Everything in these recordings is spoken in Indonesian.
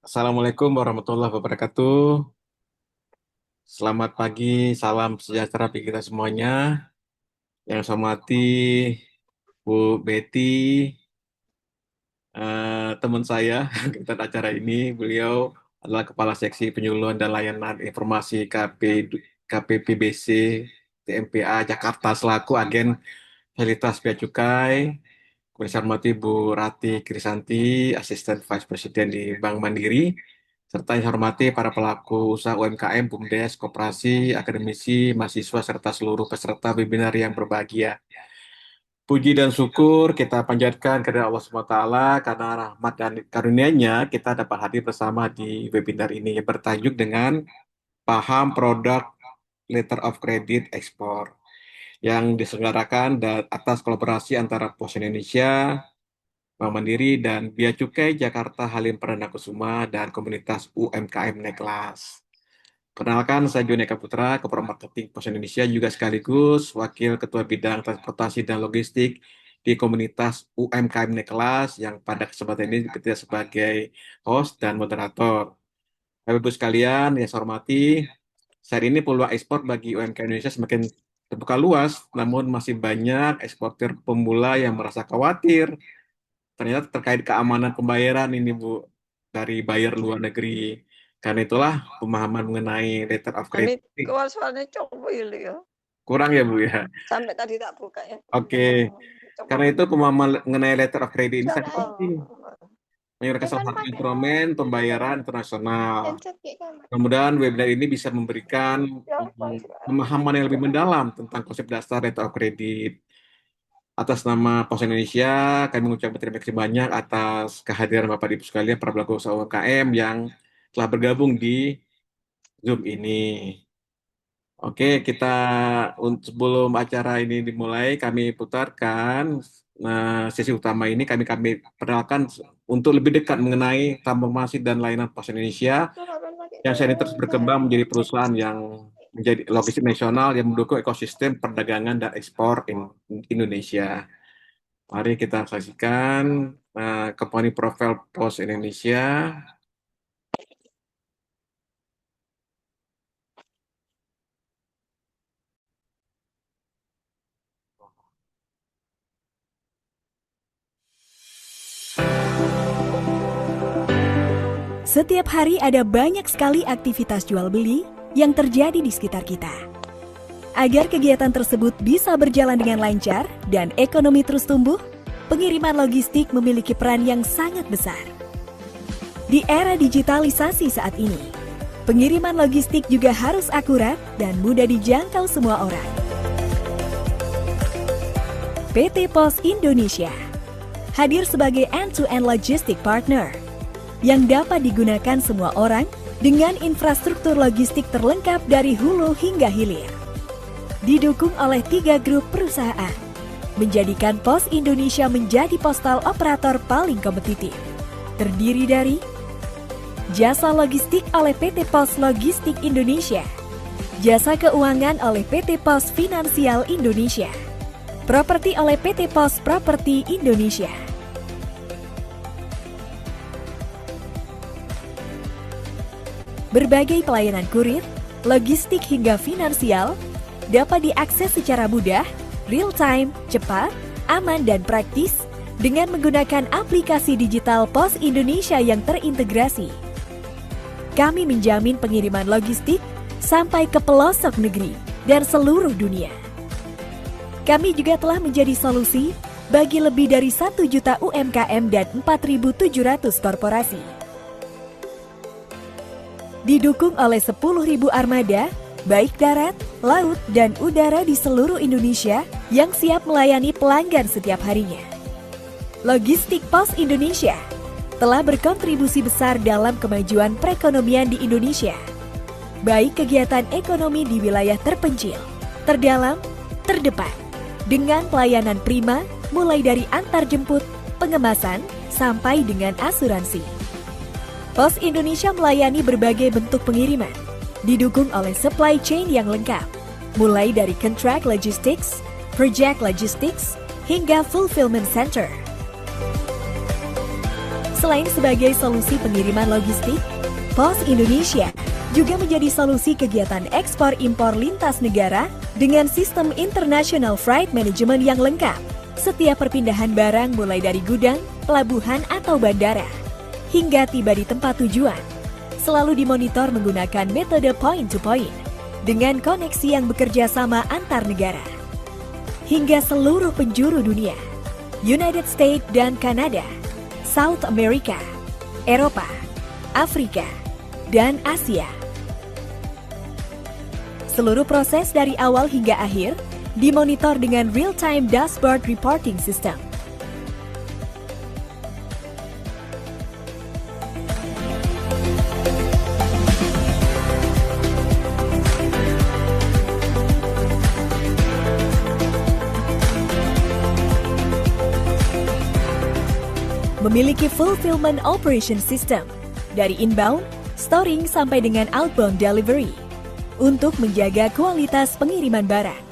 Assalamualaikum warahmatullahi wabarakatuh. Selamat pagi, salam sejahtera bagi kita semuanya. Yang saya hormati Bu Betty, teman saya kita acara ini. Beliau adalah Kepala Seksi Penyuluhan dan Layanan Informasi KPPBC TMPA Jakarta selaku agen Fasilitas Bea Cukai. Kemudian saya hormati Bu Rati Krisanti, Asisten Vice President di Bank Mandiri, serta yang saya hormati para pelaku usaha UMKM, BUMDes, koperasi, akademisi, mahasiswa, serta seluruh peserta webinar yang berbahagia. Puji dan syukur kita panjatkan kepada Allah SWT karena rahmat dan karunia-Nya kita dapat hadir bersama di webinar ini yang bertajuk dengan Paham Produk Letter of Credit Ekspor yang diselenggarakan atas kolaborasi antara Pos Indonesia, Bank Mandiri, dan Bea Cukai Jakarta Halim Perdana Kusuma dan komunitas UMKM Neklas. Perkenalkan, saya Joni Eka Putra, Kepala Marketing Pos Indonesia, juga sekaligus Wakil Ketua Bidang Transportasi dan Logistik di komunitas UMKM Neklas yang pada kesempatan ini kita sebagai host dan moderator. Bapak Ibu sekalian, yang saya hormati, saat ini peluang ekspor bagi UMKM Indonesia semakin terbuka luas, namun masih banyak eksportir pemula yang merasa khawatir ternyata terkait keamanan pembayaran ini Bu dari buyer luar negeri. Karena itulah pemahaman mengenai letter of Kami credit ini suaranya coba ya. kurang ya Bu ya. Sampai tadi tak buka ya. Oke. Karena itu pemahaman mengenai letter of credit ini sangat penting. Merupakan salah satu instrumen pembayaran internasional. Mudah-mudahan webinar ini bisa memberikan pemahaman yang lebih mendalam tentang konsep dasar letter of credit. Atas nama Pos Indonesia, kami mengucapkan terima kasih banyak atas kehadiran Bapak Ibu sekalian, para pelaku usaha UMKM yang telah bergabung di Zoom ini. Oke, kita sebelum acara ini dimulai, kami putarkan sesi utama ini. Kami perkenalkan untuk lebih dekat mengenai transformasi dan layanan Pos Indonesia yang saat ini terus berkembang menjadi perusahaan yang menjadi logistik nasional yang mendukung ekosistem perdagangan dan ekspor Indonesia. Mari kita saksikan company profile Pos Indonesia. Setiap hari ada banyak sekali aktivitas jual beli yang terjadi di sekitar kita. Agar kegiatan tersebut bisa berjalan dengan lancar dan ekonomi terus tumbuh, pengiriman logistik memiliki peran yang sangat besar. Di era digitalisasi saat ini, pengiriman logistik juga harus akurat dan mudah dijangkau semua orang. PT Pos Indonesia hadir sebagai end-to-end logistic partner yang dapat digunakan semua orang dengan infrastruktur logistik terlengkap dari hulu hingga hilir. Didukung oleh 3 grup perusahaan, menjadikan Pos Indonesia menjadi postal operator paling kompetitif. Terdiri dari jasa logistik oleh PT Pos Logistik Indonesia, jasa keuangan oleh PT Pos Finansial Indonesia, properti oleh PT Pos Properti Indonesia. Berbagai pelayanan kurir, logistik hingga finansial dapat diakses secara mudah, real-time, cepat, aman, dan praktis dengan menggunakan aplikasi digital Pos Indonesia yang terintegrasi. Kami menjamin pengiriman logistik sampai ke pelosok negeri dan seluruh dunia. Kami juga telah menjadi solusi bagi lebih dari 1 juta UMKM dan 4.700 korporasi. Didukung oleh 10.000 armada, baik darat, laut, dan udara di seluruh Indonesia yang siap melayani pelanggan setiap harinya. Logistik Pos Indonesia telah berkontribusi besar dalam kemajuan perekonomian di Indonesia, baik kegiatan ekonomi di wilayah terpencil, terdalam, terdepan, dengan pelayanan prima mulai dari antar jemput, pengemasan, sampai dengan asuransi. Pos Indonesia melayani berbagai bentuk pengiriman, didukung oleh supply chain yang lengkap, mulai dari contract logistics, project logistics, hingga fulfillment center. Selain sebagai solusi pengiriman logistik, Pos Indonesia juga menjadi solusi kegiatan ekspor impor lintas negara dengan sistem International Freight Management yang lengkap. Setiap perpindahan barang mulai dari gudang, pelabuhan atau bandara, hingga tiba di tempat tujuan, selalu dimonitor menggunakan metode point-to-point dengan koneksi yang bekerja sama antar negara. Hingga seluruh penjuru dunia, United States dan Kanada, South America, Eropa, Afrika, dan Asia. Seluruh proses dari awal hingga akhir dimonitor dengan real-time dashboard reporting system. Memiliki fulfillment operation system dari inbound, storing sampai dengan outbound delivery untuk menjaga kualitas pengiriman barang.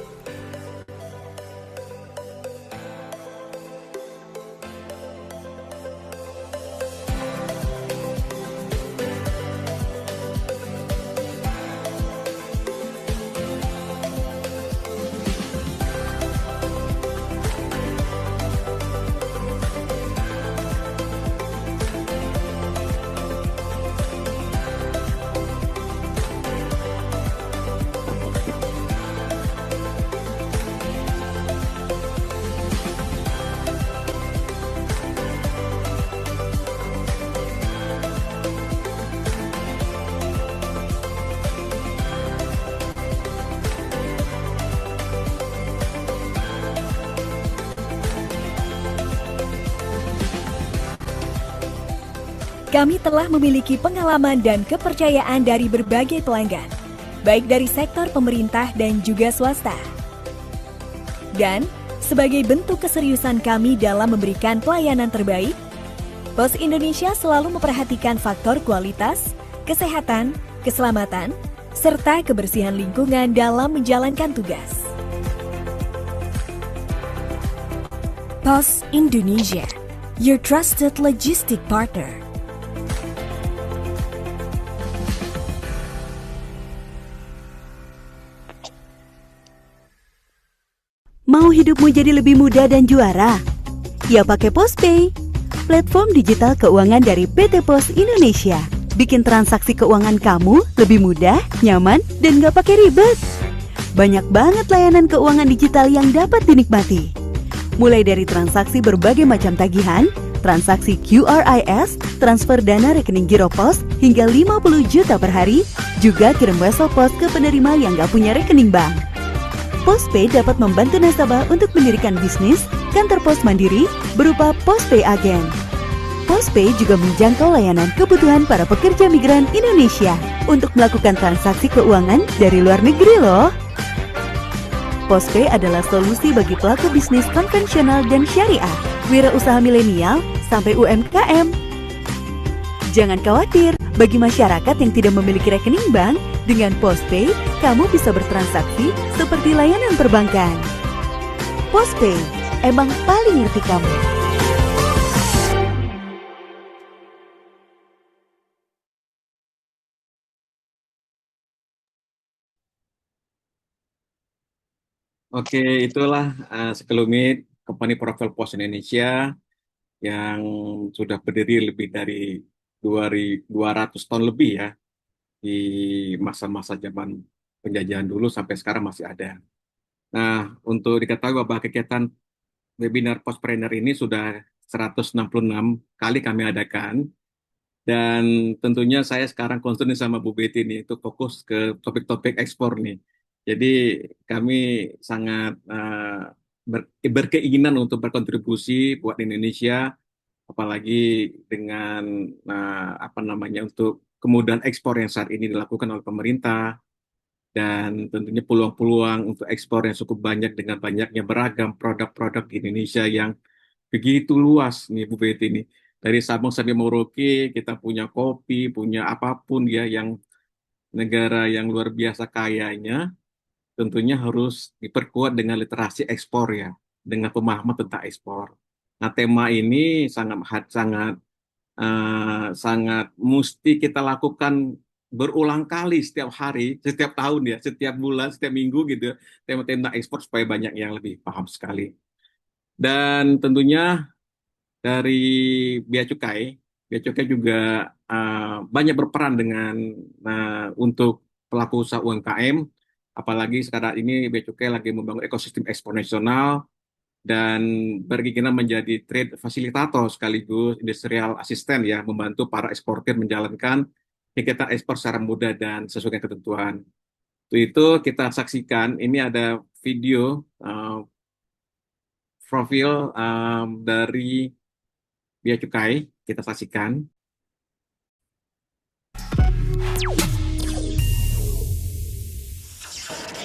Kami telah memiliki pengalaman dan kepercayaan dari berbagai pelanggan, baik dari sektor pemerintah dan juga swasta. Dan sebagai bentuk keseriusan kami dalam memberikan pelayanan terbaik, Pos Indonesia selalu memperhatikan faktor kualitas, kesehatan, keselamatan, serta kebersihan lingkungan dalam menjalankan tugas. Pos Indonesia, your trusted logistic partner. Mau hidupmu jadi lebih mudah dan juara? Ya pakai PosPay, platform digital keuangan dari PT Pos Indonesia. Bikin transaksi keuangan kamu lebih mudah, nyaman, dan gak pakai ribet. Banyak banget layanan keuangan digital yang dapat dinikmati. Mulai dari transaksi berbagai macam tagihan, transaksi QRIS, transfer dana rekening Giro Pos hingga 50 juta per hari, juga kirim wesel pos ke penerima yang gak punya rekening bank. PosPay dapat membantu nasabah untuk mendirikan bisnis, kantor pos mandiri, berupa PosPay Agen. PosPay juga menjangkau layanan kebutuhan para pekerja migran Indonesia untuk melakukan transaksi keuangan dari luar negeri loh. PosPay adalah solusi bagi pelaku bisnis konvensional dan syariah, wirausaha milenial, sampai UMKM. Jangan khawatir, bagi masyarakat yang tidak memiliki rekening bank, dengan PosPay, kamu bisa bertransaksi seperti layanan perbankan. PosPay, emang paling ngerti kamu. Oke, itulah sekelumit company profil Pos Indonesia yang sudah berdiri lebih dari 200 tahun lebih ya, di masa-masa zaman penjajahan dulu sampai sekarang masih ada. Nah, untuk diketahui bahwa kegiatan webinar Pospreneur ini sudah 166 kali kami adakan, dan tentunya saya sekarang concern sama Bu Betty nih, itu fokus ke topik-topik ekspor nih. Jadi kami sangat berkeinginan untuk berkontribusi buat Indonesia, apalagi dengan apa namanya, untuk kemudahan ekspor yang saat ini dilakukan oleh pemerintah, dan tentunya peluang-peluang untuk ekspor yang cukup banyak dengan banyaknya beragam produk-produk di Indonesia yang begitu luas nih Bu Betty ini. Dari Sabang sampai Merauke kita punya kopi, punya apapun ya, yang negara yang luar biasa kayanya, tentunya harus diperkuat dengan literasi ekspor ya, dengan pemahaman tentang ekspor. Nah, tema ini sangat sangat sangat mesti kita lakukan berulang kali setiap hari, setiap tahun ya, setiap bulan, setiap minggu gitu, tema-tema ekspor supaya banyak yang lebih paham sekali. Dan tentunya dari Bea Cukai juga banyak berperan dengan untuk pelaku usaha UMKM, apalagi sekarang ini Bea Cukai lagi membangun ekosistem ekspor nasional dan berkeinginan menjadi trade fasilitator sekaligus industrial assistant ya, membantu para eksportir menjalankan kegiatan ekspor secara mudah dan sesuai dengan ketentuan. Itu kita saksikan, ini ada video profil dari Bea Cukai, kita saksikan.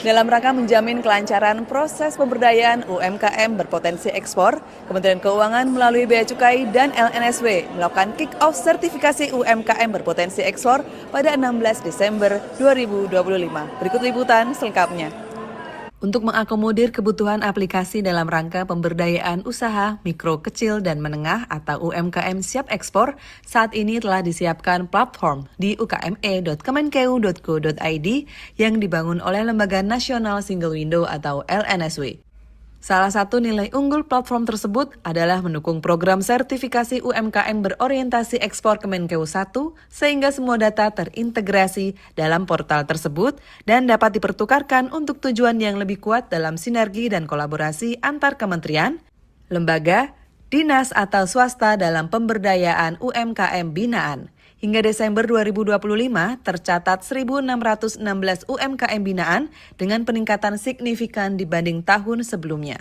Dalam rangka menjamin kelancaran proses pemberdayaan UMKM berpotensi ekspor, Kementerian Keuangan melalui Bea Cukai dan LNSW melakukan kick-off sertifikasi UMKM berpotensi ekspor pada 16 Desember 2025. Berikut liputan selengkapnya. Untuk mengakomodir kebutuhan aplikasi dalam rangka pemberdayaan usaha mikro, kecil, dan menengah atau UMKM siap ekspor, saat ini telah disiapkan platform di ukme.kemenkeu.go.id yang dibangun oleh Lembaga Nasional Single Window atau LNSW. Salah satu nilai unggul platform tersebut adalah mendukung program sertifikasi UMKM berorientasi ekspor Kemenkeu 1 sehingga semua data terintegrasi dalam portal tersebut dan dapat dipertukarkan untuk tujuan yang lebih kuat dalam sinergi dan kolaborasi antar kementerian, lembaga, dinas atau swasta dalam pemberdayaan UMKM binaan. Hingga Desember 2025, tercatat 1.616 UMKM binaan dengan peningkatan signifikan dibanding tahun sebelumnya.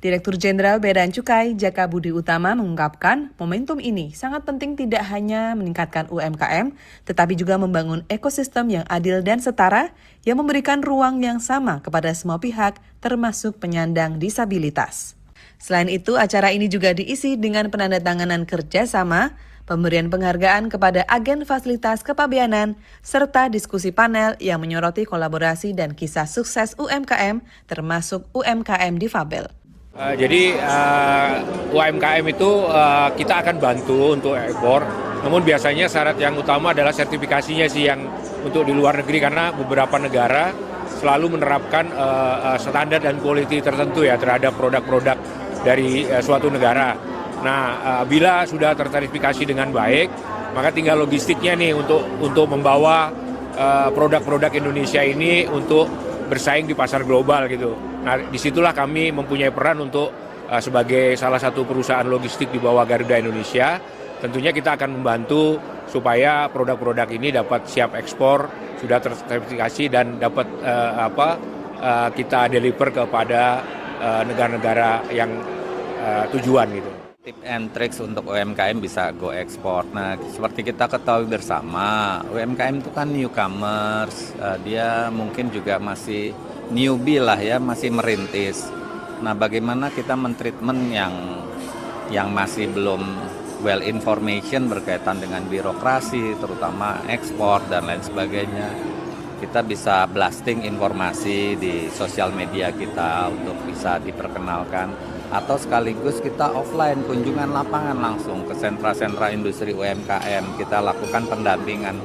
Direktur Jenderal Bea dan Cukai, Jaka Budi Utama mengungkapkan, momentum ini sangat penting tidak hanya meningkatkan UMKM, tetapi juga membangun ekosistem yang adil dan setara, yang memberikan ruang yang sama kepada semua pihak, termasuk penyandang disabilitas. Selain itu, acara ini juga diisi dengan penandatanganan kerjasama, pemberian penghargaan kepada agen fasilitas kepabeanan, serta diskusi panel yang menyoroti kolaborasi dan kisah sukses UMKM, termasuk UMKM difabel. Jadi UMKM itu kita akan bantu untuk ekspor, namun biasanya syarat yang utama adalah sertifikasinya sih yang untuk di luar negeri, karena beberapa negara selalu menerapkan standar dan quality tertentu ya terhadap produk-produk dari suatu negara. Nah, bila sudah tersertifikasi dengan baik, maka tinggal logistiknya nih untuk membawa produk-produk Indonesia ini untuk bersaing di pasar global gitu. Nah, disitulah kami mempunyai peran untuk sebagai salah satu perusahaan logistik di bawah Garuda Indonesia. Tentunya kita akan membantu supaya produk-produk ini dapat siap ekspor, sudah tersertifikasi dan dapat kita deliver kepada negara-negara yang tujuan gitu. Tip and tricks untuk UMKM bisa go ekspor. Nah, seperti kita ketahui bersama, UMKM itu kan newcomers, dia mungkin juga masih newbie lah ya, masih merintis. Nah, bagaimana kita mentreatment yang masih belum well information berkaitan dengan birokrasi, terutama ekspor dan lain sebagainya. Kita bisa blasting informasi di sosial media kita untuk bisa diperkenalkan. Atau sekaligus kita offline kunjungan lapangan langsung ke sentra-sentra industri UMKM, kita lakukan pendampingan.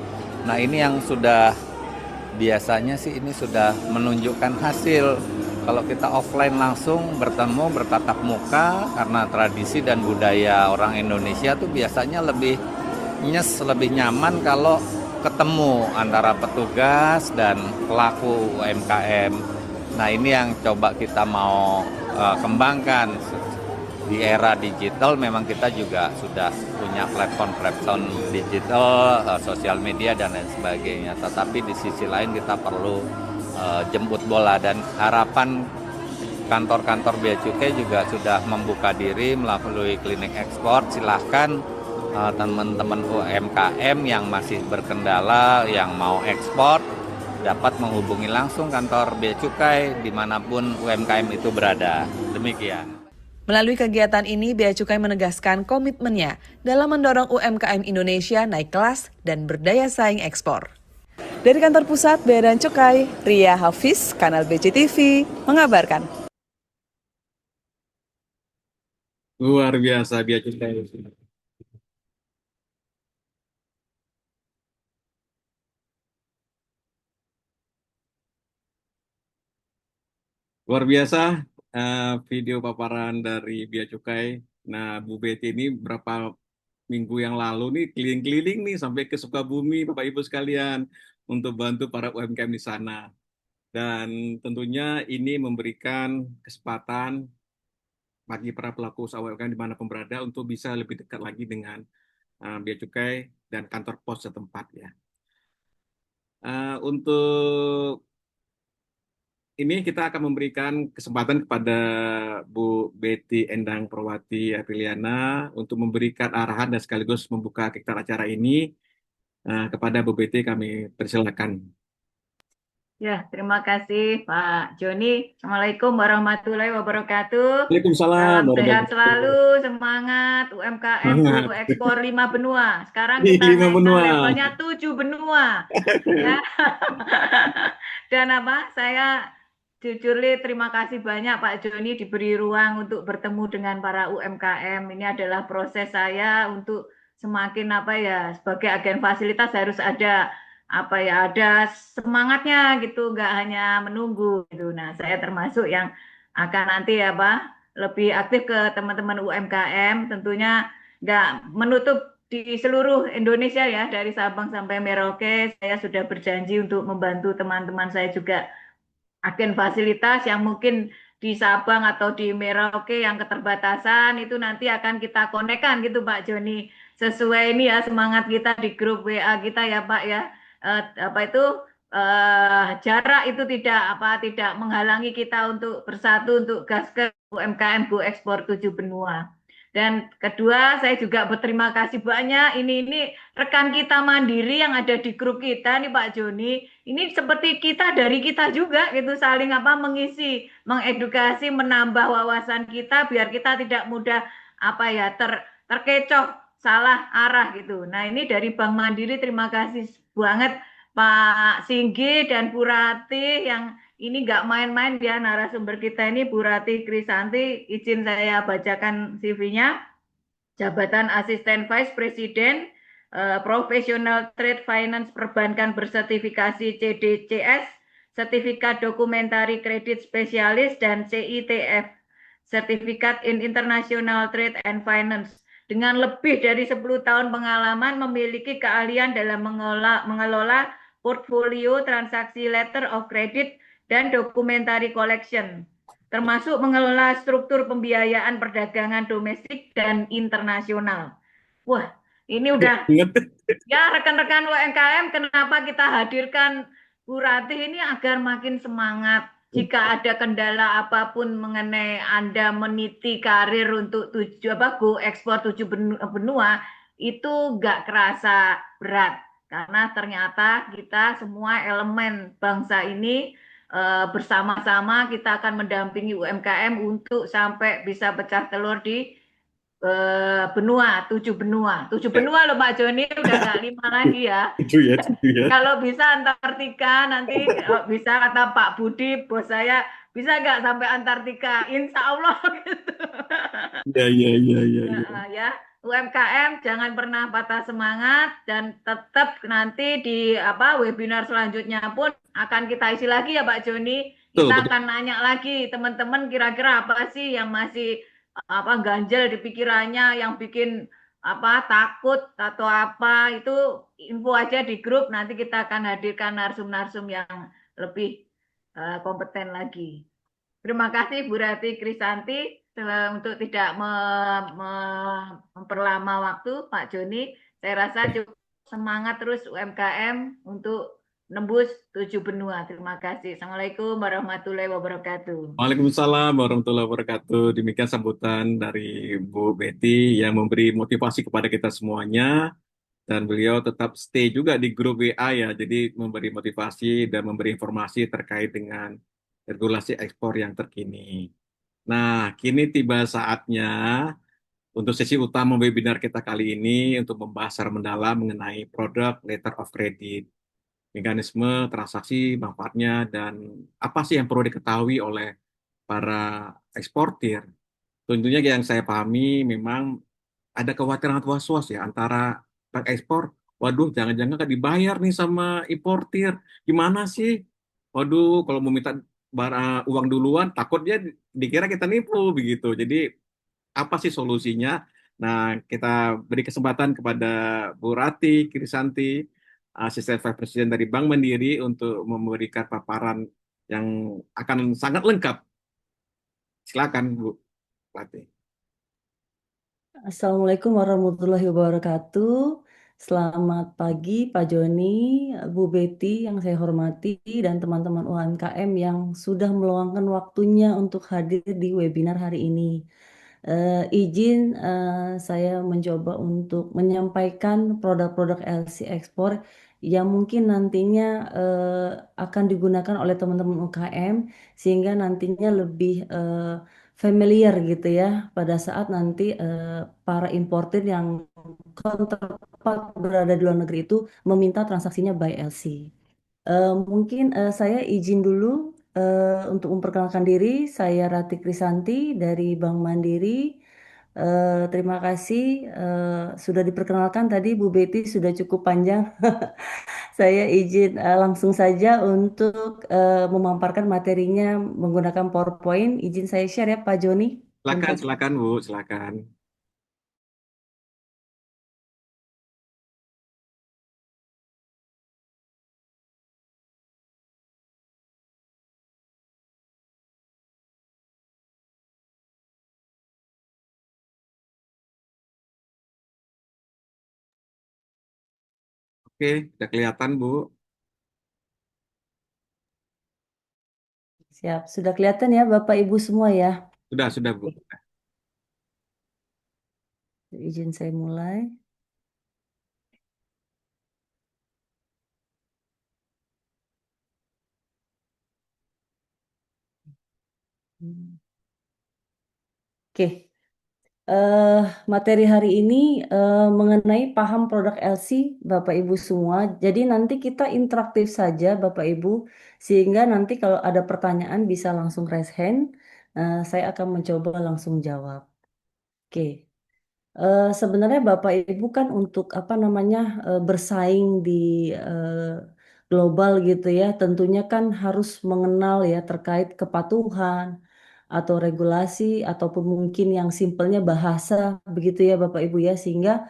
Nah, ini yang sudah biasanya sih ini sudah menunjukkan hasil. Kalau kita offline langsung bertemu bertatap muka, karena tradisi dan budaya orang Indonesia tuh biasanya lebih lebih nyaman kalau ketemu antara petugas dan pelaku UMKM. Nah, ini yang coba kita mau kembangkan. Di era digital memang kita juga sudah punya platform digital, sosial media dan lain sebagainya. Tetapi di sisi lain kita perlu jemput bola, dan harapan kantor-kantor Bea Cukai juga sudah membuka diri melalui klinik ekspor. Silahkan teman-teman UMKM yang masih berkendala, yang mau ekspor, dapat menghubungi langsung kantor Bea Cukai dimanapun UMKM itu berada. Demikian. Melalui kegiatan ini, Bea Cukai menegaskan komitmennya dalam mendorong UMKM Indonesia naik kelas dan berdaya saing ekspor. Dari kantor pusat Bea dan Cukai, Ria Hafiz, Kanal BCTV, mengabarkan. Luar biasa Bea Cukai. Luar biasa video paparan dari Bea Cukai. Nah, Bu Betty ini berapa minggu yang lalu nih keliling-keliling nih sampai ke Sukabumi, Bapak Ibu sekalian, untuk bantu para UMKM di sana. Dan tentunya ini memberikan kesempatan bagi para pelaku usaha UMKM dimanapun berada untuk bisa lebih dekat lagi dengan Bea Cukai dan kantor pos setempat ya. Untuk ini kita akan memberikan kesempatan kepada Bu Betty Endang Perwati Apriliana untuk memberikan arahan dan sekaligus membuka kita acara ini. Kepada Bu Betty kami persilakan. Ya, terima kasih Pak Joni. Assalamualaikum warahmatullahi wabarakatuh. Waalaikumsalam Salam sehat warahmatullahi selalu, wabarakatuh. semangat UMKM Go Semangat Ekspor 5 benua. Sekarang di kita lima naikkan benua. levelnya 7 benua. Ya. Dan saya jujur terima kasih banyak Pak Joni diberi ruang untuk bertemu dengan para UMKM. Ini adalah proses saya untuk semakin sebagai agen fasilitas harus ada ada semangatnya gitu, nggak hanya menunggu gitu. Nah, saya termasuk yang akan nanti lebih aktif ke teman-teman UMKM, tentunya nggak menutup di seluruh Indonesia ya, dari Sabang sampai Merauke. Saya sudah berjanji untuk membantu teman-teman saya juga agen fasilitas yang mungkin di Sabang atau di Merauke yang keterbatasan, itu nanti akan kita konekkan gitu Pak Joni, sesuai ini ya semangat kita di grup WA kita ya Pak ya. Jarak itu tidak menghalangi kita untuk bersatu untuk gas ke UMKM Go Ekspor 7 benua. Dan kedua, saya juga berterima kasih banyak ini rekan kita Mandiri yang ada di grup kita nih Pak Joni. Ini seperti kita dari kita juga gitu, saling mengisi, mengedukasi, menambah wawasan kita biar kita tidak mudah terkecoh salah arah gitu. Nah, ini dari Bank Mandiri terima kasih banget Pak Singgi dan Bu Ratih yang ini nggak main-main ya, narasumber kita ini Bu Ratih Krisanti. Izin saya bacakan CV-nya. Jabatan Asisten Vice President, Professional Trade Finance Perbankan bersertifikasi CDCS, Sertifikat Dokumentari Kredit Spesialis, dan CITF, Sertifikat in International Trade and Finance. Dengan lebih dari 10 tahun pengalaman, memiliki keahlian dalam mengelola portfolio transaksi letter of credit dan documentary collection, termasuk mengelola struktur pembiayaan perdagangan domestik dan internasional. Wah, ini udah ya rekan-rekan UMKM, kenapa kita hadirkan Bu Ratih ini agar makin semangat. Jika ada kendala apapun mengenai Anda meniti karir untuk Go Ekspor 7 benua, itu nggak kerasa berat. Karena ternyata kita semua elemen bangsa ini bersama-sama kita akan mendampingi UMKM untuk sampai bisa pecah telur di 7 benua loh Pak Joni, udah nggak 5 lagi ya. Itu ya. Kalau bisa Antartika nanti, bisa kata Pak Budi bos saya, bisa nggak sampai Antartika, insya Allah gitu. Ya, UMKM jangan pernah patah semangat, dan tetap nanti di webinar selanjutnya pun akan kita isi lagi ya Pak Joni. Kita akan nanya lagi teman-teman kira-kira apa sih yang masih ganjel di pikirannya, yang bikin takut atau itu info aja di grup, nanti kita akan hadirkan narsum-narsum yang lebih kompeten lagi. Terima kasih Bu Ratih Krisanti. Untuk tidak memperlama waktu Pak Joni, saya rasa cukup semangat terus UMKM untuk nembus 7 benua. Terima kasih. Assalamualaikum warahmatullahi wabarakatuh. Waalaikumsalam warahmatullahi wabarakatuh. Demikian sambutan dari Bu Betty yang memberi motivasi kepada kita semuanya, dan beliau tetap stay juga di grup WA ya, jadi memberi motivasi dan memberi informasi terkait dengan regulasi ekspor yang terkini. Nah, kini tiba saatnya untuk sesi utama webinar kita kali ini untuk membahas secara mendalam mengenai produk letter of credit, mekanisme transaksi, manfaatnya, dan apa sih yang perlu diketahui oleh para eksportir. Tentunya yang saya pahami memang ada kekhawatiran atau was-was ya antara pihak ekspor, waduh jangan-jangan nggak dibayar nih sama importir, gimana sih? Waduh kalau mau minta uang duluan, takutnya dikira kita nipu begitu. Jadi apa sih solusinya? Nah, kita beri kesempatan kepada Bu Rati Krisanti, Asisten Vice President dari Bank Mandiri untuk memberikan paparan yang akan sangat lengkap. Silakan Bu Rati. Assalamualaikum warahmatullahi wabarakatuh. Selamat pagi Pak Joni, Bu Betty yang saya hormati, dan teman-teman UMKM yang sudah meluangkan waktunya untuk hadir di webinar hari ini. Izin saya mencoba untuk menyampaikan produk-produk LC ekspor yang mungkin nantinya akan digunakan oleh teman-teman UKM sehingga nantinya lebih familiar gitu ya pada saat nanti para importir yang counterpart berada di luar negeri itu meminta transaksinya by LC. Mungkin saya izin dulu untuk memperkenalkan diri. Saya Rati Krisanti dari Bank Mandiri. Terima kasih sudah diperkenalkan tadi Bu Betty sudah cukup panjang. Saya izin langsung saja untuk memaparkan materinya menggunakan PowerPoint. Izin saya share ya Pak Joni Silakan, untuk silakan Bu, silakan. Oke, sudah kelihatan Bu. siap. Sudah kelihatan ya Bapak Ibu semua ya. Sudah Bu. Izin saya mulai. Oke. eh Materi hari ini mengenai paham produk LC, Bapak Ibu semua. Jadi nanti kita interaktif saja, Bapak Ibu, sehingga nanti kalau ada pertanyaan bisa langsung raise hand. Saya akan mencoba langsung jawab. Oke. Sebenarnya Bapak Ibu kan untuk apa namanya bersaing di eh, global gitu ya, tentunya kan harus mengenal ya terkait kepatuhan atau regulasi ataupun mungkin yang simpelnya bahasa begitu ya Bapak Ibu ya, sehingga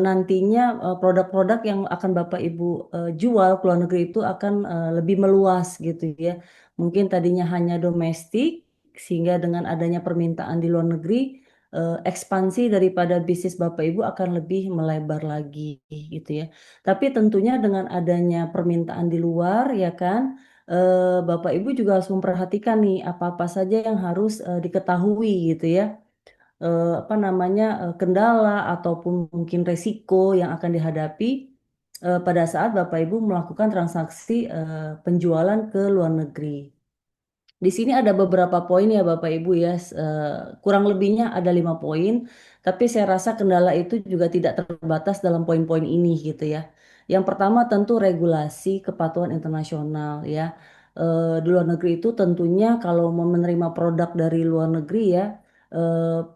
nantinya produk-produk yang akan Bapak Ibu jual ke luar negeri itu akan lebih meluas gitu ya. Mungkin tadinya hanya domestik, sehingga dengan adanya permintaan di luar negeri ekspansi daripada bisnis Bapak Ibu akan lebih melebar lagi gitu ya. Tapi tentunya dengan adanya permintaan di luar ya kan, Bapak Ibu juga harus memperhatikan nih apa-apa saja yang harus diketahui gitu ya. Apa namanya kendala ataupun mungkin resiko yang akan dihadapi pada saat Bapak Ibu melakukan transaksi penjualan ke luar negeri. Di sini ada beberapa poin ya Bapak Ibu ya, kurang lebihnya ada 5 poin, tapi saya rasa kendala itu juga tidak terbatas dalam poin-poin ini gitu ya. Yang pertama tentu regulasi kepatuhan internasional ya. Di luar negeri itu tentunya kalau mau menerima produk dari luar negeri ya,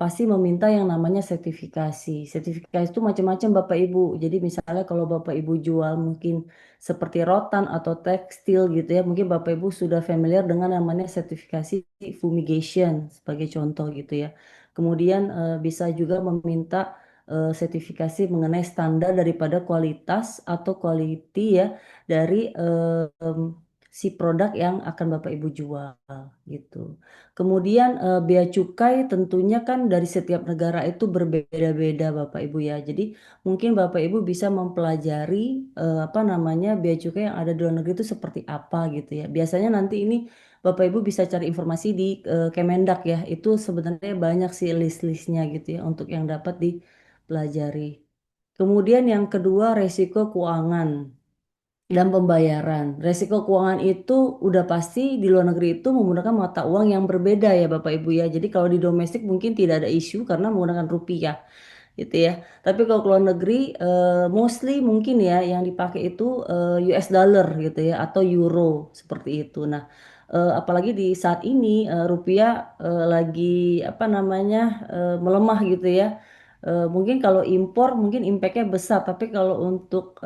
pasti meminta yang namanya sertifikasi. Sertifikasi itu macam-macam Bapak Ibu. Jadi misalnya kalau Bapak Ibu jual mungkin seperti rotan atau tekstil gitu ya. Mungkin Bapak Ibu sudah familiar dengan namanya sertifikasi fumigation sebagai contoh gitu ya. Kemudian bisa juga meminta sertifikasi mengenai standar daripada kualitas atau quality ya dari si produk yang akan Bapak Ibu jual gitu. Kemudian bea cukai tentunya kan dari setiap negara itu berbeda-beda Bapak Ibu ya. Jadi mungkin Bapak Ibu bisa mempelajari apa namanya bea cukai yang ada di luar negeri itu seperti apa gitu ya. Biasanya nanti ini Bapak Ibu bisa cari informasi di Kemendak ya. Itu sebenarnya banyak sih list-listnya gitu ya untuk yang dapat dipelajari. Kemudian yang kedua resiko keuangan dan pembayaran. Resiko keuangan itu udah pasti di luar negeri itu menggunakan mata uang yang berbeda ya Bapak Ibu ya. Jadi kalau di domestik mungkin tidak ada isu karena menggunakan rupiah gitu ya. Tapi kalau ke luar negeri mostly mungkin ya yang dipakai itu US dollar gitu ya atau euro seperti itu. Nah, apalagi di saat ini rupiah lagi apa namanya melemah gitu ya. Mungkin kalau impor mungkin impact-nya besar, tapi kalau untuk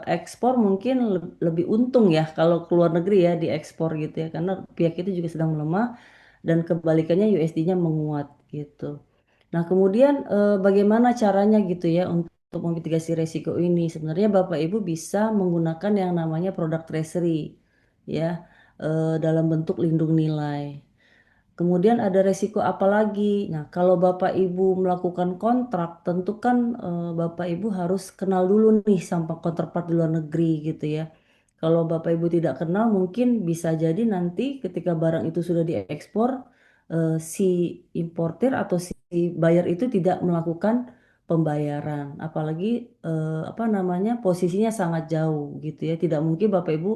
ekspor mungkin lebih untung ya kalau ke luar negeri ya diekspor gitu ya, karena pihak itu juga sedang melemah dan kebalikannya USD-nya menguat gitu. Nah, kemudian bagaimana caranya gitu ya untuk memitigasi resiko ini? Sebenarnya Bapak Ibu bisa menggunakan yang namanya produk treasury ya, dalam bentuk lindung nilai. Kemudian ada resiko apa lagi? Nah, kalau Bapak Ibu melakukan kontrak, tentu kan Bapak Ibu harus kenal dulu nih sama counterpart di luar negeri gitu ya. Kalau Bapak Ibu tidak kenal, mungkin bisa jadi nanti ketika barang itu sudah diekspor, si importir atau si buyer itu tidak melakukan pembayaran. Apalagi apa namanya posisinya sangat jauh gitu ya. Tidak mungkin Bapak Ibu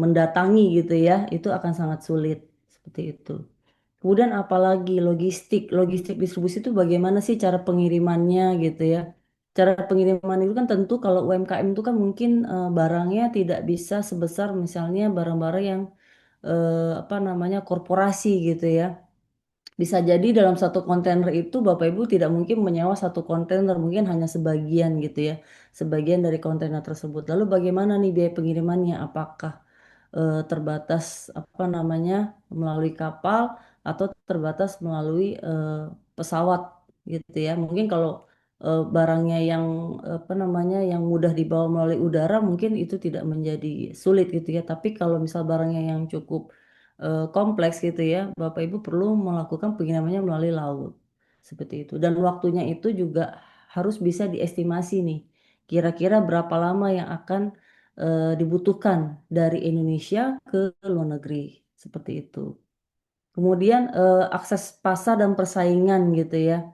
mendatangi gitu ya. Itu akan sangat sulit seperti itu. Kemudian apalagi logistik distribusi itu bagaimana sih cara pengirimannya gitu ya. Cara pengiriman itu kan tentu kalau UMKM itu kan mungkin barangnya tidak bisa sebesar misalnya barang-barang yang apa namanya korporasi gitu ya. Bisa jadi dalam satu kontainer itu Bapak Ibu tidak mungkin menyewa satu kontainer, mungkin hanya sebagian gitu ya. Sebagian dari kontainer tersebut. Lalu bagaimana nih biaya pengirimannya? Apakah terbatas apa namanya melalui kapal atau terbatas melalui pesawat gitu ya. Mungkin kalau barangnya yang apa namanya yang mudah dibawa melalui udara mungkin itu tidak menjadi sulit gitu ya. Tapi kalau misal barangnya yang cukup kompleks gitu ya, Bapak Ibu perlu melakukan pengirimannya melalui laut seperti itu. Dan waktunya itu juga harus bisa diestimasi nih. Kira-kira berapa lama yang akan dibutuhkan dari Indonesia ke luar negeri seperti itu. Kemudian akses pasar dan persaingan gitu ya.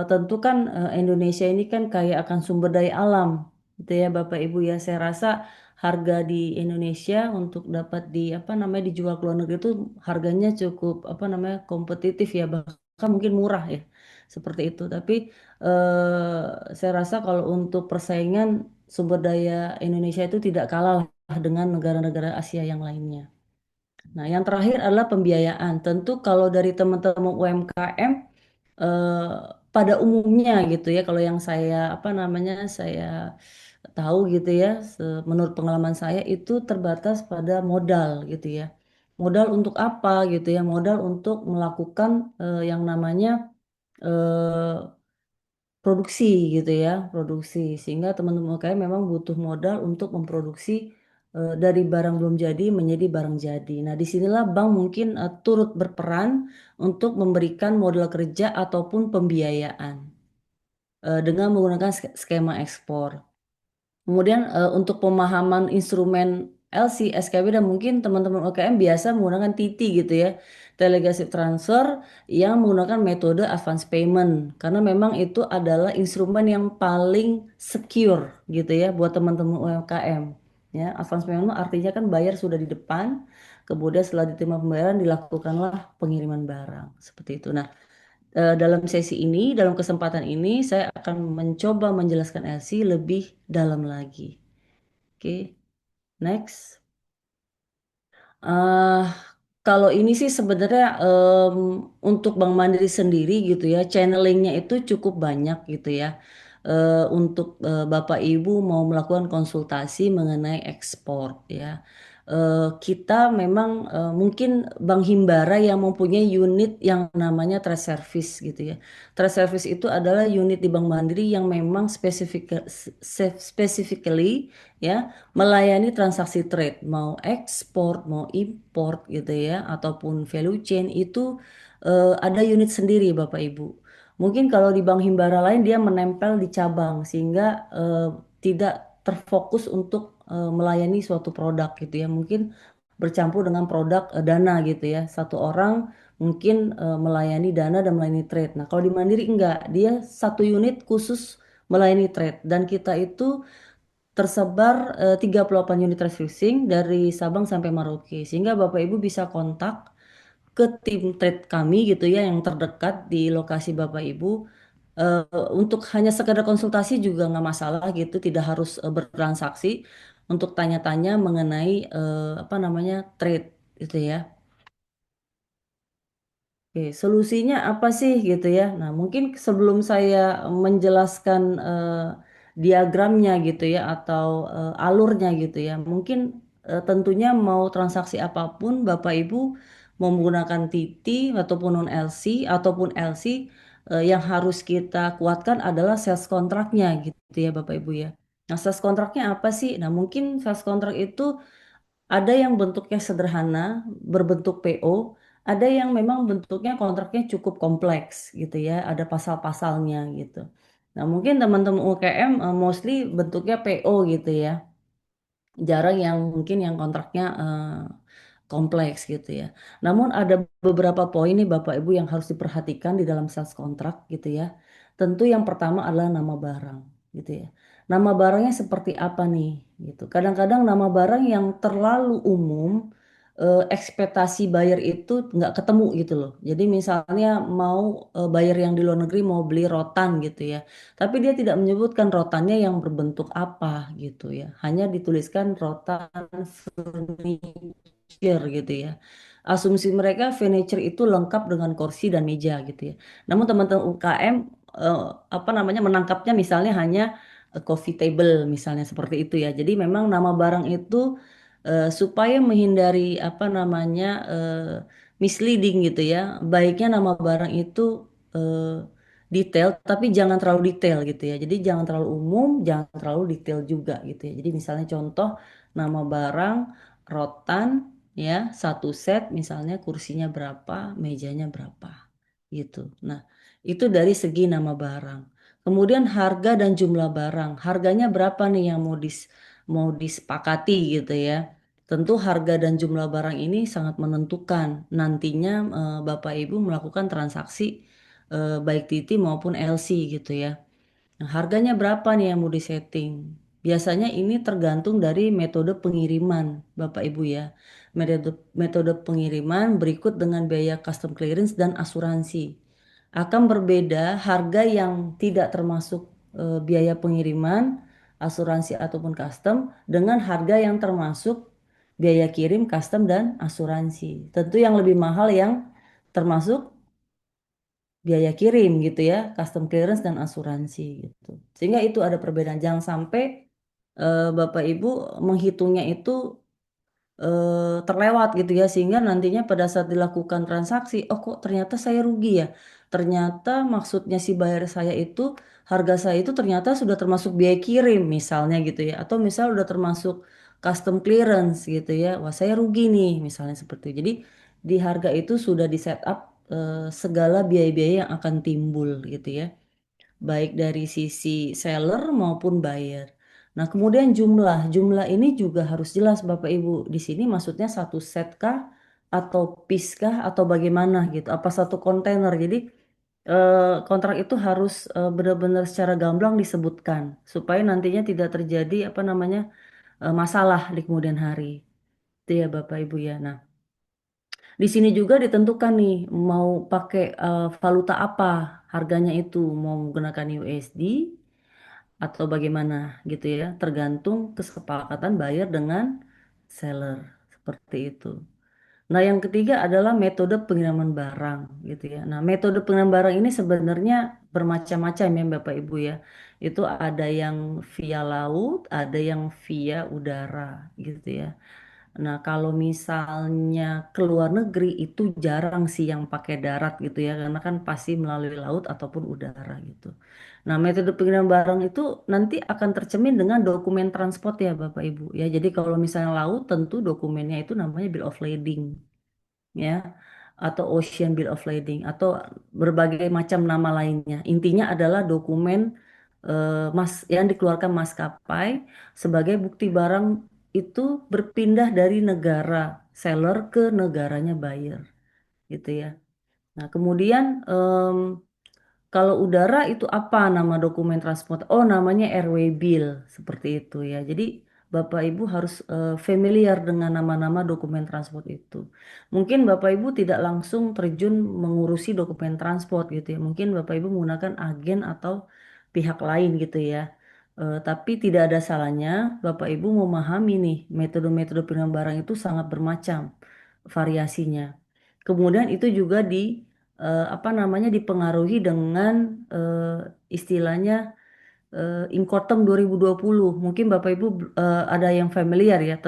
Tentu kan Indonesia ini kan kaya akan sumber daya alam gitu ya Bapak Ibu ya. Saya rasa harga di Indonesia untuk dapat di apa namanya dijual ke luar negeri itu harganya cukup apa namanya kompetitif ya bahkan mungkin murah ya seperti itu. Tapi saya rasa kalau untuk persaingan sumber daya Indonesia itu tidak kalah dengan negara-negara Asia yang lainnya. Nah, yang terakhir adalah pembiayaan. Tentu kalau dari teman-teman UMKM eh, pada umumnya gitu ya, kalau yang saya apa namanya saya tahu gitu ya, menurut pengalaman saya itu terbatas pada modal gitu ya. Modal untuk apa gitu ya? Modal untuk melakukan yang namanya eh, produksi gitu ya, produksi sehingga teman-teman UMKM memang butuh modal untuk memproduksi dari barang belum jadi menjadi barang jadi. Nah, disinilah bank mungkin turut berperan untuk memberikan modal kerja ataupun pembiayaan dengan menggunakan skema ekspor. Kemudian untuk pemahaman instrumen LC, SKB dan mungkin teman-teman UKM biasa menggunakan TT gitu ya, Telegraphic Transfer yang menggunakan metode advance payment karena memang itu adalah instrumen yang paling secure gitu ya buat teman-teman UMKM. Ya, advance payment artinya kan bayar sudah di depan, kemudian setelah diterima pembayaran dilakukanlah pengiriman barang seperti itu. Nah, dalam sesi ini, dalam kesempatan ini, saya akan mencoba menjelaskan LC lebih dalam lagi. Oke, next. eh Kalau ini sih sebenarnya untuk Bank Mandiri sendiri gitu ya, channelingnya itu cukup banyak gitu ya. Untuk Bapak Ibu mau melakukan konsultasi mengenai ekspor ya. Kita memang mungkin Bank Himbara yang mempunyai unit yang namanya trade service gitu ya. Trade service itu adalah unit di Bank Mandiri yang memang specifically ya melayani transaksi trade, mau ekspor, mau import gitu ya, ataupun value chain itu ada unit sendiri Bapak Ibu. Mungkin kalau di bank himbara lain dia menempel di cabang sehingga tidak terfokus untuk melayani suatu produk gitu ya. Mungkin bercampur dengan produk dana gitu ya. Satu orang mungkin melayani dana dan melayani trade. Nah, kalau di Mandiri enggak, dia satu unit khusus melayani trade dan kita itu tersebar 38 unit refusing dari Sabang sampai Merauke. Sehingga Bapak Ibu bisa kontak ke tim trade kami gitu ya yang terdekat di lokasi Bapak Ibu. Untuk hanya sekedar konsultasi juga nggak masalah gitu, tidak harus bertransaksi untuk tanya-tanya mengenai apa namanya trade gitu ya. Oke, solusinya apa sih gitu ya? Nah, mungkin sebelum saya menjelaskan diagramnya gitu ya atau alurnya gitu ya, mungkin tentunya mau transaksi apapun Bapak Ibu mau menggunakan TT ataupun non LC ataupun LC, yang harus kita kuatkan adalah sales kontraknya gitu ya Bapak Ibu ya. Nah, sales kontraknya apa sih? Nah, mungkin sales kontrak itu ada yang bentuknya sederhana, berbentuk PO, ada yang memang bentuknya kontraknya cukup kompleks gitu ya, ada pasal-pasalnya gitu. Nah, mungkin teman-teman UKM mostly bentuknya PO gitu ya. Jarang yang mungkin yang kontraknya kompleks gitu ya. Namun ada beberapa poin nih Bapak Ibu yang harus diperhatikan di dalam sales kontrak gitu ya. Tentu yang pertama adalah nama barang gitu ya. Nama barangnya seperti apa nih gitu. Kadang-kadang nama barang yang terlalu umum, ekspektasi buyer itu nggak ketemu gitu loh. Jadi misalnya mau buyer yang di luar negeri mau beli rotan gitu ya. Tapi dia tidak menyebutkan rotannya yang berbentuk apa gitu ya. Hanya dituliskan rotan furniture gitu ya. Asumsi mereka furniture itu lengkap dengan kursi dan meja gitu ya. Namun teman-teman UKM eh, apa namanya menangkapnya misalnya hanya coffee table misalnya seperti itu ya. Jadi memang nama barang itu supaya menghindari apa namanya misleading gitu ya. Baiknya nama barang itu detail tapi jangan terlalu detail gitu ya. Jadi jangan terlalu umum, jangan terlalu detail juga gitu ya. Jadi misalnya contoh nama barang rotan ya satu set misalnya kursinya berapa, mejanya berapa gitu. Nah, itu dari segi nama barang. Kemudian harga dan jumlah barang. Harganya berapa nih yang mau disepakati gitu ya. Tentu harga dan jumlah barang ini sangat menentukan nantinya Bapak Ibu melakukan transaksi baik TT maupun LC gitu ya. Nah, harganya berapa nih yang mau disetting? Biasanya ini tergantung dari metode pengiriman, Bapak Ibu ya. Metode pengiriman berikut dengan biaya custom clearance dan asuransi. Akan berbeda harga yang tidak termasuk biaya pengiriman, asuransi ataupun custom dengan harga yang termasuk biaya kirim, custom dan asuransi. Tentu yang lebih mahal yang termasuk biaya kirim gitu ya, custom clearance dan asuransi gitu. Sehingga itu ada perbedaan. Jangan sampai Bapak Ibu menghitungnya itu terlewat gitu ya, sehingga nantinya pada saat dilakukan transaksi, oh kok ternyata saya rugi ya. Ternyata maksudnya si bayar saya itu harga saya itu ternyata sudah termasuk biaya kirim misalnya gitu ya, atau misal udah termasuk custom clearance gitu ya. Wah, saya rugi nih misalnya seperti itu. Jadi di harga itu sudah di setup segala biaya-biaya yang akan timbul gitu ya, baik dari sisi seller maupun buyer. Nah, kemudian jumlah ini juga harus jelas Bapak Ibu. Di sini maksudnya satu set kah atau piece kah atau bagaimana gitu? Apa satu kontainer? Jadi kontrak itu harus benar-benar secara gamblang disebutkan supaya nantinya tidak terjadi apa namanya masalah di kemudian hari. Itu ya Bapak Ibu ya. Nah, di sini juga ditentukan nih mau pakai valuta apa harganya itu mau menggunakan USD atau bagaimana gitu ya tergantung kesepakatan buyer dengan seller seperti itu. Nah, yang ketiga adalah metode pengiriman barang gitu ya. Nah, metode pengiriman barang ini sebenarnya bermacam-macam ya Bapak Ibu ya. Itu ada yang via laut, ada yang via udara gitu ya. Nah, kalau misalnya ke luar negeri itu jarang sih yang pakai darat gitu ya, karena kan pasti melalui laut ataupun udara gitu. Nah, metode pengiriman barang itu nanti akan tercermin dengan dokumen transport ya Bapak Ibu ya. Jadi kalau misalnya laut tentu dokumennya itu namanya bill of lading ya, atau Ocean Bill of Lading atau berbagai macam nama lainnya. Intinya adalah dokumen mas yang dikeluarkan maskapai sebagai bukti barang itu berpindah dari negara seller ke negaranya buyer gitu ya. Nah, kemudian kalau udara itu apa nama dokumen transport? Oh, namanya Airway Bill seperti itu ya. Jadi Bapak Ibu harus familiar dengan nama-nama dokumen transport itu. Mungkin Bapak Ibu tidak langsung terjun mengurusi dokumen transport gitu ya. Mungkin Bapak Ibu menggunakan agen atau pihak lain gitu ya. Tapi tidak ada salahnya Bapak Ibu memahami nih metode-metode pengiriman barang itu sangat bermacam variasinya. Kemudian itu juga apa namanya dipengaruhi dengan istilahnya Incoterm 2020. Mungkin Bapak Ibu ada yang familiar ya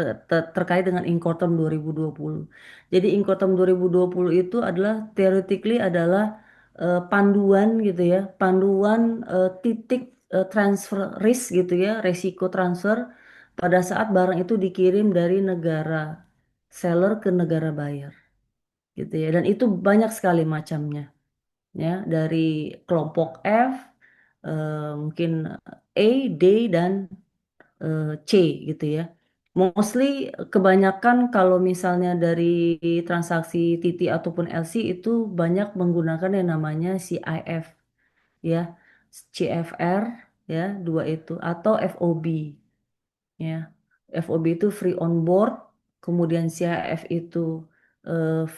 terkait dengan Incoterm 2020. Jadi Incoterm 2020 itu adalah theoretically adalah panduan gitu ya, panduan titik transfer risk gitu ya, resiko transfer pada saat barang itu dikirim dari negara seller ke negara buyer gitu ya. Dan itu banyak sekali macamnya ya, dari kelompok F, mungkin A, D, dan C gitu ya. Mostly kebanyakan kalau misalnya dari transaksi TT ataupun LC itu banyak menggunakan yang namanya CIF ya, CFR ya, dua itu atau FOB ya. FOB itu free on board, kemudian CIF itu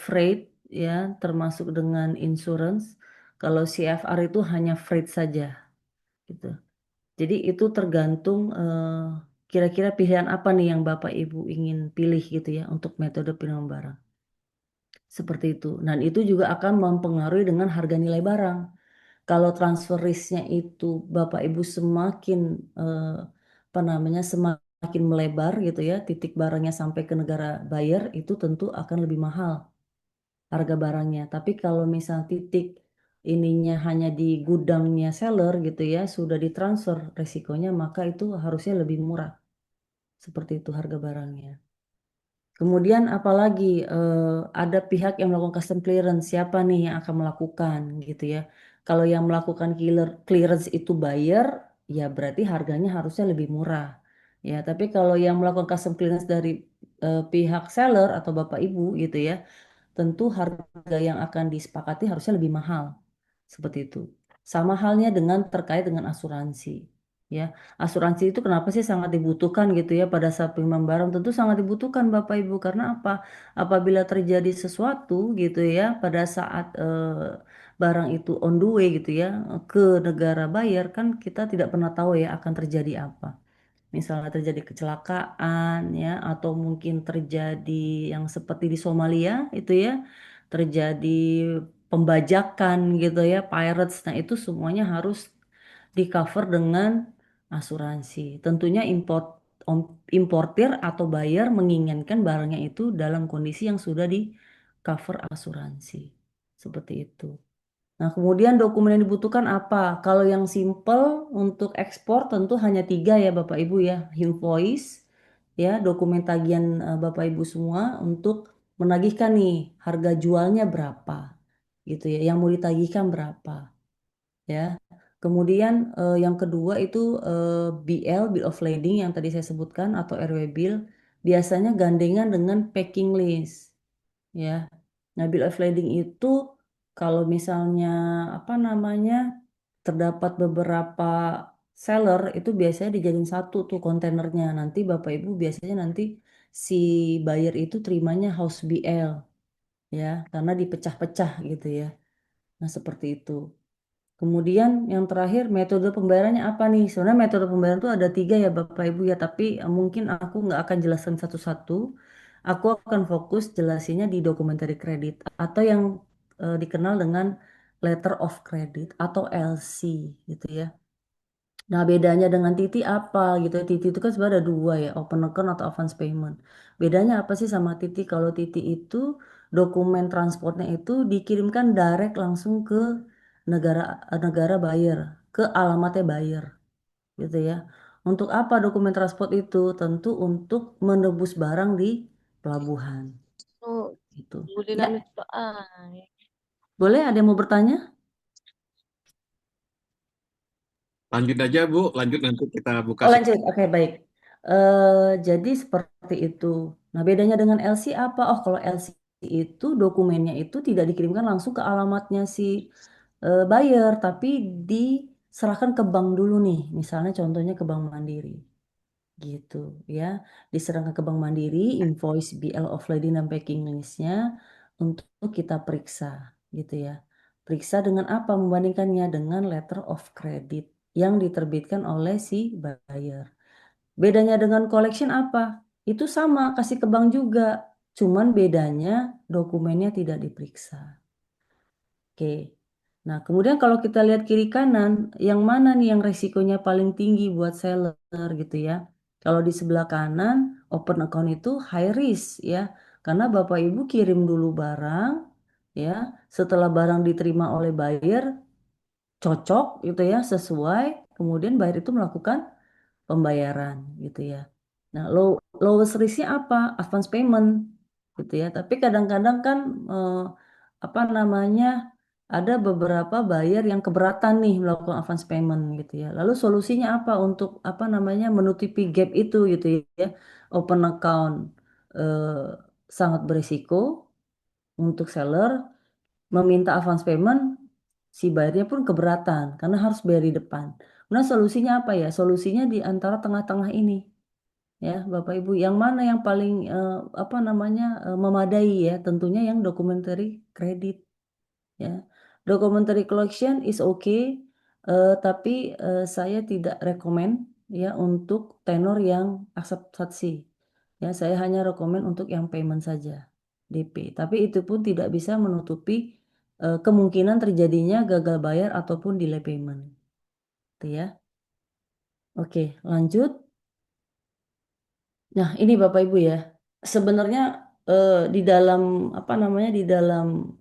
freight ya, termasuk dengan insurance. Kalau CFR itu hanya freight saja gitu. Jadi itu tergantung kira-kira pilihan apa nih yang Bapak Ibu ingin pilih gitu ya untuk metode pilihan barang. Seperti itu. Dan itu juga akan mempengaruhi dengan harga nilai barang. Kalau transfer risk-nya itu Bapak Ibu semakin apa namanya semakin melebar gitu ya, titik barangnya sampai ke negara buyer itu tentu akan lebih mahal harga barangnya. Tapi kalau misal titik ininya hanya di gudangnya seller gitu ya, sudah ditransfer resikonya, maka itu harusnya lebih murah. Seperti itu harga barangnya. Kemudian apalagi ada pihak yang melakukan custom clearance, siapa nih yang akan melakukan gitu ya. Kalau yang melakukan clearance itu buyer, ya berarti harganya harusnya lebih murah. Ya, tapi kalau yang melakukan custom clearance dari pihak seller atau Bapak Ibu gitu ya, tentu harga yang akan disepakati harusnya lebih mahal. Seperti itu. Sama halnya dengan terkait dengan asuransi. Ya, asuransi itu kenapa sih sangat dibutuhkan gitu ya pada saat pengiriman barang? Tentu sangat dibutuhkan Bapak Ibu karena apa? Apabila terjadi sesuatu gitu ya pada saat barang itu on the way gitu ya ke negara buyer kan kita tidak pernah tahu ya akan terjadi apa. Misalnya terjadi kecelakaan ya atau mungkin terjadi yang seperti di Somalia itu ya terjadi pembajakan gitu ya pirates, nah itu semuanya harus di cover dengan asuransi. Tentunya importir atau buyer menginginkan barangnya itu dalam kondisi yang sudah di cover asuransi seperti itu. Nah, kemudian dokumen yang dibutuhkan apa? Kalau yang simple untuk ekspor tentu hanya tiga ya Bapak Ibu ya. Invoice, ya dokumen tagihan Bapak Ibu semua untuk menagihkan nih harga jualnya berapa gitu ya. Yang mau ditagihkan berapa ya. Kemudian yang kedua itu BL, Bill of Lading yang tadi saya sebutkan atau RW Bill. Biasanya gandengan dengan packing list ya. Nah, bill of lading itu kalau misalnya apa namanya terdapat beberapa seller itu biasanya dijadiin satu tuh kontainernya. Nanti Bapak Ibu biasanya nanti si buyer itu terimanya house BL ya, karena dipecah-pecah gitu ya. Nah, seperti itu. Kemudian yang terakhir metode pembayarannya apa nih? Sebenarnya metode pembayaran itu ada tiga ya Bapak Ibu ya, tapi mungkin aku nggak akan jelaskan satu-satu. Aku akan fokus jelasinnya di dokumentari kredit atau yang dikenal dengan letter of credit atau LC gitu ya. Nah, bedanya dengan Titi apa gitu ya? Titi itu kan sebenarnya ada dua ya, open account atau advance payment. Bedanya apa sih sama Titi? Kalau Titi itu dokumen transportnya itu dikirimkan direct langsung ke negara negara buyer, ke alamatnya buyer gitu ya. Untuk apa dokumen transport itu? Tentu untuk menebus barang di pelabuhan Oh, gitu. boleh Ya, lalu coba. Ah, boleh ada yang mau bertanya? Lanjut aja Bu, lanjut nanti kita buka. Oh lanjut, oke baik. Jadi seperti itu. Nah bedanya dengan LC apa? Oh kalau LC itu dokumennya itu tidak dikirimkan langsung ke alamatnya si buyer, tapi diserahkan ke bank dulu nih. Misalnya contohnya ke Bank Mandiri, gitu ya. Diserahkan ke Bank Mandiri, invoice BL of lading dan packing listnya untuk kita periksa, gitu ya. Periksa dengan apa? Membandingkannya dengan letter of credit yang diterbitkan oleh si buyer. Bedanya dengan collection apa? Itu sama, kasih ke bank juga. Cuman bedanya dokumennya tidak diperiksa. Oke. Nah, kemudian kalau kita lihat kiri kanan, yang mana nih yang resikonya paling tinggi buat seller gitu ya? Kalau di sebelah kanan, open account itu high risk ya, karena Bapak Ibu kirim dulu barang ya, setelah barang diterima oleh buyer, cocok gitu ya, sesuai, kemudian buyer itu melakukan pembayaran gitu ya. Nah, lowest risk-nya apa? Advance payment gitu ya. Tapi kadang-kadang kan apa namanya ada beberapa buyer yang keberatan nih melakukan advance payment gitu ya. Lalu solusinya apa untuk apa namanya menutupi gap itu gitu ya. Open account eh, sangat berisiko untuk seller meminta advance payment, si bayarnya pun keberatan karena harus bayar di depan. Nah, solusinya apa ya? Solusinya di antara tengah-tengah ini, ya, Bapak Ibu. Yang mana yang paling apa namanya memadai ya? Tentunya yang documentary kredit, ya. Documentary collection is okay, tapi saya tidak rekomend ya untuk tenor yang akseptasi. Ya, saya hanya rekomend untuk yang payment saja, DP. Tapi itu pun tidak bisa menutupi kemungkinan terjadinya gagal bayar ataupun delay payment. Itu ya. Oke, lanjut. Nah, ini Bapak Ibu ya. Sebenarnya di dalam apa namanya di dalam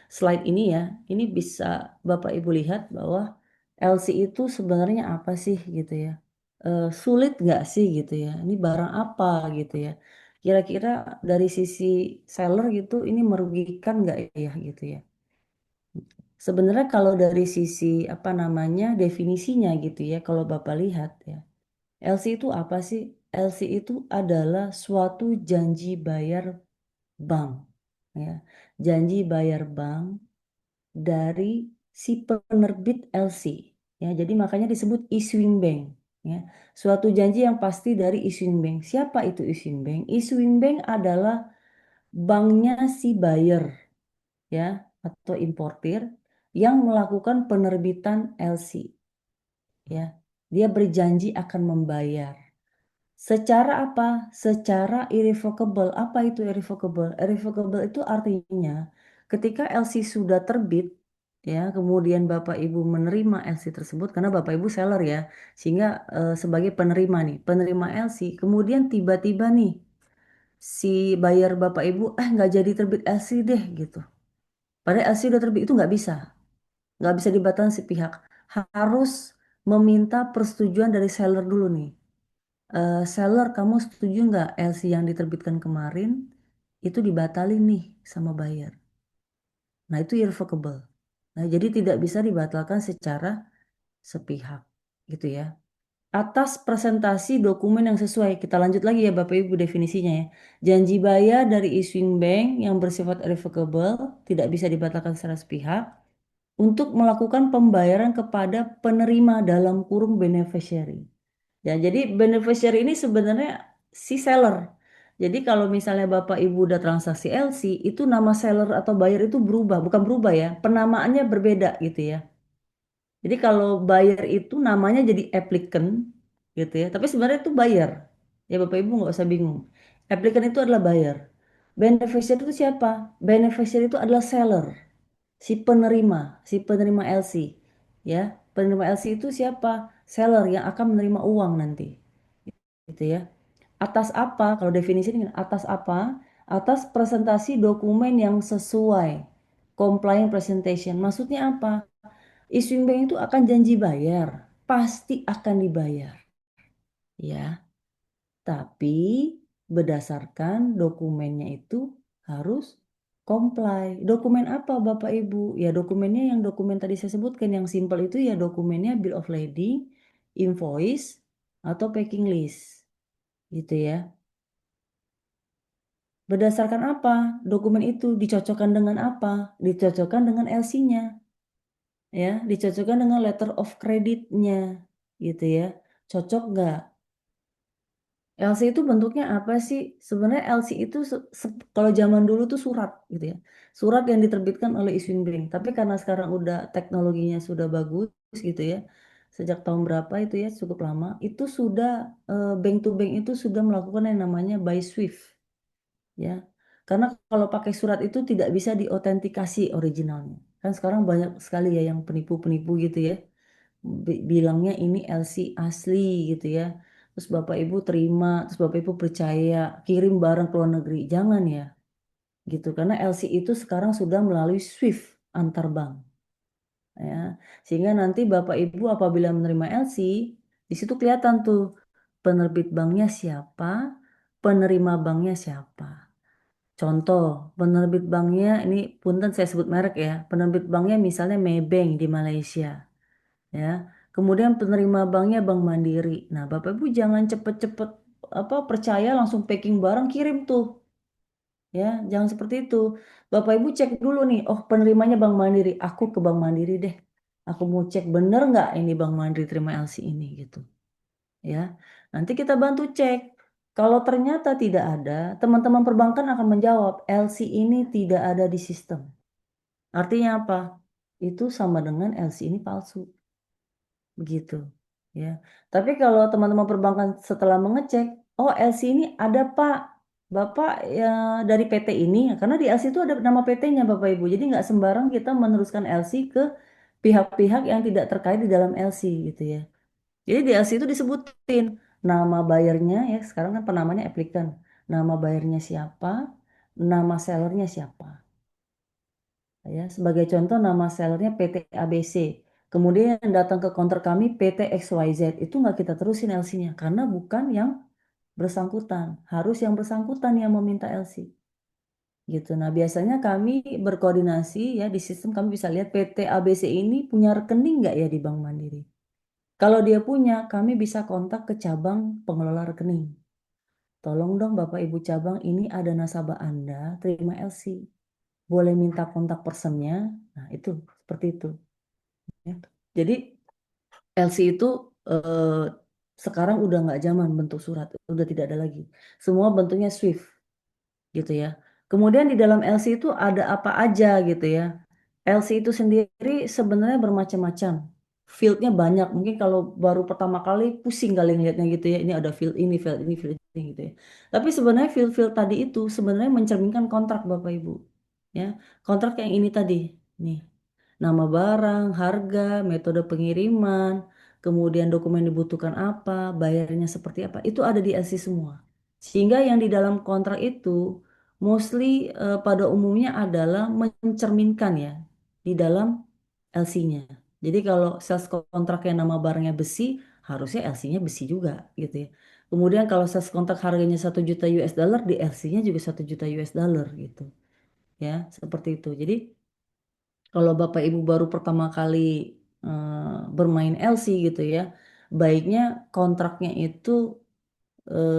slide ini ya, ini bisa Bapak Ibu lihat bahwa LC itu sebenarnya apa sih gitu ya. Sulit nggak sih gitu ya. Ini barang apa gitu ya. Kira-kira dari sisi seller gitu ini merugikan nggak ya gitu ya. Sebenarnya kalau dari sisi apa namanya definisinya gitu ya, kalau Bapak lihat ya, LC itu apa sih? LC itu adalah suatu janji bayar bank, ya. Janji bayar bank dari si penerbit LC, ya. Jadi makanya disebut issuing bank, ya. Suatu janji yang pasti dari issuing bank. Siapa itu issuing bank? Issuing bank adalah banknya si buyer, ya, atau importir yang melakukan penerbitan LC, ya. Dia berjanji akan membayar. Secara apa? Secara irrevocable. Apa itu irrevocable? Irrevocable itu artinya ketika LC sudah terbit, ya, kemudian Bapak Ibu menerima LC tersebut karena Bapak Ibu seller ya, sehingga sebagai penerima nih, penerima LC, kemudian tiba-tiba nih si buyer Bapak Ibu nggak jadi terbit LC deh gitu. Padahal LC udah terbit itu nggak bisa dibatalkan sepihak. Harus meminta persetujuan dari seller dulu nih. Seller, kamu setuju nggak LC yang diterbitkan kemarin itu dibatalin nih sama buyer. Nah, itu irrevocable. Nah, jadi tidak bisa dibatalkan secara sepihak, gitu ya. Atas presentasi dokumen yang sesuai. Kita lanjut lagi ya Bapak Ibu definisinya ya. Janji bayar dari issuing bank yang bersifat irrevocable tidak bisa dibatalkan secara sepihak untuk melakukan pembayaran kepada penerima dalam kurung beneficiary. Ya, jadi beneficiary ini sebenarnya si seller. Jadi kalau misalnya Bapak Ibu udah transaksi LC, itu nama seller atau buyer itu berubah, bukan berubah ya, penamaannya berbeda gitu ya. Jadi kalau buyer itu namanya jadi applicant gitu ya, tapi sebenarnya itu buyer. Ya Bapak Ibu nggak usah bingung. Applicant itu adalah buyer. Beneficiary itu siapa? Beneficiary itu adalah seller, si penerima LC. Ya, penerima LC itu siapa? Seller yang akan menerima uang nanti gitu ya. Atas apa? Kalau definisi ini atas apa? Atas presentasi dokumen yang sesuai. Compliant presentation. Maksudnya apa? Issuing bank itu akan janji bayar. Pasti akan dibayar. Ya. Tapi berdasarkan dokumennya itu harus comply. Dokumen apa Bapak Ibu? Ya dokumennya yang dokumen tadi saya sebutkan. Yang simpel itu ya dokumennya bill of lading, invoice, atau packing list. Gitu ya. Berdasarkan apa? Dokumen itu dicocokkan dengan apa? Dicocokkan dengan LC-nya, ya, dicocokkan dengan letter of credit-nya, gitu ya. Cocok nggak? LC itu bentuknya apa sih? Sebenarnya LC itu kalau zaman dulu tuh surat, gitu ya. Surat yang diterbitkan oleh issuing bank. Tapi karena sekarang udah teknologinya sudah bagus, gitu ya. Sejak tahun berapa itu ya, cukup lama. Itu sudah bank to bank itu sudah melakukan yang namanya by Swift. Ya, karena kalau pakai surat itu tidak bisa diautentikasi originalnya. Kan sekarang banyak sekali ya yang penipu-penipu gitu ya. Bilangnya ini LC asli gitu ya. Terus Bapak Ibu terima, terus Bapak Ibu percaya, kirim barang ke luar negeri. Jangan ya, gitu. Karena LC itu sekarang sudah melalui SWIFT antar bank. Ya, sehingga nanti Bapak Ibu apabila menerima LC, di situ kelihatan tuh penerbit banknya siapa, penerima banknya siapa. Contoh, penerbit banknya ini punten saya sebut merek ya. Penerbit banknya misalnya Maybank di Malaysia, ya. Kemudian penerima banknya Bank Mandiri. Nah, Bapak Ibu jangan cepet-cepet percaya langsung packing barang kirim tuh, ya. Jangan seperti itu. Bapak Ibu cek dulu nih, oh penerimanya Bank Mandiri, aku ke Bank Mandiri deh. Aku mau cek bener nggak ini Bank Mandiri terima LC ini gitu, ya. Nanti kita bantu cek. Kalau ternyata tidak ada, teman-teman perbankan akan menjawab, LC ini tidak ada di sistem. Artinya apa? Itu sama dengan LC ini palsu. Begitu, ya. Tapi kalau teman-teman perbankan setelah mengecek, oh LC ini ada Pak, Bapak ya dari PT ini, karena di LC itu ada nama PT-nya Bapak Ibu. Jadi nggak sembarang kita meneruskan LC ke pihak-pihak yang tidak terkait di dalam LC gitu ya. Jadi di LC itu disebutin nama bayarnya ya, sekarang kan penamanya applicant. Nama bayarnya siapa, nama sellernya siapa. Ya, sebagai contoh nama sellernya PT ABC. Kemudian yang datang ke counter kami PT XYZ. Itu nggak kita terusin LC-nya karena bukan yang bersangkutan. Harus yang bersangkutan yang meminta LC. Gitu. Nah, biasanya kami berkoordinasi ya di sistem kami bisa lihat PT ABC ini punya rekening nggak ya di Bank Mandiri. Kalau dia punya, kami bisa kontak ke cabang pengelola rekening. Tolong dong Bapak Ibu cabang, ini ada nasabah Anda terima LC. Boleh minta kontak personnya. Nah, itu seperti itu. Ya. Jadi LC itu eh, sekarang udah nggak zaman bentuk surat, udah tidak ada lagi. Semua bentuknya SWIFT gitu ya. Kemudian di dalam LC itu ada apa aja gitu ya. LC itu sendiri sebenarnya bermacam-macam. Fieldnya banyak. Mungkin kalau baru pertama kali pusing kali ngeliatnya gitu ya. Ini ada field ini, field ini, field ini gitu ya. Tapi sebenarnya field-field tadi itu sebenarnya mencerminkan kontrak Bapak Ibu. Ya, kontrak yang ini tadi. Nih, nama barang, harga, metode pengiriman, kemudian dokumen dibutuhkan apa, bayarnya seperti apa. Itu ada di LC semua. Sehingga yang di dalam kontrak itu mostly pada umumnya adalah mencerminkan ya di dalam LC-nya. Jadi kalau sales kontraknya nama barangnya besi, harusnya LC-nya besi juga gitu ya. Kemudian kalau sales kontrak harganya 1 juta US dollar, di LC-nya juga 1 juta US dollar gitu. Ya, seperti itu. Jadi kalau Bapak Ibu baru pertama kali bermain LC gitu ya, baiknya kontraknya itu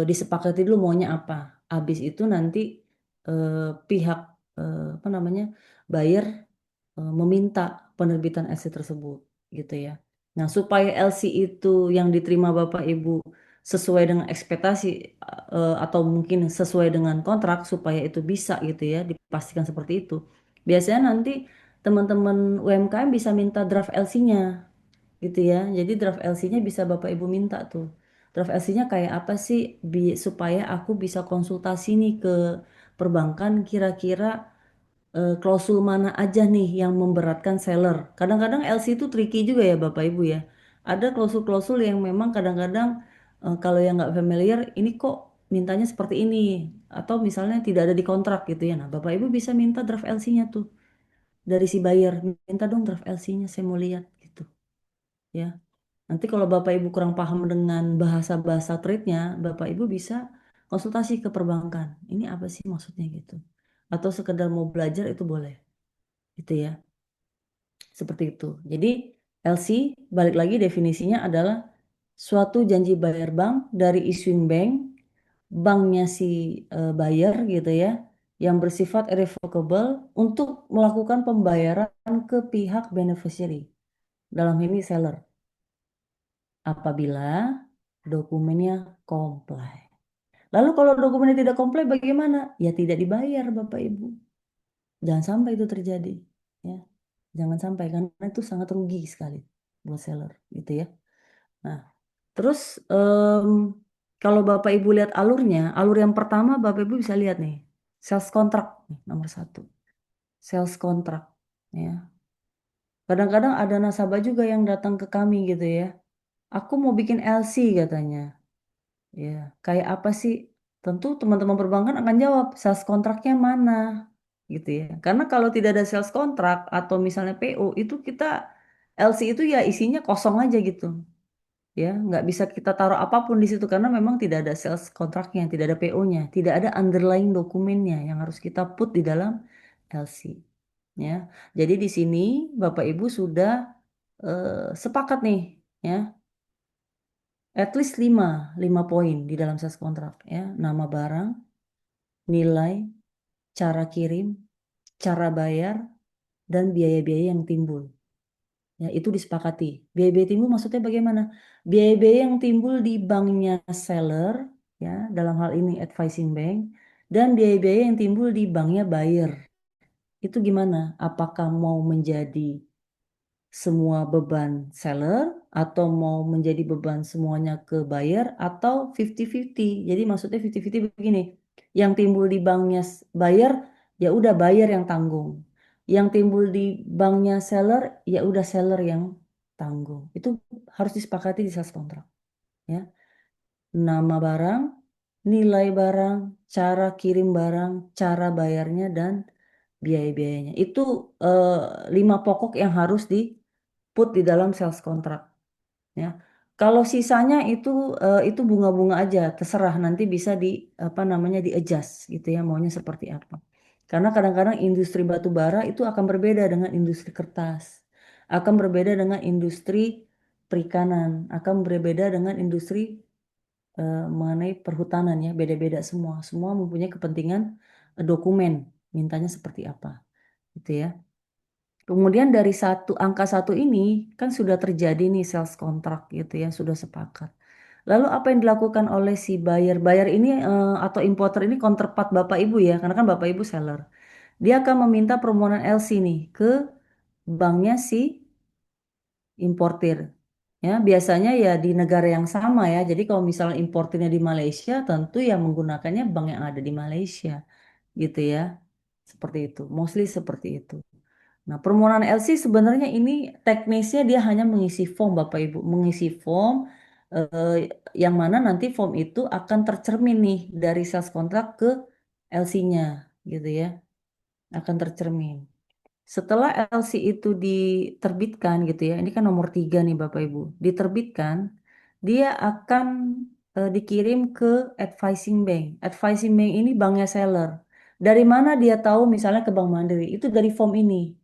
disepakati dulu maunya apa. Habis itu nanti pihak apa namanya buyer meminta penerbitan LC tersebut gitu ya. Nah, supaya LC itu yang diterima Bapak Ibu sesuai dengan ekspektasi atau mungkin sesuai dengan kontrak supaya itu bisa gitu ya, dipastikan seperti itu. Biasanya nanti teman-teman UMKM bisa minta draft LC-nya gitu ya. Jadi draft LC-nya bisa Bapak Ibu minta tuh. Draft LC-nya kayak apa sih supaya aku bisa konsultasi nih ke perbankan kira-kira klausul mana aja nih yang memberatkan seller. Kadang-kadang LC itu tricky juga ya Bapak Ibu ya. Ada klausul-klausul yang memang kadang-kadang kalau yang nggak familiar ini kok mintanya seperti ini atau misalnya tidak ada di kontrak gitu ya. Nah, Bapak Ibu bisa minta draft LC-nya tuh dari si buyer. Minta dong draft LC-nya saya mau lihat gitu. Ya. Nanti kalau Bapak Ibu kurang paham dengan bahasa-bahasa trade-nya, Bapak Ibu bisa konsultasi ke perbankan. Ini apa sih maksudnya gitu. Atau sekedar mau belajar itu boleh. Gitu ya. Seperti itu. Jadi LC balik lagi definisinya adalah suatu janji bayar bank dari issuing bank, banknya si buyer gitu ya, yang bersifat irrevocable untuk melakukan pembayaran ke pihak beneficiary. Dalam ini seller. Apabila dokumennya comply. Lalu kalau dokumennya tidak comply bagaimana? Ya tidak dibayar Bapak Ibu. Jangan sampai itu terjadi. Ya. Jangan sampai karena itu sangat rugi sekali buat seller gitu ya. Nah, terus kalau Bapak Ibu lihat alurnya, alur yang pertama Bapak Ibu bisa lihat nih, sales contract nih, nomor 1. Sales contract ya. Kadang-kadang ada nasabah juga yang datang ke kami gitu ya. Aku mau bikin LC katanya. Ya, kayak apa sih? Tentu teman-teman perbankan akan jawab, sales kontraknya mana? Gitu ya. Karena kalau tidak ada sales kontrak atau misalnya PO, itu kita LC itu ya isinya kosong aja gitu. Ya, nggak bisa kita taruh apapun di situ karena memang tidak ada sales kontraknya, tidak ada PO-nya, tidak ada underlying dokumennya yang harus kita put di dalam LC. Ya, jadi di sini Bapak Ibu sudah sepakat nih, ya, at least 5 poin di dalam sales kontrak, ya, nama barang, nilai, cara kirim, cara bayar, dan biaya-biaya yang timbul. Ya, itu disepakati. Biaya-biaya timbul maksudnya bagaimana? Biaya-biaya yang timbul di banknya seller, ya, dalam hal ini advising bank, dan biaya-biaya yang timbul di banknya buyer. Itu gimana? Apakah mau menjadi semua beban seller atau mau menjadi beban semuanya ke buyer atau 50-50? Jadi maksudnya 50-50 begini. Yang timbul di banknya buyer, ya udah buyer yang tanggung. Yang timbul di banknya seller, ya udah seller yang tanggung. Itu harus disepakati di sales kontrak, ya. Nama barang, nilai barang, cara kirim barang, cara bayarnya dan biaya-biayanya. Itu 5 pokok yang harus di put di dalam sales kontrak, ya. Kalau sisanya itu bunga-bunga aja, terserah nanti bisa di apa namanya di adjust gitu ya, maunya seperti apa. Karena kadang-kadang industri batu bara itu akan berbeda dengan industri kertas, akan berbeda dengan industri perikanan, akan berbeda dengan industri mengenai perhutanan, ya, beda-beda semua. Semua mempunyai kepentingan dokumen, mintanya seperti apa, gitu ya. Kemudian dari angka satu ini kan sudah terjadi nih sales kontrak gitu ya, sudah sepakat. Lalu apa yang dilakukan oleh si buyer? Buyer ini atau importer ini counterpart Bapak Ibu ya, karena kan Bapak Ibu seller. Dia akan meminta permohonan LC nih ke banknya si importir. Ya, biasanya ya di negara yang sama ya. Jadi kalau misalnya importirnya di Malaysia, tentu ya menggunakannya bank yang ada di Malaysia, gitu ya. Seperti itu, mostly seperti itu. Nah, permohonan LC sebenarnya ini teknisnya dia hanya mengisi form Bapak Ibu, mengisi form eh, yang mana nanti form itu akan tercermin nih dari sales kontrak ke LC-nya, gitu ya, akan tercermin. Setelah LC itu diterbitkan gitu ya, ini kan nomor 3 nih Bapak Ibu, diterbitkan, dia akan dikirim ke advising bank. Advising bank ini banknya seller. Dari mana dia tahu misalnya ke Bank Mandiri? Itu dari form ini.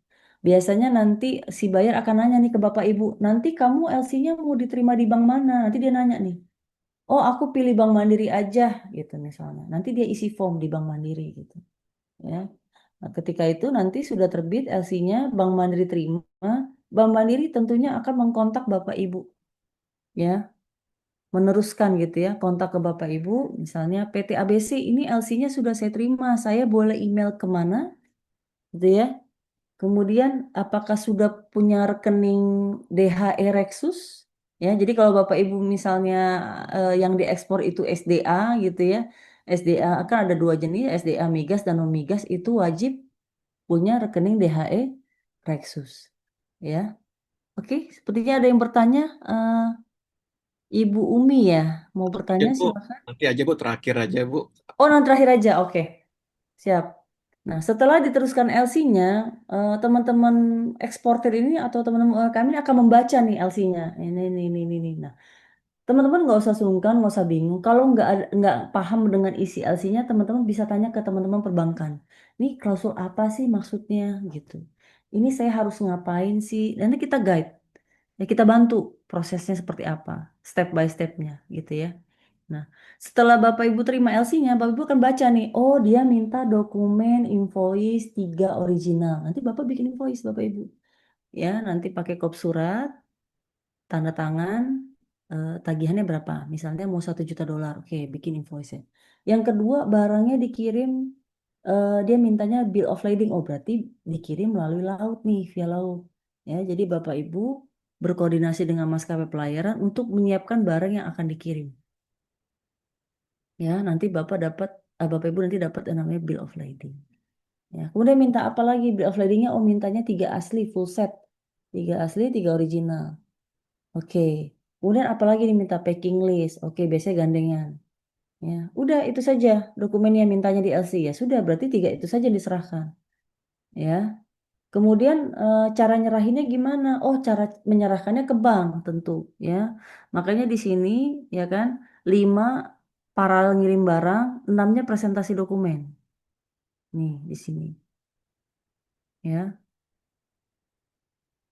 Biasanya nanti si buyer akan nanya nih ke Bapak Ibu, nanti kamu LC-nya mau diterima di bank mana? Nanti dia nanya nih, oh aku pilih Bank Mandiri aja gitu misalnya. Nanti dia isi form di Bank Mandiri gitu, ya. Nah, ketika itu nanti sudah terbit LC-nya, Bank Mandiri terima, Bank Mandiri tentunya akan mengkontak Bapak Ibu, ya, meneruskan gitu ya, kontak ke Bapak Ibu, misalnya PT ABC ini LC-nya sudah saya terima, saya boleh email kemana, gitu ya. Kemudian apakah sudah punya rekening DHE Rexus? Ya, jadi kalau Bapak Ibu misalnya yang diekspor itu SDA gitu ya, SDA akan ada 2 jenis, SDA migas dan non migas itu wajib punya rekening DHE Rexus, ya. Oke, sepertinya ada yang bertanya. Ibu Umi ya, mau Nanti aja bertanya Bu, silakan. nanti aja Bu, terakhir aja Bu. Oh, nanti terakhir aja, oke, siap. Nah, setelah diteruskan LC-nya, teman-teman eksportir ini atau teman-teman kami ini akan membaca nih LC-nya. Ini. Nah, teman-teman nggak usah sungkan, nggak usah bingung. Kalau nggak paham dengan isi LC-nya, teman-teman bisa tanya ke teman-teman perbankan. Ini klausul apa sih maksudnya gitu. Ini saya harus ngapain sih? Nanti kita guide, ya kita bantu prosesnya seperti apa, step by stepnya gitu ya. Nah, setelah Bapak Ibu terima LC-nya, Bapak Ibu akan baca nih, oh dia minta dokumen invoice 3 original. Nanti Bapak bikin invoice Bapak Ibu. Ya, nanti pakai kop surat, tanda tangan, tagihannya berapa? Misalnya mau $1 juta, oke, bikin invoice-nya. Yang kedua, barangnya dikirim, dia mintanya bill of lading, oh berarti dikirim melalui laut nih, via laut. Ya, jadi Bapak Ibu berkoordinasi dengan maskapai pelayaran untuk menyiapkan barang yang akan dikirim. Ya, nanti Bapak Ibu nanti dapat yang namanya bill of lading. Ya, kemudian minta apa lagi bill of ladingnya? Oh, mintanya 3 asli full set. 3 asli, 3 original. Oke. Kemudian apalagi diminta packing list. Oke, biasanya gandengan. Ya, udah itu saja dokumen yang mintanya di LC ya. Sudah, berarti 3 itu saja yang diserahkan. Ya. Kemudian cara nyerahinnya gimana? Oh, cara menyerahkannya ke bank tentu ya. Makanya di sini ya kan 5 paralel ngirim barang, 6-nya presentasi dokumen. Nih di sini ya.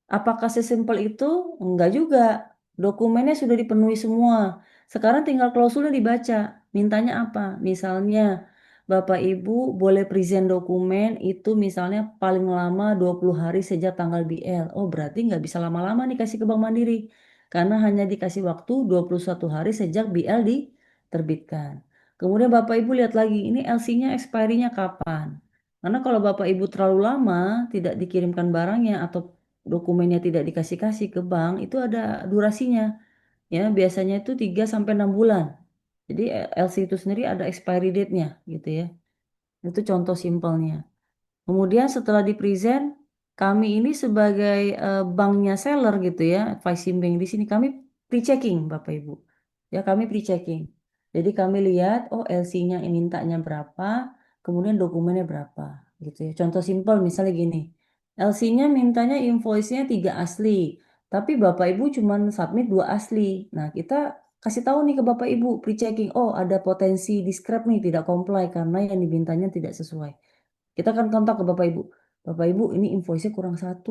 Apakah sesimpel itu? Enggak juga. Dokumennya sudah dipenuhi semua. Sekarang tinggal klausulnya dibaca. Mintanya apa? Misalnya, Bapak Ibu boleh present dokumen itu misalnya paling lama 20 hari sejak tanggal BL. Oh, berarti nggak bisa lama-lama nih kasih ke Bank Mandiri. Karena hanya dikasih waktu 21 hari sejak BL diterbitkan. Kemudian Bapak Ibu lihat lagi, ini LC-nya expiry-nya kapan? Karena kalau Bapak Ibu terlalu lama tidak dikirimkan barangnya atau dokumennya tidak dikasih-kasih ke bank, itu ada durasinya. Ya, biasanya itu 3 sampai 6 bulan. Jadi LC itu sendiri ada expiry date-nya gitu ya. Itu contoh simpelnya. Kemudian setelah di present, kami ini sebagai banknya seller gitu ya, advising bank di sini kami pre-checking Bapak Ibu. Ya, kami pre-checking. Jadi kami lihat oh LC-nya mintanya berapa, kemudian dokumennya berapa gitu ya. Contoh simpel misalnya gini. LC-nya mintanya invoice-nya 3 asli, tapi Bapak Ibu cuma submit 2 asli. Nah, kita kasih tahu nih ke Bapak Ibu pre-checking, oh ada potensi discrep nih tidak comply karena yang dimintanya tidak sesuai. Kita akan kontak ke Bapak Ibu. Bapak Ibu ini invoice-nya kurang 1.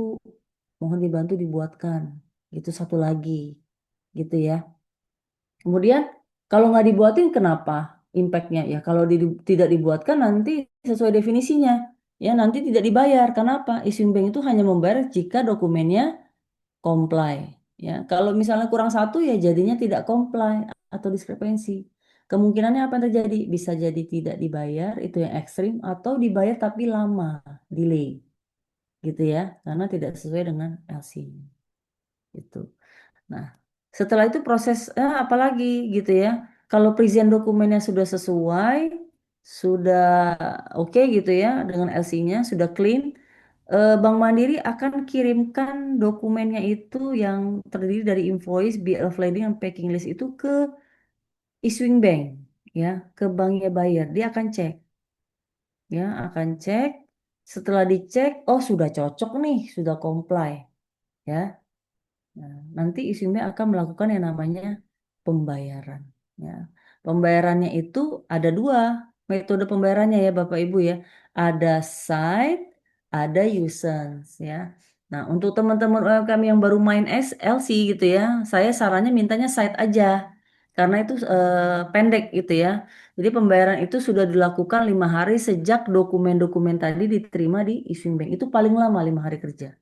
Mohon dibantu dibuatkan. Gitu 1 lagi. Gitu ya. Kemudian kalau nggak dibuatin kenapa? Impact-nya ya kalau tidak dibuatkan nanti sesuai definisinya. Ya nanti tidak dibayar. Kenapa? Issuing bank itu hanya membayar jika dokumennya comply. Ya, kalau misalnya kurang 1 ya jadinya tidak comply atau diskrepensi. Kemungkinannya apa yang terjadi? Bisa jadi tidak dibayar, itu yang ekstrim, atau dibayar tapi lama, delay, gitu ya, karena tidak sesuai dengan LC. Gitu. Nah, setelah itu proses apalagi gitu ya. Kalau present dokumennya sudah sesuai, sudah oke gitu ya dengan LC-nya, sudah clean, Bank Mandiri akan kirimkan dokumennya itu yang terdiri dari invoice, bill of lading, dan packing list itu ke issuing bank, ya, ke banknya buyer. Dia akan cek, ya, akan cek. Setelah dicek, oh sudah cocok nih, sudah comply, ya. Nah, nanti issuing bank akan melakukan yang namanya pembayaran, ya. Pembayarannya itu ada 2 metode pembayarannya ya Bapak Ibu ya. Ada site, ada usance ya. Nah, untuk teman-teman UMKM yang baru main SLC gitu ya, saya sarannya mintanya site aja. Karena itu pendek gitu ya. Jadi pembayaran itu sudah dilakukan 5 hari sejak dokumen-dokumen tadi diterima di issuing bank. Itu paling lama 5 hari kerja.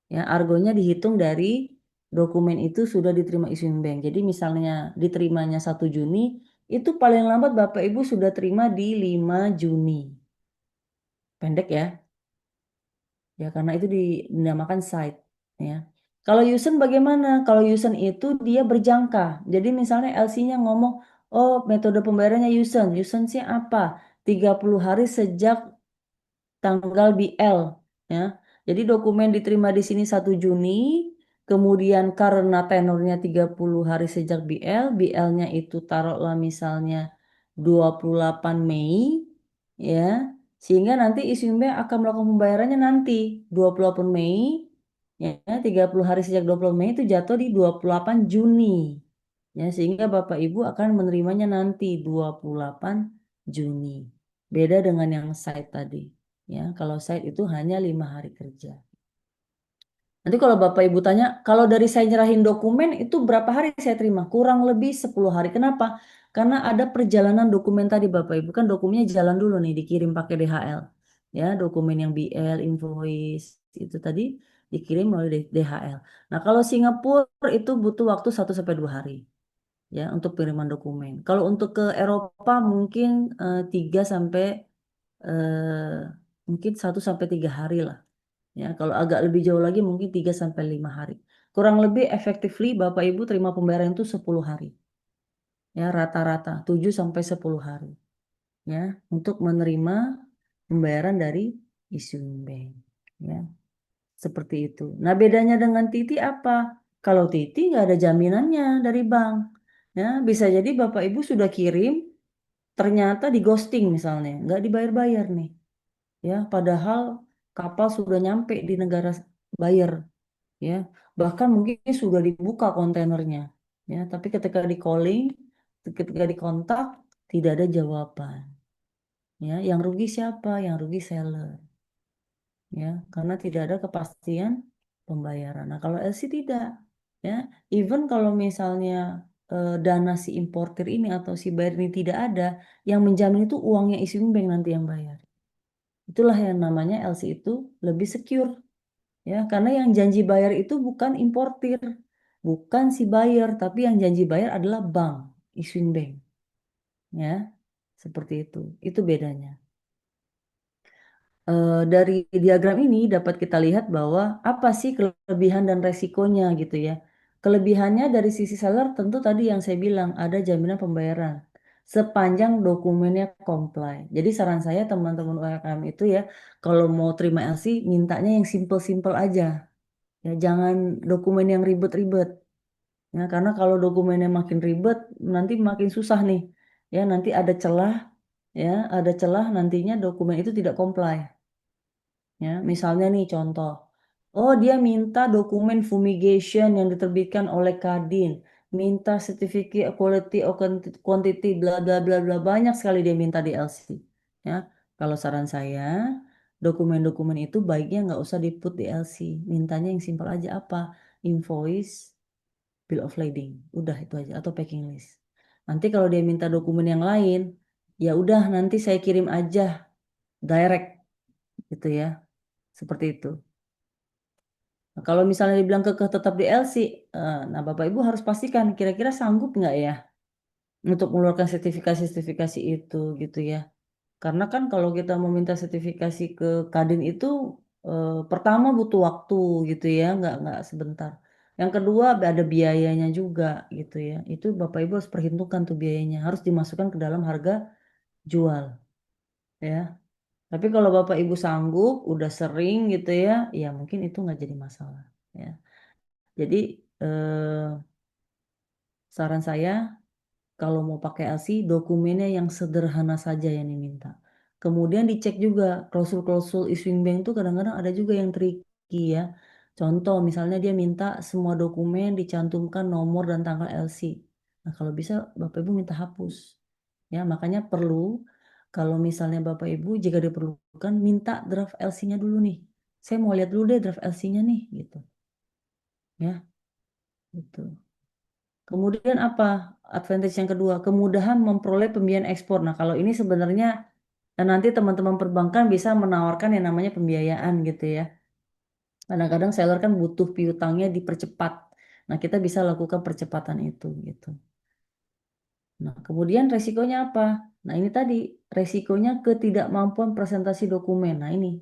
Ya, argonya dihitung dari dokumen itu sudah diterima issuing bank. Jadi misalnya diterimanya 1 Juni, itu paling lambat Bapak Ibu sudah terima di 5 Juni. Pendek ya. Ya, karena itu dinamakan site ya. Kalau Yusen bagaimana? Kalau Yusen itu dia berjangka. Jadi misalnya LC-nya ngomong, "Oh, metode pembayarannya Yusen. Yusen sih apa? 30 hari sejak tanggal BL ya. Jadi dokumen diterima di sini 1 Juni, kemudian karena tenornya 30 hari sejak BL, BL-nya itu taruhlah misalnya 28 Mei ya. Sehingga nanti issuing bank akan melakukan pembayarannya nanti 28 Mei ya, 30 hari sejak 20 Mei itu jatuh di 28 Juni. Ya, sehingga Bapak Ibu akan menerimanya nanti 28 Juni. Beda dengan yang site tadi. Ya, kalau site itu hanya 5 hari kerja. Nanti kalau Bapak Ibu tanya, kalau dari saya nyerahin dokumen itu berapa hari saya terima? Kurang lebih 10 hari. Kenapa? Karena ada perjalanan dokumen tadi Bapak Ibu. Kan dokumennya jalan dulu nih, dikirim pakai DHL. Ya, dokumen yang BL, invoice, itu tadi dikirim melalui DHL. Nah, kalau Singapura itu butuh waktu 1 sampai 2 hari. Ya, untuk pengiriman dokumen. Kalau untuk ke Eropa mungkin 3 sampai eh, mungkin 1 sampai 3 hari lah. Ya, kalau agak lebih jauh lagi mungkin 3 sampai 5 hari. Kurang lebih effectively Bapak Ibu terima pembayaran itu 10 hari. Ya, rata-rata 7 sampai 10 hari. Ya, untuk menerima pembayaran dari issuing bank. Ya. Seperti itu. Nah, bedanya dengan Titi apa? Kalau Titi nggak ada jaminannya dari bank. Ya, bisa jadi Bapak Ibu sudah kirim, ternyata di ghosting misalnya, nggak dibayar-bayar nih. Ya, padahal kapal sudah nyampe di negara buyer, ya. Bahkan mungkin sudah dibuka kontainernya. Ya, tapi ketika di calling, ketika dikontak, tidak ada jawaban. Ya, yang rugi siapa? Yang rugi seller. Ya, karena tidak ada kepastian pembayaran. Nah, kalau LC tidak, ya, even kalau misalnya dana si importer ini atau si buyer ini tidak ada, yang menjamin itu uangnya issuing bank nanti yang bayar. Itulah yang namanya LC itu lebih secure, ya, karena yang janji bayar itu bukan importir, bukan si buyer, tapi yang janji bayar adalah bank, issuing bank, ya, seperti itu. Itu bedanya. Dari diagram ini dapat kita lihat bahwa apa sih kelebihan dan resikonya gitu ya. Kelebihannya dari sisi seller tentu tadi yang saya bilang ada jaminan pembayaran sepanjang dokumennya comply. Jadi saran saya teman-teman UMKM itu ya kalau mau terima LC mintanya yang simple-simple aja. Ya jangan dokumen yang ribet-ribet. Ya karena kalau dokumennya makin ribet nanti makin susah nih. Ya nanti ada celah nantinya dokumen itu tidak comply. Ya, misalnya nih contoh. Oh, dia minta dokumen fumigation yang diterbitkan oleh Kadin, minta certificate of quality of quantity bla bla bla bla banyak sekali dia minta di LC. Ya, kalau saran saya, dokumen-dokumen itu baiknya nggak usah di-put di LC. Mintanya yang simpel aja apa? Invoice, bill of lading. Udah itu aja atau packing list. Nanti kalau dia minta dokumen yang lain, ya udah nanti saya kirim aja direct gitu ya. Seperti itu. Nah, kalau misalnya dibilang kekeh tetap di LC, nah Bapak Ibu harus pastikan kira-kira sanggup nggak ya untuk mengeluarkan sertifikasi-sertifikasi itu gitu ya. Karena kan kalau kita meminta sertifikasi ke Kadin itu pertama butuh waktu gitu ya, nggak sebentar. Yang kedua ada biayanya juga gitu ya. Itu Bapak Ibu harus perhitungkan tuh biayanya, harus dimasukkan ke dalam harga jual ya. Tapi kalau Bapak Ibu sanggup, udah sering gitu ya, ya mungkin itu nggak jadi masalah ya. Jadi saran saya kalau mau pakai LC dokumennya yang sederhana saja yang diminta. Kemudian dicek juga klausul-klausul issuing bank itu kadang-kadang ada juga yang tricky ya. Contoh misalnya dia minta semua dokumen dicantumkan nomor dan tanggal LC. Nah kalau bisa Bapak Ibu minta hapus. Ya makanya perlu kalau misalnya Bapak Ibu jika diperlukan minta draft LC-nya dulu nih. Saya mau lihat dulu deh draft LC-nya nih gitu. Ya, gitu. Kemudian apa? Advantage yang kedua, kemudahan memperoleh pembiayaan ekspor. Nah, kalau ini sebenarnya nanti teman-teman perbankan bisa menawarkan yang namanya pembiayaan gitu ya. Kadang-kadang seller kan butuh piutangnya dipercepat. Nah, kita bisa lakukan percepatan itu gitu. Nah, kemudian resikonya apa? Nah, ini tadi resikonya ketidakmampuan presentasi dokumen. Nah, ini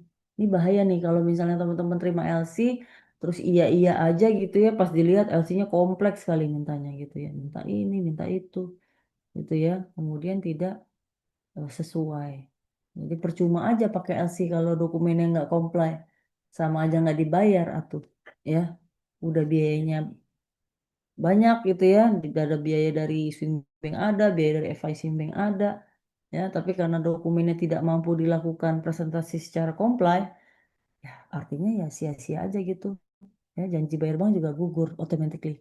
bahaya nih kalau misalnya teman-teman terima LC terus iya-iya aja gitu ya pas dilihat LC-nya kompleks sekali mintanya gitu ya. Minta ini, minta itu gitu ya. Kemudian tidak sesuai. Jadi percuma aja pakai LC kalau dokumennya nggak comply. Sama aja nggak dibayar atuh ya. Udah biayanya banyak gitu ya, tidak ada biaya dari swing bank ada, biaya dari FI bank ada, ya. Tapi karena dokumennya tidak mampu dilakukan presentasi secara comply, ya artinya ya sia-sia aja gitu. Ya, janji bayar bank juga gugur automatically,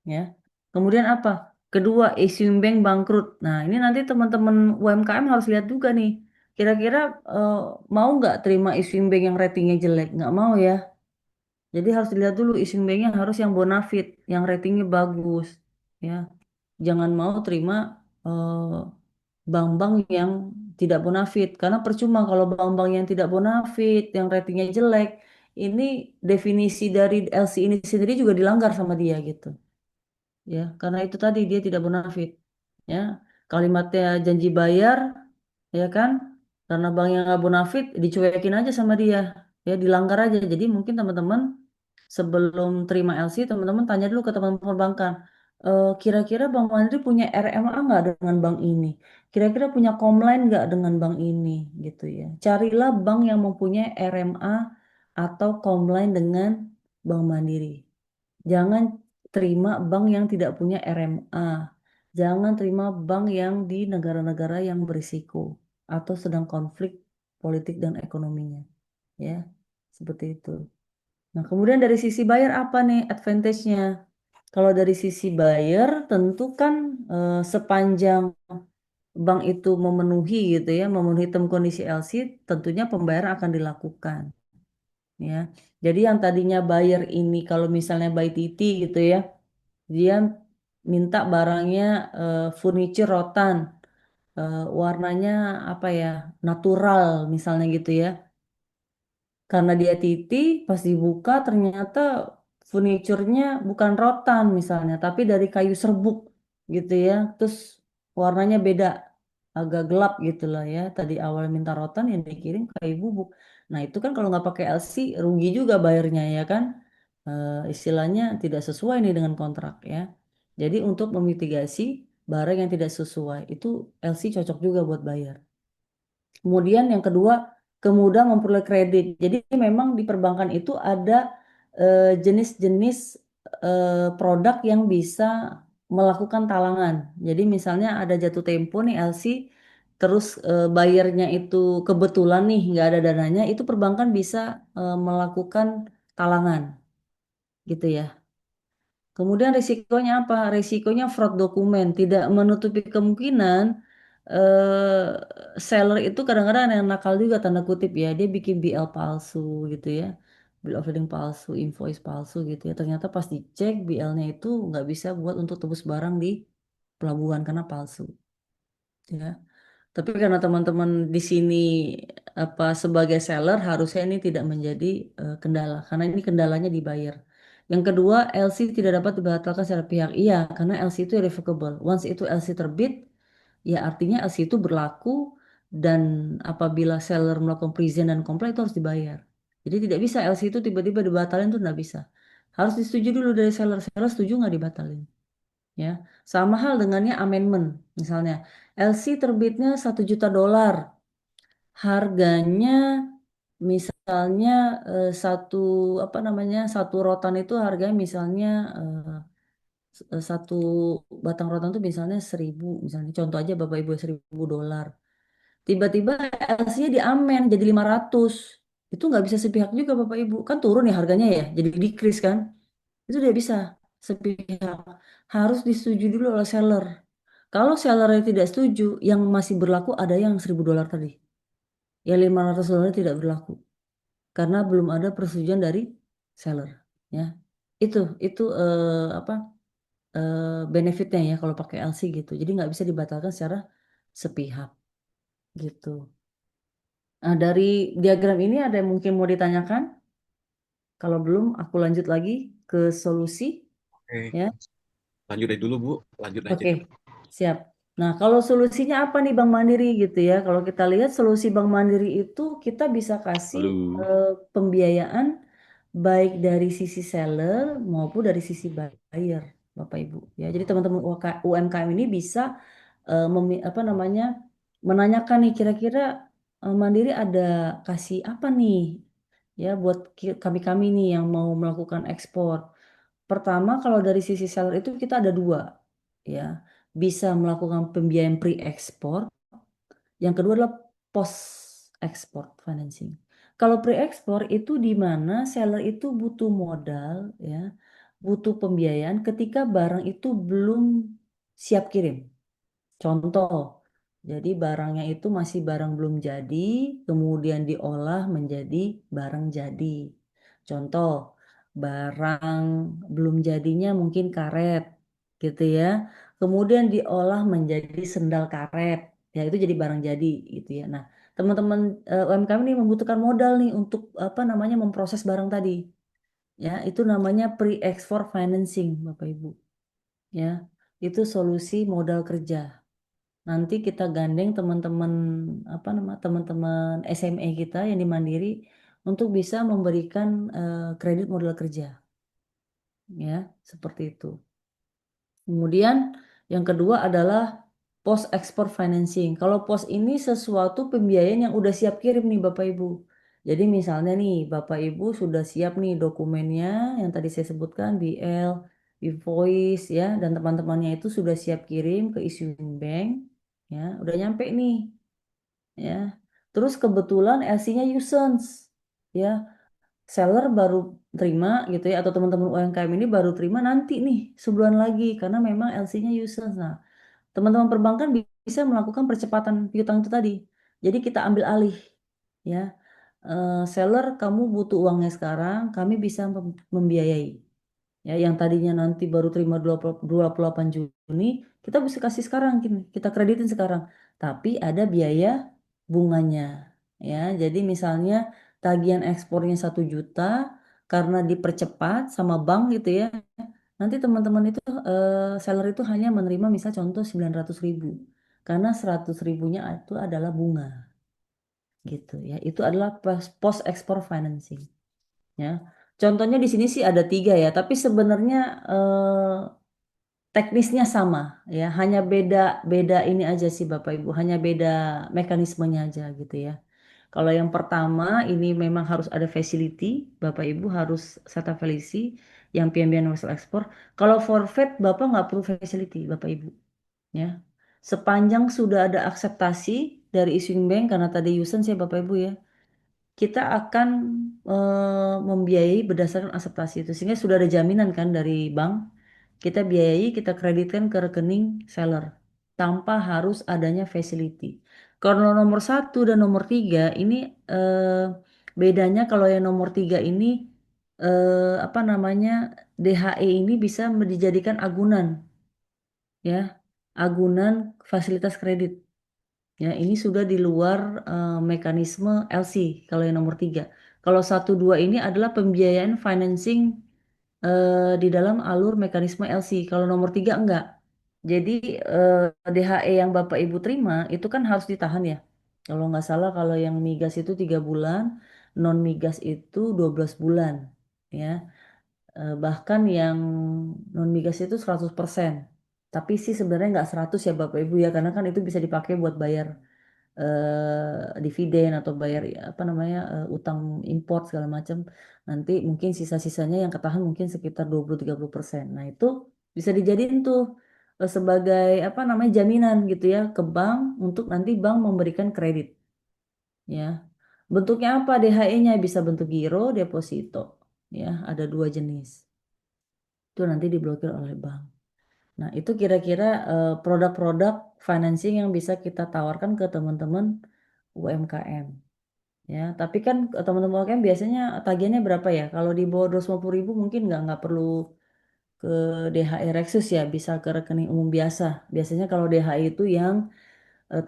ya. Kemudian apa? Kedua, issuing bank bangkrut. Nah, ini nanti teman-teman UMKM harus lihat juga nih. Kira-kira eh, mau nggak terima issuing bank yang ratingnya jelek? Nggak mau ya. Jadi harus dilihat dulu issuing banknya harus yang bonafit, yang ratingnya bagus, ya. Jangan mau terima bank-bank yang tidak bonafit, karena percuma kalau bank-bank yang tidak bonafit, yang ratingnya jelek, ini definisi dari LC ini sendiri juga dilanggar sama dia gitu, ya. Karena itu tadi dia tidak bonafit, ya. Kalimatnya janji bayar, ya kan? Karena bank yang nggak bonafit dicuekin aja sama dia, ya dilanggar aja. Jadi mungkin teman-teman sebelum terima LC teman-teman tanya dulu ke teman perbankan. Kira-kira Bank Mandiri punya RMA nggak dengan bank ini? Kira-kira punya Comline nggak dengan bank ini gitu ya? Carilah bank yang mempunyai RMA atau comline dengan Bank Mandiri. Jangan terima bank yang tidak punya RMA. Jangan terima bank yang di negara-negara yang berisiko atau sedang konflik politik dan ekonominya. Ya, seperti itu. Nah, kemudian dari sisi buyer apa nih advantage-nya? Kalau dari sisi buyer tentu kan sepanjang bank itu memenuhi gitu ya, memenuhi term kondisi LC, tentunya pembayaran akan dilakukan. Ya, jadi yang tadinya buyer ini kalau misalnya by TT gitu ya, dia minta barangnya furniture rotan, warnanya apa ya, natural misalnya gitu ya. Karena dia titi, pas dibuka ternyata furniturnya bukan rotan misalnya, tapi dari kayu serbuk gitu ya. Terus warnanya beda, agak gelap gitu lah ya. Tadi awal minta rotan yang dikirim kayu bubuk. Nah itu kan kalau nggak pakai LC rugi juga bayarnya ya kan. Istilahnya tidak sesuai nih dengan kontrak ya. Jadi untuk memitigasi barang yang tidak sesuai itu LC cocok juga buat bayar. Kemudian yang kedua, kemudahan memperoleh kredit. Jadi memang di perbankan itu ada jenis-jenis produk yang bisa melakukan talangan. Jadi misalnya ada jatuh tempo nih LC, terus bayarnya itu kebetulan nih nggak ada dananya, itu perbankan bisa melakukan talangan, gitu ya. Kemudian risikonya apa? Risikonya fraud dokumen. Tidak menutupi kemungkinan seller itu kadang-kadang ada yang nakal juga tanda kutip ya. Dia bikin BL palsu gitu ya. Bill of lading palsu, invoice palsu gitu ya. Ternyata pas dicek BL-nya itu nggak bisa buat untuk tebus barang di pelabuhan karena palsu. Ya. Tapi karena teman-teman di sini apa sebagai seller harusnya ini tidak menjadi kendala karena ini kendalanya dibayar. Yang kedua, LC tidak dapat dibatalkan secara pihak. Iya, karena LC itu irrevocable. Once itu LC terbit, ya artinya LC itu berlaku dan apabila seller melakukan present dan comply itu harus dibayar. Jadi tidak bisa LC itu tiba-tiba dibatalin itu nggak bisa. Harus disetujui dulu dari seller. Seller setuju nggak dibatalin. Ya, sama hal dengannya amendment. Misalnya, LC terbitnya $1 juta. Harganya misalnya satu apa namanya satu rotan itu harganya misalnya satu batang rotan itu misalnya 1.000 misalnya contoh aja Bapak Ibu $1.000. Tiba-tiba LC-nya diamen jadi 500. Itu nggak bisa sepihak juga Bapak Ibu. Kan turun ya harganya ya, jadi decrease kan. Itu tidak bisa sepihak. Harus disetujui dulu oleh seller. Kalau sellernya tidak setuju, yang masih berlaku ada yang $1.000 tadi. Ya $500 tidak berlaku karena belum ada persetujuan dari seller. Ya, itu apa benefitnya ya kalau pakai LC gitu. Jadi nggak bisa dibatalkan secara sepihak gitu. Nah, dari diagram ini ada yang mungkin mau ditanyakan? Kalau belum, aku lanjut lagi ke solusi. Oke, Ya, lanjut aja dulu Bu, lanjut aja. oke, siap. Nah, kalau solusinya apa nih Bank Mandiri gitu ya? Kalau kita lihat solusi Bank Mandiri itu kita bisa kasih pembiayaan baik dari sisi seller maupun dari sisi buyer, Bapak Ibu. Ya, jadi teman-teman UMKM ini bisa apa namanya menanyakan nih kira-kira Mandiri ada kasih apa nih ya buat kami-kami nih yang mau melakukan ekspor. Pertama, kalau dari sisi seller itu kita ada dua, ya. Bisa melakukan pembiayaan pre-export. Yang kedua adalah post-export financing. Kalau pre-export itu di mana seller itu butuh modal, ya, butuh pembiayaan ketika barang itu belum siap kirim. Contoh, jadi barangnya itu masih barang belum jadi, kemudian diolah menjadi barang jadi. Contoh, barang belum jadinya mungkin karet, gitu ya. Kemudian diolah menjadi sendal karet, ya itu jadi barang jadi, gitu ya. Nah, teman-teman UMKM ini membutuhkan modal nih untuk apa namanya memproses barang tadi, ya. Itu namanya pre-export financing, Bapak Ibu, ya. Itu solusi modal kerja. Nanti kita gandeng teman-teman apa nama teman-teman SME kita yang di Mandiri untuk bisa memberikan kredit modal kerja, ya seperti itu. Kemudian yang kedua adalah post export financing. Kalau post ini sesuatu pembiayaan yang udah siap kirim nih Bapak Ibu. Jadi misalnya nih, Bapak Ibu sudah siap nih dokumennya yang tadi saya sebutkan, BL, invoice ya, dan teman-temannya itu sudah siap kirim ke issuing bank, ya, udah nyampe nih, ya. Terus kebetulan LC-nya usance, ya, seller baru terima gitu ya, atau teman-teman UMKM ini baru terima nanti nih sebulan lagi karena memang LC-nya usance. Nah, teman-teman perbankan bisa melakukan percepatan piutang itu tadi. Jadi kita ambil alih, ya. Seller, kamu butuh uangnya sekarang, kami bisa membiayai. Ya, yang tadinya nanti baru terima 28 Juni, kita bisa kasih sekarang, kita kreditin sekarang. Tapi ada biaya bunganya. Ya, jadi misalnya tagihan ekspornya 1 juta, karena dipercepat sama bank gitu ya. Nanti teman-teman itu, seller itu hanya menerima misal contoh 900.000. Karena 100 ribunya itu adalah bunga. Gitu ya. Itu adalah post export financing. Ya. Contohnya di sini sih ada 3 ya, tapi sebenarnya teknisnya sama ya, hanya beda beda ini aja sih Bapak Ibu, hanya beda mekanismenya aja gitu ya. Kalau yang pertama ini memang harus ada facility, Bapak Ibu harus setup facility yang PMBN Wesel Export. Kalau forfeit Bapak nggak perlu facility Bapak Ibu ya. Sepanjang sudah ada akseptasi dari issuing bank karena tadi usance ya Bapak Ibu ya, kita akan membiayai berdasarkan akseptasi itu sehingga sudah ada jaminan kan dari bank, kita biayai, kita kreditkan ke rekening seller tanpa harus adanya facility. Kalau nomor 1 dan nomor 3 ini bedanya, kalau yang nomor 3 ini apa namanya, DHE ini bisa dijadikan agunan ya, agunan fasilitas kredit. Ya, ini sudah di luar mekanisme LC kalau yang nomor 3. Kalau 1, 2 ini adalah pembiayaan financing di dalam alur mekanisme LC. Kalau nomor 3 enggak. Jadi DHE yang Bapak Ibu terima itu kan harus ditahan ya. Kalau nggak salah kalau yang migas itu 3 bulan, non migas itu 12 bulan. Ya. Bahkan yang non migas itu 100%. Tapi sih sebenarnya nggak 100 ya Bapak Ibu ya, karena kan itu bisa dipakai buat bayar dividen atau bayar ya, apa namanya, utang import segala macam. Nanti mungkin sisa-sisanya yang ketahan mungkin sekitar 20-30%. Nah, itu bisa dijadiin tuh sebagai apa namanya, jaminan gitu ya ke bank untuk nanti bank memberikan kredit ya. Bentuknya apa? DHE-nya bisa bentuk giro, deposito ya, ada 2 jenis. Itu nanti diblokir oleh bank. Nah, itu kira-kira produk-produk financing yang bisa kita tawarkan ke teman-teman UMKM. Ya, tapi kan teman-teman UMKM biasanya tagihannya berapa ya? Kalau di bawah 250.000 mungkin nggak perlu ke DHI Rexus ya, bisa ke rekening umum biasa. Biasanya kalau DHI itu yang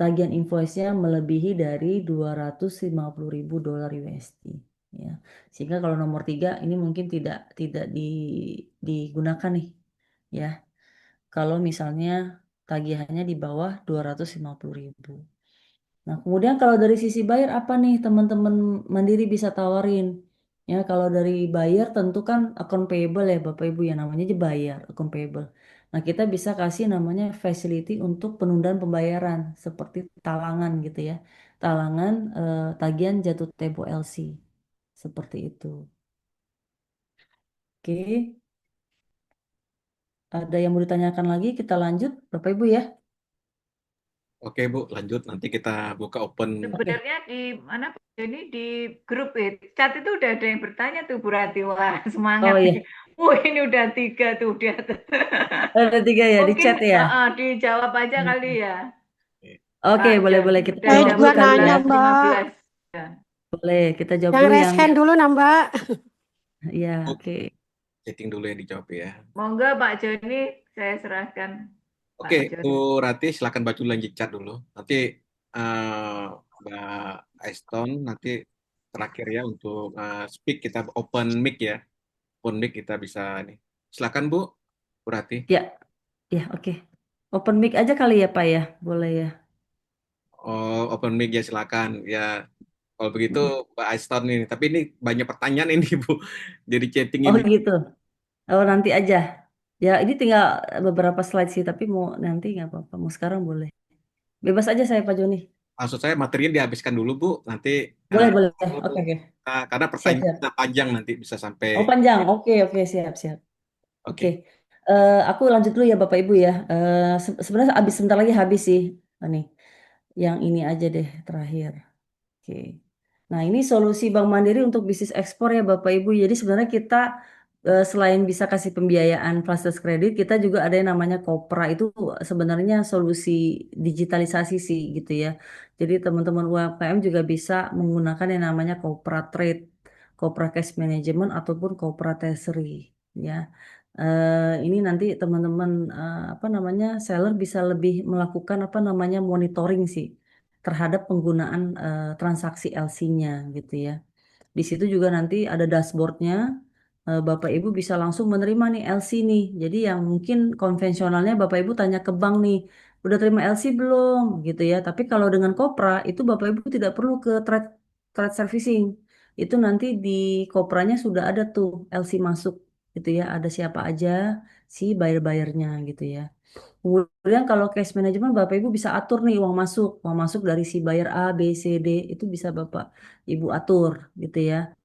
tagihan invoice-nya melebihi dari 250.000 dolar USD. Ya, sehingga kalau nomor 3 ini mungkin tidak digunakan nih. Ya, kalau misalnya tagihannya di bawah 250.000. Nah, kemudian kalau dari sisi buyer apa nih teman-teman Mandiri bisa tawarin? Ya, kalau dari buyer tentu kan account payable ya Bapak Ibu, ya namanya aja buyer, account payable. Nah, kita bisa kasih namanya facility untuk penundaan pembayaran seperti talangan gitu ya. Talangan tagihan jatuh tempo LC. Seperti itu. Oke, ada yang mau ditanyakan lagi? Kita lanjut Bapak Ibu ya. Oke Bu, lanjut. Nanti kita buka open. Oke. Sebenarnya di mana ini di grup chat itu udah ada yang bertanya tuh Bu Rati. Wah, semangat Oh nih. iya, Wah, ini udah 3 tuh dia. ada 3 ya di Mungkin chat ya. dijawab aja kali Hmm. ya. Oke, Pak Jan. boleh-boleh kita Udah Saya jawab jam dulu juga kali ya. nanya, Mbak. 11.15. Ya. Boleh, kita jawab Yang dulu yang raise hand dulu, nah, Mbak. ya, Bu, oke. setting dulu yang dijawab ya. Monggo Pak Joni, saya serahkan Pak Oke, Bu Joni. Rati, silakan baca dulu lanjut chat dulu. Nanti Mbak Aiston nanti terakhir ya untuk speak, kita open mic ya. Open mic kita bisa nih. Silakan Bu Rati. Ya, ya, oke. Open mic aja kali ya, Pak ya. Boleh ya. Oh, open mic ya silakan. Ya, kalau begitu Mm. Mbak Aiston ini. Tapi ini banyak pertanyaan ini Bu. Jadi chatting Oh ini. gitu. Oh, nanti aja. Ya, ini tinggal beberapa slide sih, tapi mau nanti nggak apa-apa. Mau sekarang boleh. Bebas aja saya, Pak Joni. maksud saya materinya dihabiskan dulu Bu, nanti Boleh, boleh. dulu, Oke, oke. karena Siap, pertanyaan siap. kita panjang nanti bisa sampai. Oh, panjang. Oke, oke, siap, siap. Oke. Oke. Aku lanjut dulu ya Bapak Ibu ya. Sebenarnya habis sebentar lagi habis sih. Nih, yang ini aja deh terakhir. Oke. Nah, ini solusi Bank Mandiri untuk bisnis ekspor ya Bapak Ibu. Jadi sebenarnya kita selain bisa kasih pembiayaan flash kredit, kita juga ada yang namanya Kopra. Itu sebenarnya solusi digitalisasi sih gitu ya. Jadi teman-teman UMKM juga bisa menggunakan yang namanya Kopra Trade, Kopra Cash Management ataupun Kopra Treasury ya. Ini nanti teman-teman apa namanya seller bisa lebih melakukan apa namanya monitoring sih terhadap penggunaan transaksi LC-nya gitu ya. Di situ juga nanti ada dashboardnya. Bapak Ibu bisa langsung menerima nih LC nih. Jadi yang mungkin konvensionalnya Bapak Ibu tanya ke bank nih, udah terima LC belum gitu ya. Tapi kalau dengan Kopra itu Bapak Ibu tidak perlu ke trade trade servicing. Itu nanti di Kopranya sudah ada tuh LC masuk gitu ya. Ada siapa aja si buyer-buyernya gitu ya. Kemudian kalau cash management Bapak Ibu bisa atur nih uang masuk dari si buyer A, B, C, D itu bisa Bapak Ibu atur gitu ya.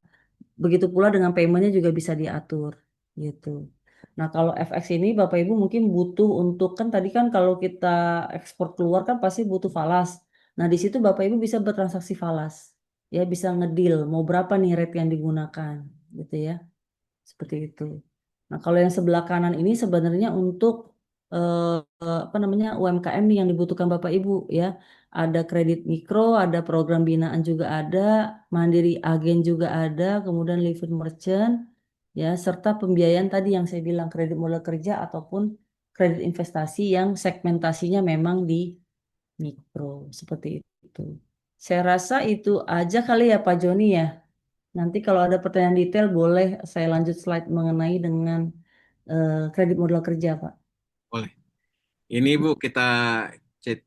Begitu pula dengan paymentnya juga bisa diatur gitu. Nah kalau FX ini Bapak Ibu mungkin butuh untuk kan tadi kan kalau kita ekspor keluar kan pasti butuh falas. Nah di situ Bapak Ibu bisa bertransaksi falas, ya bisa ngedil mau berapa nih rate yang digunakan gitu ya. Seperti itu. Nah, kalau yang sebelah kanan ini sebenarnya untuk apa namanya UMKM nih yang dibutuhkan Bapak Ibu ya. Ada kredit mikro, ada program binaan juga ada, mandiri agen juga ada, kemudian living merchant ya, serta pembiayaan tadi yang saya bilang kredit modal kerja ataupun kredit investasi yang segmentasinya memang di mikro seperti itu. Saya rasa itu aja kali ya Pak Joni ya. Nanti kalau ada pertanyaan detail boleh saya lanjut slide mengenai dengan kredit modal kerja, Pak. Boleh. Ini Bu, kita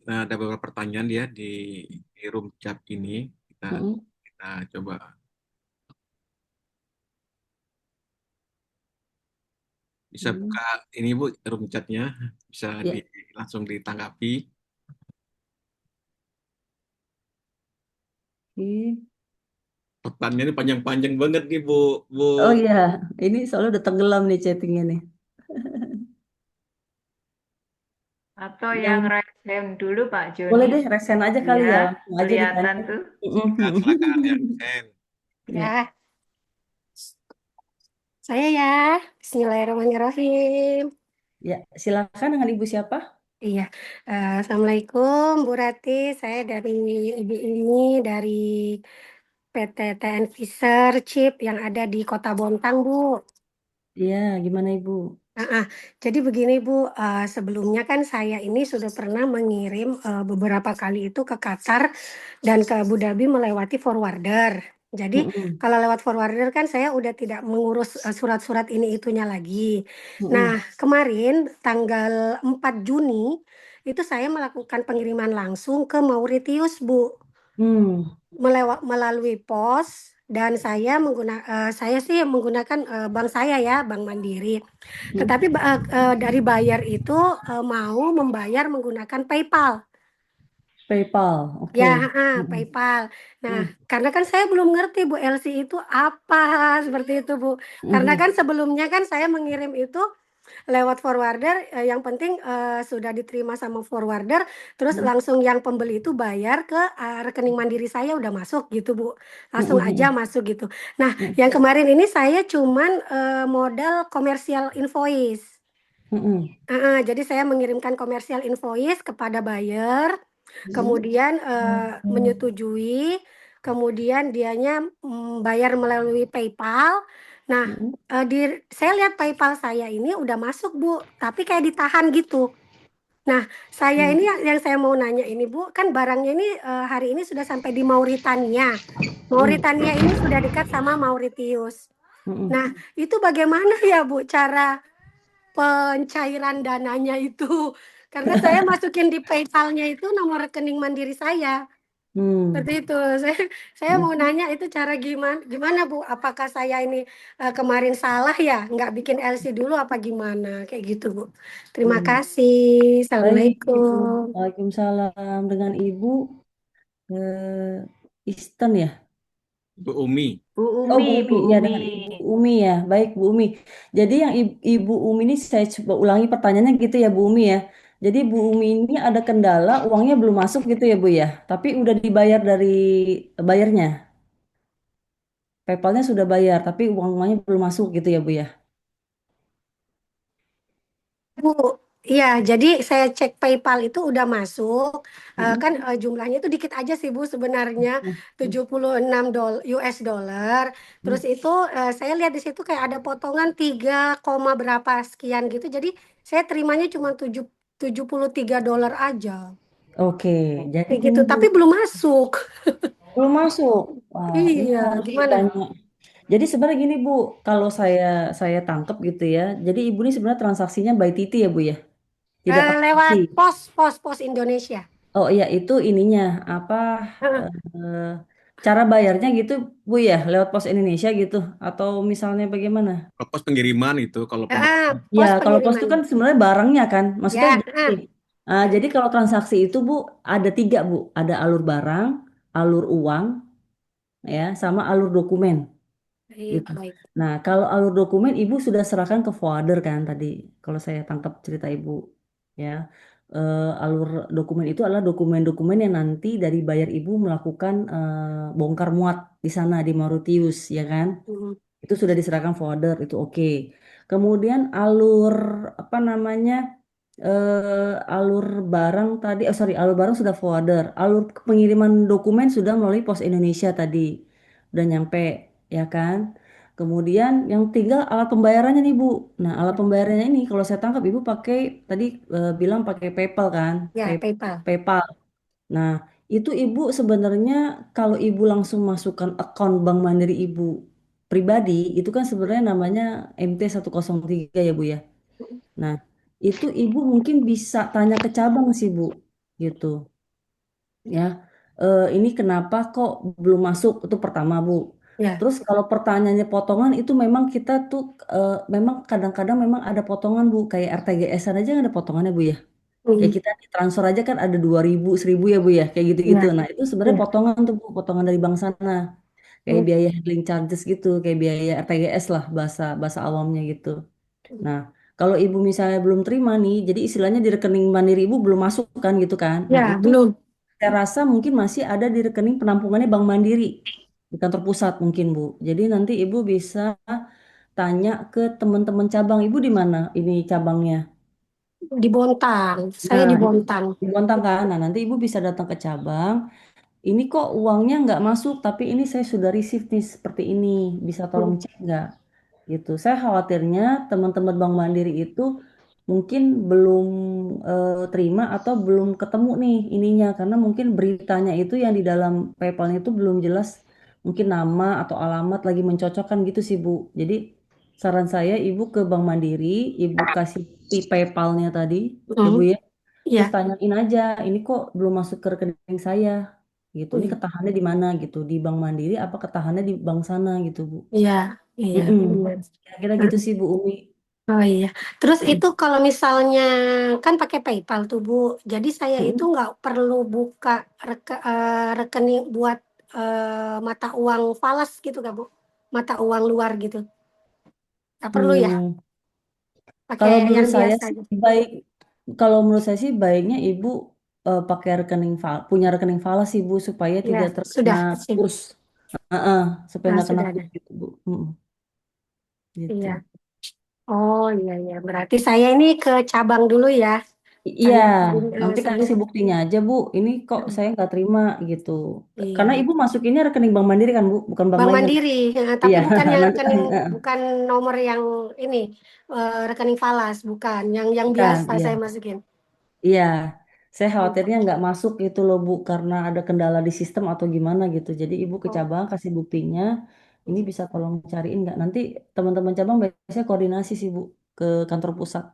ada beberapa pertanyaan ya di room chat ini. Kita Mm-mm. kita coba bisa Mm. buka ini Bu, room chatnya bisa Ya, langsung ditanggapi. oke. Pertanyaannya panjang-panjang banget nih Bu. Bu. Oh iya, ini soalnya udah tenggelam nih chattingnya nih. Atau yang Yang raise hand dulu Pak boleh Joni. deh resen aja kali Iya, ya, langsung aja ditanya. kelihatan tuh. Silakan, Mm-mm. silakan ya, Sen. Ya, Ya, saya ya. Bismillahirrahmanirrahim. ya, silakan dengan Ibu siapa? Iya, Assalamualaikum Bu Rati. Saya dari ibu ini dari PT TN Fisher Chip yang ada di Kota Bontang, Bu. Iya, gimana Ibu? Jadi begini Bu, sebelumnya kan saya ini sudah pernah mengirim beberapa kali itu ke Qatar dan ke Abu Dhabi melewati forwarder. Jadi Mm-mm. kalau lewat forwarder kan saya udah tidak mengurus surat-surat ini itunya lagi. Nah, Mm-mm. kemarin tanggal 4 Juni itu saya melakukan pengiriman langsung ke Mauritius, Bu, Hmm. melalui pos dan saya sih menggunakan bank saya ya, Bank Mandiri. Mm. Tetapi dari bayar itu mau membayar menggunakan PayPal. PayPal, Ya, oke. Mm-mm. PayPal. Nah, Mm. karena kan saya belum ngerti Bu LC itu apa seperti itu Bu. Karena Mm-mm. kan sebelumnya kan saya mengirim itu lewat forwarder, yang penting sudah diterima sama forwarder, terus Mm-mm. langsung yang pembeli itu bayar ke rekening Mandiri saya udah masuk gitu Bu. Langsung aja Mm-mm. masuk gitu. Nah, Mm-mm. yang kemarin ini saya cuman modal komersial invoice. Mm-mm. Jadi saya mengirimkan komersial invoice kepada buyer, Mm-mm. kemudian menyetujui, kemudian dianya bayar melalui PayPal. Nah, Mm-mm. saya lihat PayPal saya ini udah masuk Bu, tapi kayak ditahan gitu. Nah, saya ini yang saya mau nanya ini Bu, kan barangnya ini hari ini sudah sampai di Mauritania. Mm-mm. Mauritania ini sudah dekat sama Mauritius. Mm-mm. Nah, itu bagaimana ya Bu cara pencairan dananya itu? Karena saya masukin di PayPal-nya itu nomor rekening Mandiri saya. Hmm. Seperti itu. Saya mau Mm. nanya itu cara gimana gimana Bu? Apakah saya ini kemarin salah ya? Nggak bikin LC dulu apa gimana? Kayak gitu Bu. Terima Hmm. kasih. Baik, Assalamualaikum. Waalaikumsalam dengan Ibu. eh, Eastern ya. Bu Umi. Bu Oh, Umi, Bu Umi, Bu ya Umi. dengan Ibu Umi ya. Baik, Bu Umi. Jadi yang Ibu Umi ini saya coba ulangi pertanyaannya gitu ya, Bu Umi ya. Jadi Bu Umi ini ada kendala, uangnya belum masuk gitu ya, Bu ya. Tapi udah dibayar dari bayarnya. PayPal-nya sudah bayar, tapi uangnya belum masuk gitu ya, Bu ya. Bu, iya, jadi saya cek PayPal itu udah masuk. Kan Mm-mm. jumlahnya itu dikit aja sih Bu sebenarnya, 76 US dollar. Terus itu saya lihat di situ kayak ada potongan 3, koma berapa sekian gitu. Jadi saya terimanya cuma 73 dolar aja. Oke, jadi Kayak gini gitu, Bu, tapi belum masuk. belum masuk. Wah, ini Iya, harus gimana? ditanya. Jadi sebenarnya gini Bu, kalau saya tangkap gitu ya. Jadi Ibu ini sebenarnya transaksinya by TT ya Bu ya, tidak pakai TT. Lewat pos Indonesia. Oh iya itu ininya apa Heeh. eh, cara bayarnya gitu Bu ya, lewat Pos Indonesia gitu atau misalnya bagaimana? Pos pengiriman itu kalau pembayaran. Ya, Pos kalau pos itu pengiriman. kan sebenarnya barangnya kan. Maksudnya Ya, gini, jadi kalau transaksi itu Bu ada tiga Bu, ada alur barang, alur uang, ya, sama alur dokumen baik, gitu. baik. Nah, kalau alur dokumen Ibu sudah serahkan ke forwarder kan tadi, kalau saya tangkap cerita Ibu, ya. Alur dokumen itu adalah dokumen-dokumen yang nanti dari bayar Ibu melakukan bongkar muat di sana di Mauritius, ya kan? Mhm. Itu sudah diserahkan forwarder itu oke. Kemudian alur apa namanya alur barang tadi sorry alur barang sudah forwarder, alur pengiriman dokumen sudah melalui Pos Indonesia tadi udah nyampe, ya kan. Kemudian yang tinggal alat pembayarannya nih Bu. Nah, alat pembayarannya ini kalau saya tangkap Ibu pakai tadi bilang pakai PayPal kan, Ya, PayPal. PayPal. Nah, itu Ibu sebenarnya kalau Ibu langsung masukkan akun Bank Mandiri Ibu pribadi, itu kan sebenarnya namanya MT-103 ya Bu ya. Nah, itu Ibu mungkin bisa tanya ke cabang sih Bu, gitu. Ya, ini kenapa kok belum masuk? Itu pertama Bu. Ya. Terus kalau pertanyaannya potongan itu memang kita tuh memang kadang-kadang memang ada potongan Bu, kayak RTGS-an aja kan ada potongannya Bu ya. Kayak Mhm. kita di transfer aja kan ada 2.000, 1.000 ya Bu ya, kayak gitu-gitu. Ya, Nah itu sebenarnya ya. potongan tuh Bu, potongan dari bank sana. Kayak Mhm. biaya handling charges gitu, kayak biaya RTGS lah bahasa bahasa awamnya gitu. Nah kalau Ibu misalnya belum terima nih, jadi istilahnya di rekening Mandiri Ibu belum masuk kan gitu kan. Nah Ya, itu belum. saya rasa mungkin masih ada di rekening penampungannya Bank Mandiri di kantor pusat mungkin Bu. Jadi nanti Ibu bisa tanya ke teman-teman cabang. Ibu di mana ini cabangnya? Di Bontang. Saya Nah, di itu Bontang. di Bontang kan. Nah, nanti Ibu bisa datang ke cabang. Ini kok uangnya nggak masuk, tapi ini saya sudah receive nih seperti ini. Bisa tolong Mhm. cek nggak? Gitu. Saya khawatirnya teman-teman Bank Mandiri itu mungkin belum terima atau belum ketemu nih ininya. Karena mungkin beritanya itu yang di dalam PayPal itu belum jelas. Mungkin nama atau alamat lagi mencocokkan gitu sih Bu. Jadi saran saya Ibu ke Bank Mandiri, Ibu kasih PayPal-nya tadi, ya Bu Mhm. ya. Terus Ya. tanyain aja, ini kok belum masuk ke rekening saya gitu. Ini Mhm. ketahannya di mana gitu? Di Bank Mandiri apa ketahannya di bank sana gitu, Bu. Iya, iya, Mm-mm. benar. Kira-kira gitu Mhm. sih, Bu Umi. Oh iya. Terus Mm-mm. itu kalau misalnya kan pakai PayPal tuh Bu. Jadi saya itu Mm-mm. nggak perlu buka rekening buat mata uang falas gitu kan Bu? Mata uang luar gitu. Nggak perlu ya? Hmm, Pakai kalau menurut yang saya biasa sih aja. baik, kalau menurut saya sih baiknya Ibu pakai punya rekening falas Ibu supaya Ya, tidak terkena sudah sip. kurs. Heeh, supaya Nah, nggak kena sudah ada. kurs gitu, Bu. Mm-mm. Gitu. Iya. Oh iya iya. Berarti saya ini ke cabang dulu ya. Iya, Saya nanti submit. kasih buktinya aja, Bu. Ini kok saya nggak terima gitu. Karena Iya. Ibu masukinnya rekening Bank Mandiri kan, Bu, bukan bank Bank lain kan? Mandiri, tapi Iya, bukan yang nanti rekening, kasih, bukan nomor yang ini, rekening falas, bukan. Yang bukan, biasa iya, saya masukin. iya. Saya Oh, khawatirnya nggak masuk gitu loh, Bu, karena ada kendala di sistem atau gimana gitu. Jadi Ibu ke oh. cabang kasih buktinya. Ini bisa tolong cariin nggak? Nanti teman-teman cabang biasanya koordinasi sih, Bu, ke kantor pusat.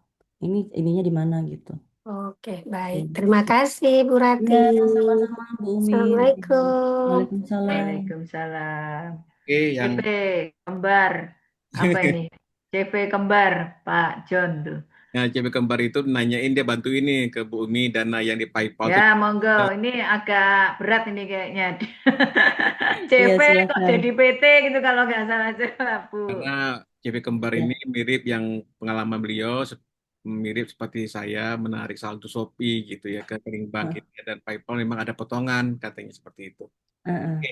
Ininya di mana gitu. Oke, baik. Oke. Terima kasih, Bu Rati. Iya, sama-sama Bu Umi. Assalamualaikum. Waalaikumsalam. Waalaikumsalam. Oke, yang CP kembar apa ini? CP kembar Pak John tuh. Nah, CP Kembar itu nanyain dia bantu ini ke Bu Umi dana yang di PayPal itu Ya, monggo. Ini agak berat ini kayaknya. Iya, CP kok silakan. jadi PT gitu kalau nggak salah, Bu. karena CP Kembar Ya. ini mirip yang pengalaman beliau mirip seperti saya menarik saldo Shopee gitu ya ke rekening bank Heeh, kita dan PayPal memang ada potongan katanya seperti itu. heeh. Oke,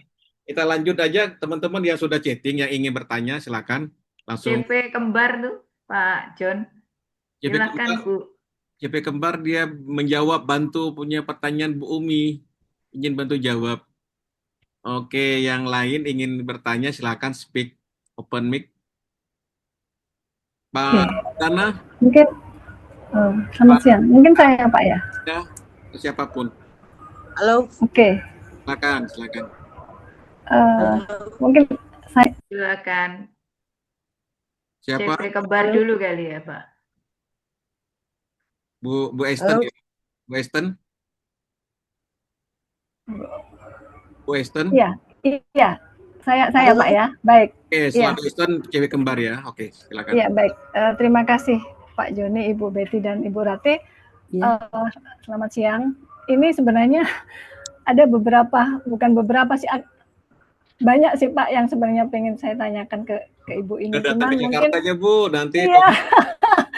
kita lanjut aja teman-teman yang sudah chatting yang ingin bertanya silakan langsung. CP kembar tuh, Pak John. CP Silakan, Kembar, Bu. CP Kembar dia menjawab bantu punya pertanyaan Bu Umi, ingin bantu jawab. Oke, yang lain ingin bertanya silakan speak open mic. Oke, Pak Dana, mungkin selamat Pak siang. Mungkin saya Pak ya. ya, siapapun, Halo. Oke, silakan. eh, mungkin saya Silakan. Siapa? CP kembar dulu kali ya, Pak. Bu Esten Halo. ya? Bu Esten? Bu Esten? iya, iya. Saya Halo. Pak ya. Baik. Oke, Iya, selamat Esten cewek kembar ya. Oke, silakan. iya baik. Terima kasih Pak Joni, Ibu Betty dan Ibu Rati. Ya. Selamat siang. Ini sebenarnya ada bukan beberapa sih, banyak sih Pak yang sebenarnya pengen saya tanyakan ke Ibu ini. Udah datang Cuman ke mungkin Jakarta aja Bu, nanti iya.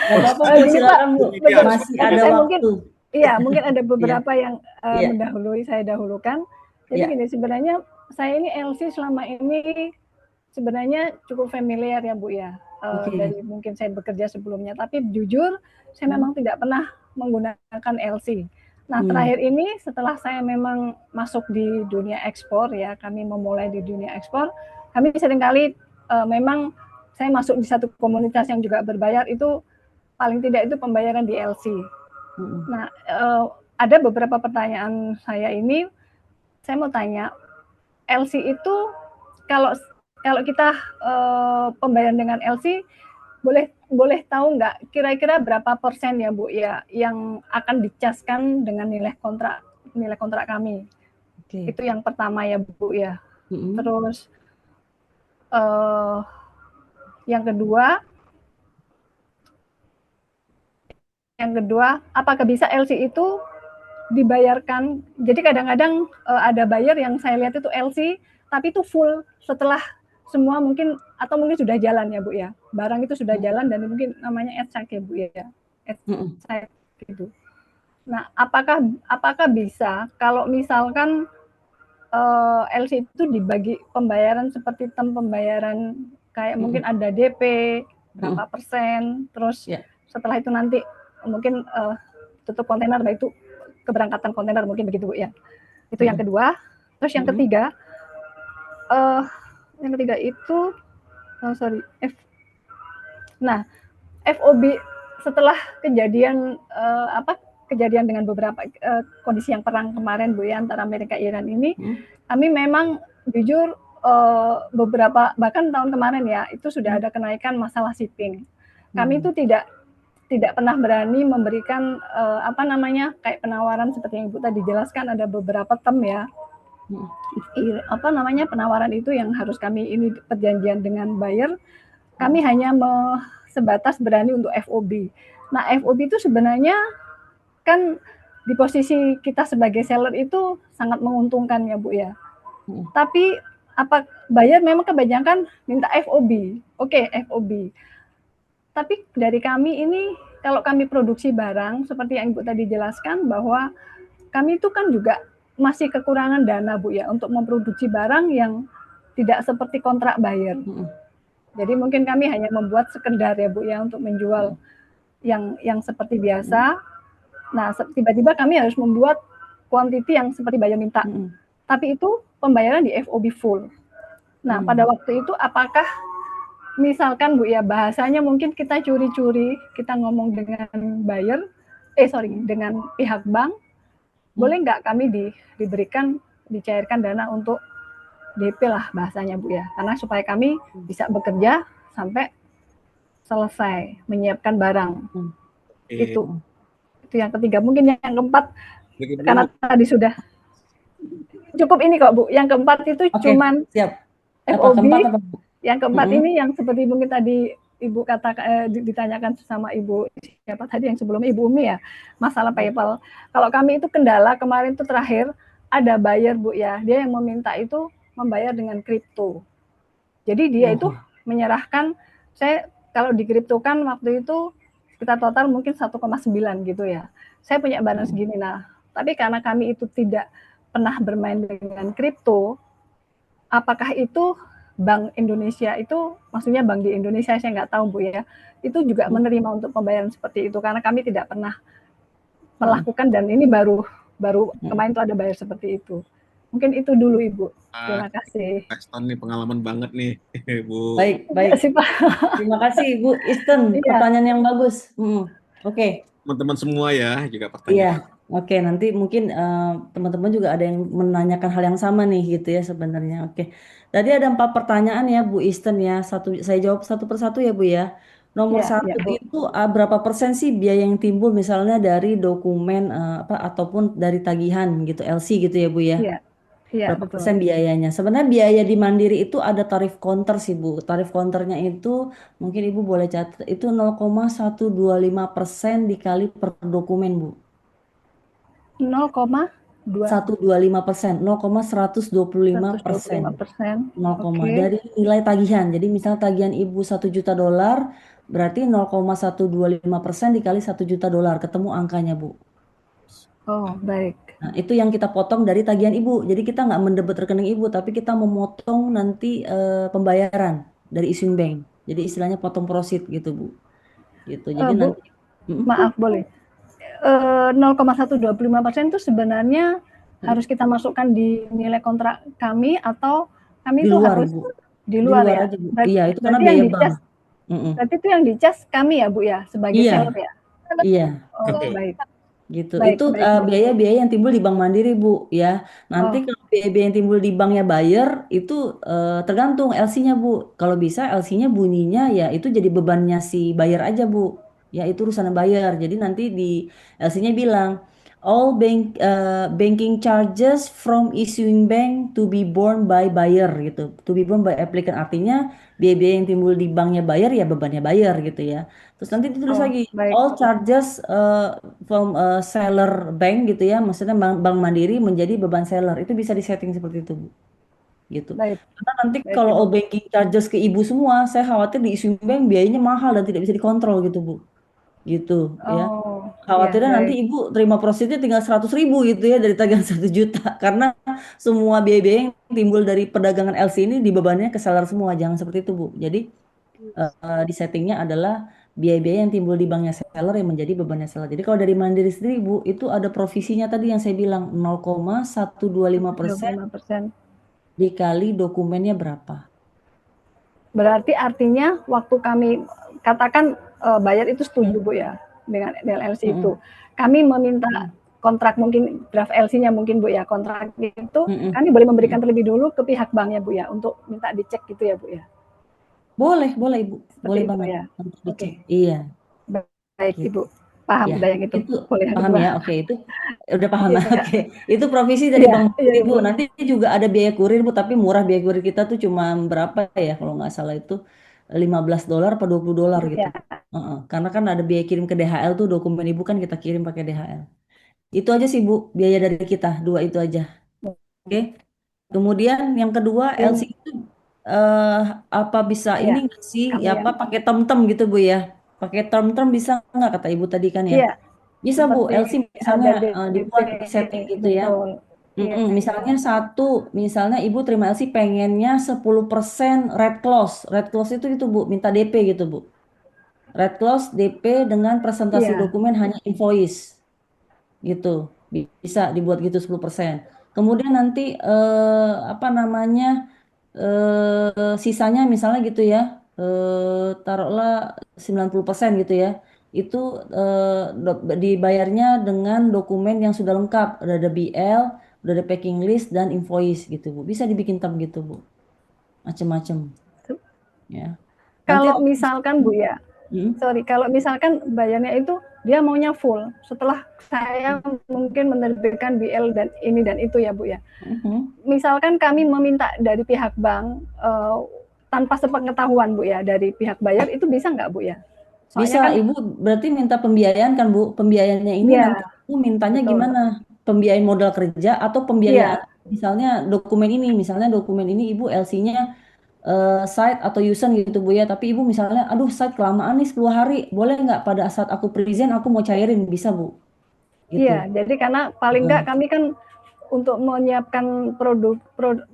Nggak apa-apa, Bu, Gini, Pak. silakan Bu. Betul. Masih ada Mungkin waktu. iya, mungkin ada beberapa yang Iya. mendahului, saya dahulukan. Jadi Iya. gini, sebenarnya saya ini LC selama ini sebenarnya cukup familiar ya Bu ya. Oke. Dari mungkin saya bekerja sebelumnya, tapi jujur saya memang tidak pernah menggunakan LC. Nah, terakhir ini setelah saya memang masuk di dunia ekspor ya, kami memulai di dunia ekspor, kami seringkali memang saya masuk di satu komunitas yang juga berbayar, itu paling tidak itu pembayaran di LC. Nah, ada beberapa pertanyaan saya ini, saya mau tanya, LC itu kalau kita pembayaran dengan LC, boleh tahu nggak kira-kira berapa persen ya Bu ya yang akan dicaskan dengan nilai kontrak kami? Oke. Itu yang pertama ya Bu ya. Terus yang kedua, apakah bisa LC itu dibayarkan? Jadi kadang-kadang ada buyer yang saya lihat itu LC, tapi itu full setelah semua mungkin sudah jalan ya Bu ya. Barang itu sudah jalan dan mungkin namanya adcheck ya Bu ya. Adcheck gitu. Nah, apakah bisa kalau misalkan LC itu dibagi pembayaran seperti term pembayaran kayak mungkin ada DP berapa persen, terus setelah itu nanti mungkin tutup kontainer, baik itu keberangkatan kontainer mungkin begitu Bu ya. Itu yang kedua. Terus yang ketiga, itu Nah, FOB setelah kejadian kejadian dengan beberapa kondisi yang perang kemarin Bu ya antara Amerika Iran ini, kami memang jujur beberapa bahkan tahun kemarin ya itu sudah ada kenaikan masalah shipping. Kami itu tidak pernah berani memberikan kayak penawaran seperti yang Ibu tadi jelaskan, ada beberapa term ya. Penawaran itu yang harus kami ini perjanjian dengan buyer, kami hanya sebatas berani untuk FOB. Nah, FOB itu sebenarnya kan di posisi kita sebagai seller itu sangat menguntungkan ya Bu ya. Tapi buyer memang kebanyakan minta FOB. Oke, FOB. Tapi dari kami ini kalau kami produksi barang seperti yang Ibu tadi jelaskan bahwa kami itu kan juga masih kekurangan dana Bu ya untuk memproduksi barang yang tidak seperti kontrak buyer. Jadi mungkin kami hanya membuat sekedar ya Bu ya untuk menjual yang seperti biasa. Nah, tiba-tiba kami harus membuat quantity yang seperti buyer minta. Tapi itu pembayaran di FOB full. Nah, pada waktu itu apakah misalkan Bu ya bahasanya mungkin kita curi-curi, kita ngomong dengan buyer, dengan pihak bank, boleh nggak kami dicairkan dana untuk DP lah bahasanya Bu ya, karena supaya kami bisa bekerja sampai selesai menyiapkan barang. Itu yang ketiga. Mungkin yang keempat karena tadi sudah cukup ini kok Bu. Yang keempat itu cuman siap. FOB. Yang keempat ini yang seperti mungkin tadi Ibu ditanyakan sama Ibu siapa tadi yang sebelumnya, Ibu Umi ya, masalah PayPal. Kalau kami itu kendala kemarin itu terakhir ada buyer Bu ya, dia yang meminta itu membayar dengan kripto. Jadi dia itu menyerahkan, saya kalau dikriptokan waktu itu kita total mungkin 1,9 gitu ya. Saya punya balance gini, nah tapi karena kami itu tidak pernah bermain dengan kripto, apakah itu Bank Indonesia itu, maksudnya bank di Indonesia, saya nggak tahu Bu ya, itu juga menerima untuk pembayaran seperti itu, karena kami tidak pernah melakukan dan ini baru kemarin tuh ada bayar seperti itu. Mungkin itu dulu Ibu. Terima kasih. Paxton nih pengalaman banget nih, Bu. Baik. Terima kasih Ibu Isten, pertanyaan yang bagus. Oke. Teman-teman semua ya juga pertanyaan. Iya, oke. Nanti mungkin teman-teman juga ada yang menanyakan hal yang sama nih gitu ya sebenarnya. Oke. Tadi ada 4 pertanyaan ya Bu Isten ya. Saya jawab satu persatu ya Bu ya. Nomor Ya, 1 Bu. itu berapa persen sih biaya yang timbul misalnya dari dokumen ataupun dari tagihan gitu LC gitu ya Bu ya. Iya. Iya, Berapa betul. persen biayanya? Sebenarnya biaya di Mandiri itu ada tarif counter sih Bu. Tarif counternya itu mungkin Ibu boleh catat itu 0,125% dikali per dokumen Bu. 125%, 0,125%. 0, dari nilai tagihan. Jadi misalnya tagihan Ibu $1 juta, berarti 0,125% dikali $1 juta, ketemu angkanya Bu. Oh, baik. Nah, itu yang kita potong dari tagihan Ibu. Jadi kita nggak mendebet rekening Ibu, tapi kita memotong nanti pembayaran dari issuing bank. Jadi istilahnya potong proceed gitu Bu. Gitu. Jadi Bu, nanti maaf boleh. 0,125% itu sebenarnya harus kita masukkan di nilai kontrak kami atau kami di itu luar harus Bu. di luar ya? Aja, Bu. Iya, itu karena berarti yang biaya bank. dicas, berarti itu yang dicas kami ya Bu ya sebagai Iya. seller ya? Iya. Oh, baik. Gitu. Baik, Itu baik, Bu. biaya-biaya yang timbul di Bank Mandiri Bu ya. Nanti kalau biaya-biaya yang timbul di banknya buyer itu tergantung LC-nya Bu. Kalau bisa LC-nya bunyinya ya itu jadi bebannya si buyer aja Bu. Ya itu urusan buyer. Jadi nanti di LC-nya bilang all banking charges from issuing bank to be borne by buyer gitu. To be borne by applicant, artinya biaya-biaya yang timbul di banknya buyer ya bebannya buyer gitu ya. Terus nanti ditulis lagi baik. all charges from seller bank gitu ya, maksudnya bank Mandiri menjadi beban seller. Itu bisa disetting seperti itu Bu. Gitu. Baik. Karena nanti Baik, kalau Ibu. all banking charges ke Ibu semua, saya khawatir di issuing bank biayanya mahal dan tidak bisa dikontrol gitu Bu. Gitu ya. Khawatirnya iya, nanti Ibu terima prosesnya tinggal 100.000 gitu ya dari tagihan 1 juta karena semua biaya-biaya yang timbul dari perdagangan LC ini dibebannya ke seller semua. Jangan seperti itu Bu. Jadi di settingnya adalah biaya-biaya yang timbul di banknya seller yang menjadi bebannya seller. Jadi kalau dari Mandiri sendiri Bu, itu ada provisinya tadi yang saya bilang 0,125% dikali dokumennya berapa. Berarti artinya waktu kami katakan bayar itu setuju Bu ya dengan LC itu. Kami meminta kontrak mungkin draft LC-nya mungkin Bu ya, kontrak itu kami boleh memberikan terlebih dulu ke pihak banknya Bu ya untuk minta dicek gitu ya Bu ya. Boleh Ibu. Boleh banget. Ya. Oke. Iya. Baik Ibu. Paham Ya, udah yang itu. Boleh paham ya. Oke, itu udah paham. Iya. Oke. Itu provisi dari Iya, Bank Mandiri iya, Bu. Bu. Nanti juga ada biaya kurir Bu, tapi murah biaya kurir kita tuh cuma berapa ya kalau nggak salah itu $15 atau $20 gitu. Iya. Karena kan ada biaya kirim ke DHL tuh, dokumen Ibu kan kita kirim pakai DHL. Itu aja sih Bu, biaya dari kita, 2 itu aja. Oke. Kemudian yang kedua LC itu apa bisa ini nggak sih Kami ya apa pakai term gitu Bu ya? Pakai term bisa nggak kata Ibu tadi kan ya? Iya. Bisa Bu, Seperti LC misalnya ada dibuat di setting gitu ya. betul. Iya. Misalnya misalnya Ibu terima LC pengennya 10% red clause. Red clause itu Bu, minta DP gitu Bu. Red clause DP dengan presentasi Iya. dokumen hanya invoice. Gitu. Bisa dibuat gitu 10%. Kemudian nanti apa namanya sisanya misalnya gitu ya, taruhlah 90% gitu ya. Itu dibayarnya dengan dokumen yang sudah lengkap, udah ada BL, udah ada packing list dan invoice gitu Bu. Bisa dibikin tab gitu Bu. Macem-macem. Ya. Kalau misalkan Bu ya, kalau misalkan bayarnya itu dia maunya full, setelah saya mungkin menerbitkan BL dan ini dan itu ya Bu ya. Misalkan kami meminta dari pihak bank tanpa sepengetahuan Bu ya dari pihak bayar itu bisa nggak Bu ya? Soalnya Bisa, kan Ibu berarti minta pembiayaan kan, Bu? Pembiayaannya ini iya nanti Ibu mintanya betul. gimana? Pembiayaan modal kerja atau pembiayaan Iya, misalnya dokumen ini Ibu LC-nya site atau user gitu Bu ya, tapi Ibu misalnya, aduh site kelamaan nih 10 hari, boleh nggak pada saat aku present aku mau cairin, bisa Bu? Gitu. iya. Jadi karena paling nggak Heeh. kami kan untuk menyiapkan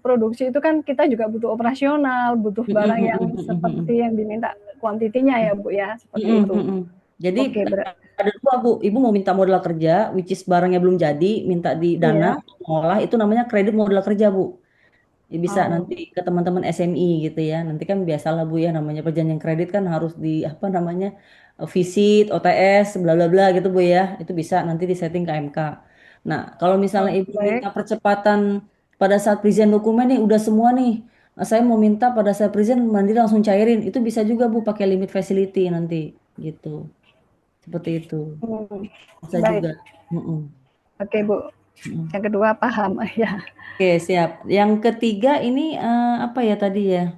produksi itu kan kita juga butuh operasional, butuh barang yang seperti yang diminta kuantitinya ya Bu ya, seperti itu. Jadi Oke, ada dua Bu, Ibu mau minta modal kerja, which is barangnya belum jadi, minta di dana, iya. ngolah, itu namanya kredit modal kerja Bu. Ya, bisa Oh, nanti ke teman-teman SMI gitu ya. Nanti kan biasalah Bu ya, namanya perjanjian kredit kan harus di apa namanya visit, OTS, bla bla bla gitu Bu ya. Itu bisa nanti disetting ke MK. Nah, kalau misalnya oh, Ibu minta baik. percepatan pada saat present dokumen nih udah semua nih. Nah, saya mau minta pada saat present mandiri langsung cairin. Itu bisa juga Bu pakai limit facility nanti gitu. Seperti itu. Hmm, Bisa baik. juga. Mm-mm. Oke Bu. Mm-mm. Yang kedua paham ya. Oke, siap. Yang ketiga ini apa ya tadi ya?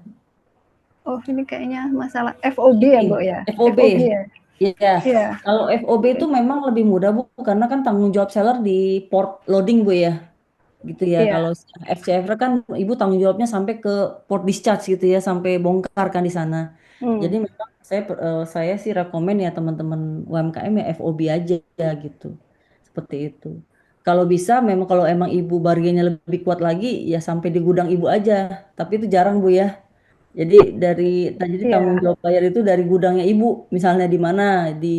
Oh, ini kayaknya masalah FOB ya, Ini Bu ya? FOB. FOB ya? Ya, Iya. kalau FOB itu memang lebih mudah Bu, karena kan tanggung jawab seller di port loading Bu ya, gitu ya. Iya. Kalau FCFR kan Ibu tanggung jawabnya sampai ke port discharge gitu ya, sampai bongkar kan di sana. Jadi Hmm. memang saya sih rekomen ya teman-teman UMKM ya FOB aja gitu, seperti itu. Kalau bisa, memang kalau emang Ibu bargainnya lebih kuat lagi, ya sampai di gudang Ibu aja. Tapi itu jarang Bu ya. Jadi tanggung Iya. jawab bayar itu dari gudangnya ibu, misalnya di mana di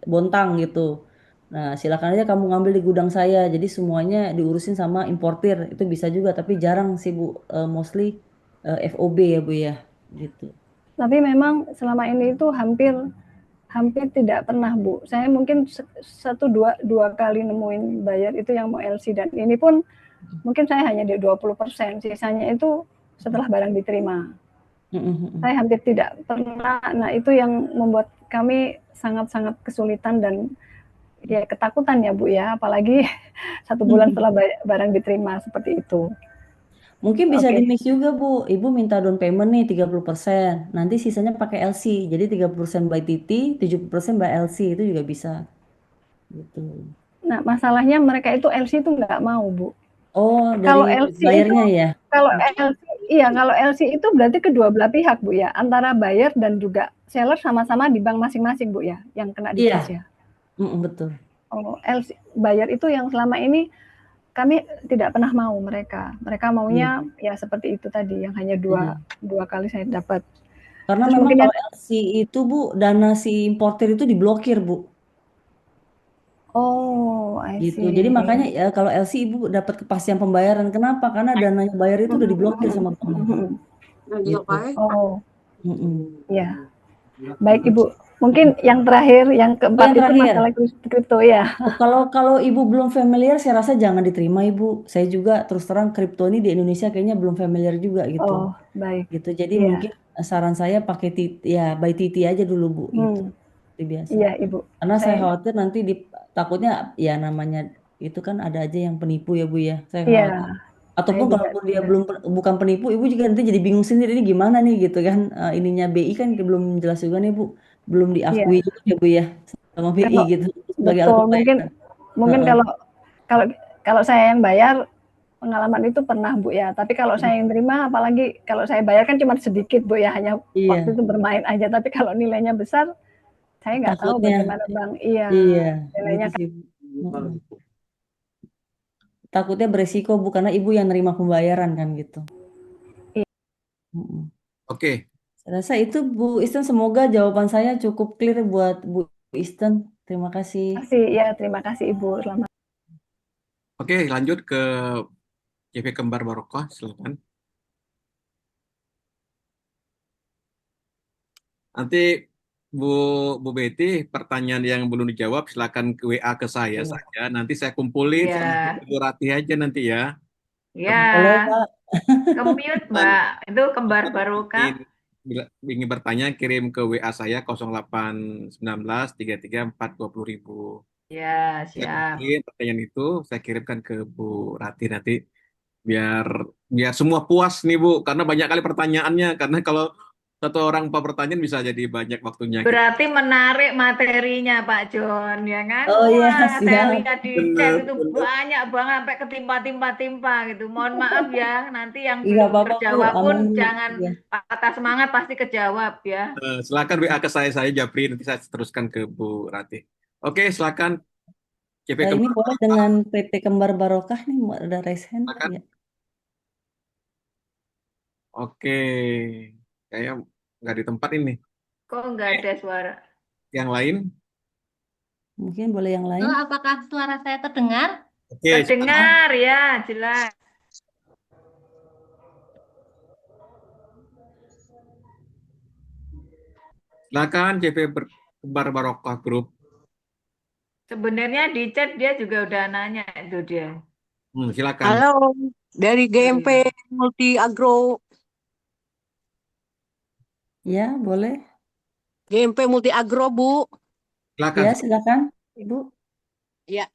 Bontang gitu. Nah, silakan aja kamu ngambil di gudang saya. Jadi semuanya diurusin sama importir. Itu bisa juga, tapi jarang sih Bu. Mostly FOB ya Bu ya, gitu. Tapi memang selama ini itu hampir hampir tidak pernah Bu. Saya mungkin satu dua kali nemuin bayar itu yang mau LC dan ini pun mungkin saya hanya di 20%. Sisanya itu setelah barang diterima. Saya hampir tidak pernah. Nah, itu yang membuat kami sangat-sangat kesulitan dan ya ketakutan ya Bu ya, apalagi 1 bulan setelah barang diterima seperti itu. Mungkin bisa di Oke. mix juga Bu. Ibu minta down payment nih 30%. Nanti sisanya pakai LC. Jadi 30% by TT, 70% by LC itu juga bisa. Gitu. Nah, masalahnya mereka itu LC itu nggak mau Bu. Oh, dari Kalau LC itu, bayarnya ya. kalau LC, iya kalau LC itu berarti kedua belah pihak Bu ya, antara buyer dan juga seller sama-sama di bank masing-masing Bu ya, yang kena di Iya, cash ya. betul. Oh, LC, buyer itu yang selama ini kami tidak pernah mau mereka. Mereka maunya ya seperti itu tadi, yang hanya dua kali saya dapat. Karena Terus memang mungkin kalau yang, LC itu Bu, dana si importir itu diblokir Bu, oh I gitu. Jadi see. makanya ya kalau LC Ibu dapat kepastian pembayaran. Kenapa? Karena dananya bayar itu udah diblokir sama bank. Gitu. Oh, Mm-mm. ya. Baik Ibu. Mungkin yang terakhir, yang keempat Yang itu terakhir, masalah kripto ya. kalau kalau Ibu belum familiar, saya rasa jangan diterima Ibu. Saya juga terus terang kripto ini di Indonesia kayaknya belum familiar juga gitu. Oh, baik. Gitu. Jadi Iya. mungkin saran saya pakai ya by TT aja dulu Bu gitu. Seperti biasa. Iya, Ibu. Karena saya Saya, khawatir nanti takutnya ya namanya itu kan ada aja yang penipu ya Bu ya. Saya iya, khawatir. saya Ataupun juga kalaupun dia tidak. bukan penipu, Ibu juga nanti jadi bingung sendiri ini gimana nih gitu kan. Ininya BI kan belum jelas juga nih Bu. Belum Iya, diakui juga ya Bu ya sama BI kalau gitu sebagai alat betul mungkin pembayaran. mungkin Heeh. kalau kalau saya yang bayar pengalaman itu pernah Bu ya. Tapi kalau saya yang terima, apalagi kalau saya bayar kan cuma sedikit Bu ya, hanya waktu Iya, itu bermain aja. Tapi kalau nilainya besar, saya nggak tahu takutnya bagaimana Bang. Iya, iya nilainya gitu kan. sih Bu. Heeh. Takutnya beresiko Bu karena Ibu yang nerima pembayaran kan gitu. Iya. Heeh. Oke, Saya rasa itu Bu Isten, semoga jawaban saya cukup clear buat Bu Isten. Terima kasih. Terima kasih Ibu. Selamat. oke, lanjut ke JP Kembar Barokah, silakan. Nanti Bu Bu Betty, pertanyaan yang belum dijawab silakan ke WA ke saya saja. Nanti saya kumpulin, saya Ya, Bu Ratih aja nanti ya. Boleh ya, Pak. ke-mute Dan Mbak. Itu kembar teman-teman barokah. ingin bertanya, kirim ke WA saya 0819 33 420 ribu. Ya, Saya siap. kumpulin pertanyaan itu, saya kirimkan ke Bu Ratih nanti biar biar semua puas nih Bu, karena banyak kali pertanyaannya. Karena kalau satu orang 4 pertanyaan bisa jadi banyak waktunya kita. Berarti menarik materinya Pak John, ya kan? Oh iya, Wah, saya siap. lihat di chat Bener, itu bener. banyak banget sampai ketimpa-timpa-timpa gitu. Mohon maaf ya, nanti yang Iya, belum apa-apa Bu, terjawab pun aman. jangan Iya. patah semangat, pasti kejawab ya. Silakan WA ke saya Japri, nanti saya teruskan ke Bu Ratih. Oke, silakan CP Ini Kembar. boleh dengan PT Kembar Barokah nih, mau ada raise hand. Silakan. Ya. Oke, kayaknya nggak di tempat ini. Kok nggak ada suara? Yang lain? Mungkin boleh yang lain. Apakah suara saya terdengar? Oke, Terdengar ya, jelas. silakan CP Kembar Barokah Group. Sebenarnya di chat dia juga udah nanya itu dia. Silakan. Halo, dari GMP Multi Agro, Ya, boleh. GMP Multi Agro, Bu. Silakan. Ya, silakan, Ibu. Ya,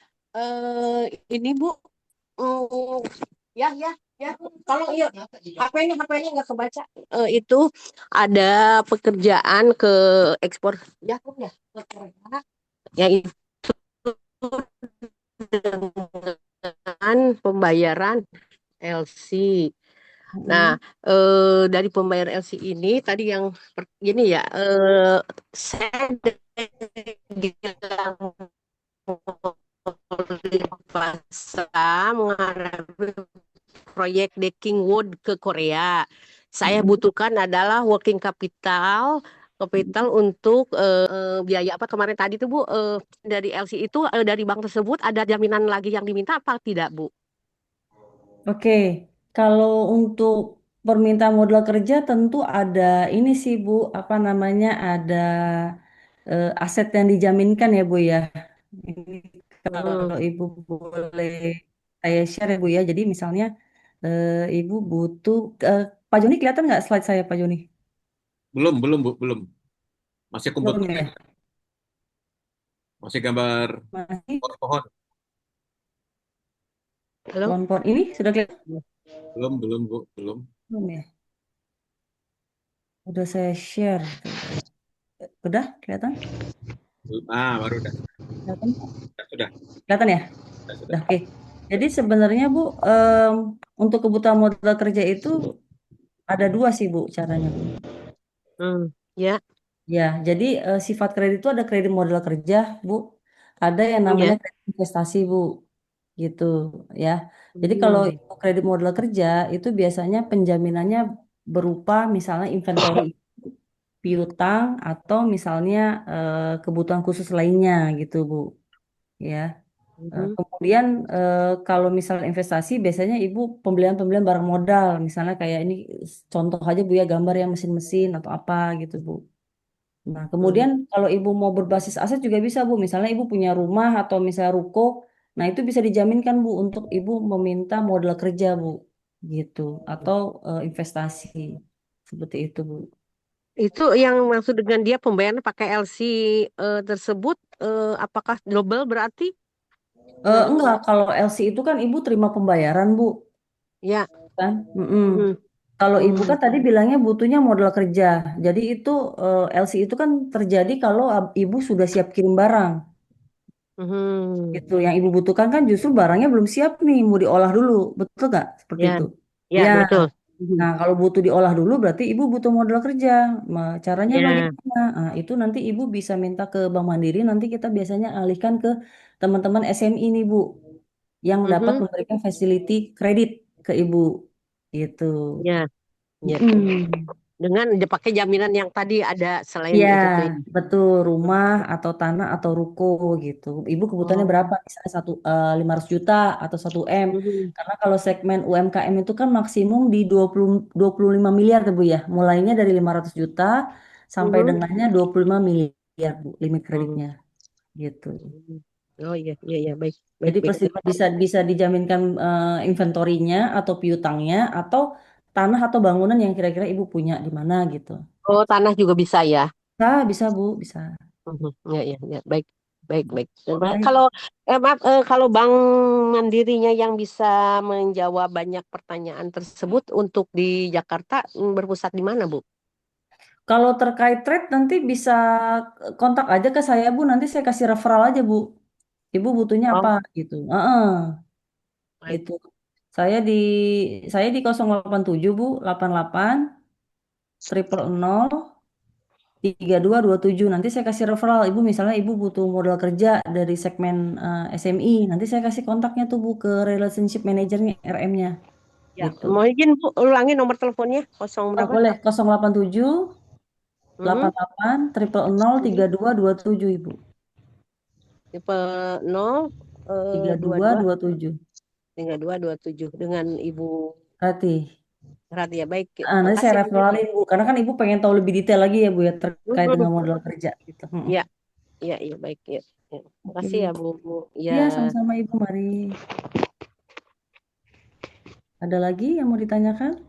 ini Bu, ya, ya, ya. Kalau iya, HP-nya nggak kebaca. Itu ada pekerjaan ke ekspor, ya, Bu, ya, ke Korea. Yang itu dengan pembayaran LC. Nah, dari pembayaran LC ini tadi yang gini ya, saya bilang pasar menghadapi proyek decking wood ke Korea. Saya butuhkan adalah working capital untuk biaya apa kemarin tadi tuh Bu, dari LC itu dari bank tersebut ada jaminan lagi yang diminta apa tidak Bu? Oke, kalau untuk permintaan modal kerja tentu ada ini sih Bu, apa namanya, ada aset yang dijaminkan ya Bu ya. Ini kalau Ibu boleh saya share ya Bu ya. Jadi misalnya Ibu butuh, Pak Joni kelihatan nggak slide saya Pak Joni? Belum, Bu, belum. Masih kumpul Belum ya? masih gambar Masih pohon. pohon-pohon. Ini sudah kelihatan? Belum, Bu, belum. Belum ya? Udah saya share. Udah kelihatan? Baru udah. Kelihatan? Sudah. Kelihatan ya? Sudah. Oke. Jadi sebenarnya Bu, untuk kebutuhan modal kerja itu ada dua sih Bu caranya Bu. Ya. Ya, jadi sifat kredit itu ada kredit modal kerja Bu, ada yang namanya kredit investasi Bu, gitu ya. Jadi kalau itu kredit modal kerja itu biasanya penjaminannya berupa misalnya inventory piutang atau misalnya kebutuhan khusus lainnya gitu Bu, ya. Kemudian kalau misalnya investasi biasanya Ibu pembelian barang modal, misalnya kayak ini contoh aja Bu ya, gambar ya mesin-mesin atau apa gitu Bu. Nah, kemudian kalau Ibu mau berbasis aset juga bisa Bu, misalnya Ibu punya rumah atau misalnya ruko, nah itu bisa dijaminkan Bu untuk Ibu meminta modal kerja Bu, gitu, atau investasi seperti itu Bu. Itu yang maksud dengan dia pembayaran pakai LC tersebut, apakah double berarti? Enggak, kalau LC itu kan Ibu terima pembayaran Bu, Ya. kan? Kalau Ibu kan tadi bilangnya butuhnya modal kerja, jadi itu LC itu kan terjadi kalau Ibu sudah siap kirim barang. Itu yang Ibu butuhkan kan justru barangnya belum siap nih, mau diolah dulu, betul nggak? Seperti Ya. itu. Ya, betul. Nah, kalau butuh diolah dulu berarti Ibu butuh modal kerja. Caranya Ya. bagaimana? Nah, itu nanti Ibu bisa minta ke Bank Mandiri, nanti kita biasanya alihkan ke teman-teman SMI nih Bu, yang dapat memberikan facility kredit ke Ibu. Gitu. Ya. Ya. Dengan dipakai jaminan yang tadi ada selain Iya, itu tuh. betul, rumah atau tanah atau ruko gitu. Ibu kebutuhannya berapa? Misalnya 500 juta atau 1 M. Karena kalau segmen UMKM itu kan maksimum di 25 miliar tuh Bu ya. Mulainya dari 500 juta sampai dengannya 25 miliar Bu limit kreditnya. Gitu. Oh iya, iya, baik. Jadi bisa dijaminkan inventorinya atau piutangnya atau tanah atau bangunan yang kira-kira Ibu punya di mana gitu. Oh, tanah juga bisa ya? Bisa Bu, bisa. Ya, ya, ya, baik. baik. Baik. Kalau maaf, kalau Bank Mandirinya yang bisa menjawab banyak pertanyaan tersebut untuk di Jakarta berpusat di mana, Bu? Kalau terkait trade nanti bisa kontak aja ke saya Bu, nanti saya kasih referral aja Bu. Ibu butuhnya apa Oh, gitu. Heeh, baik. itu. Saya di saya di 087 Bu, 88 triple 0 3227. Nanti saya kasih referral. Ibu misalnya ibu butuh modal kerja dari segmen SMI, nanti saya kasih kontaknya tuh Bu ke relationship manajernya RM-nya Ya, gitu. mau izin Bu, ulangi nomor teleponnya 0 Oh, berapa? boleh 087 Hmm, 88 triple 0 3227 Ibu. tipe 0 22 3227. 3227 dengan Ibu Berarti. Rati ya. Baik, Nanti saya makasih Bu. referralin Bu, karena kan Ibu pengen tahu lebih detail lagi ya Bu ya terkait dengan Hmm, modal kerja gitu. Ya, ya, baik ya. Ya. Oke. Makasih ya Bu. Ya. Iya, sama-sama Ibu, mari. Ada lagi yang mau ditanyakan?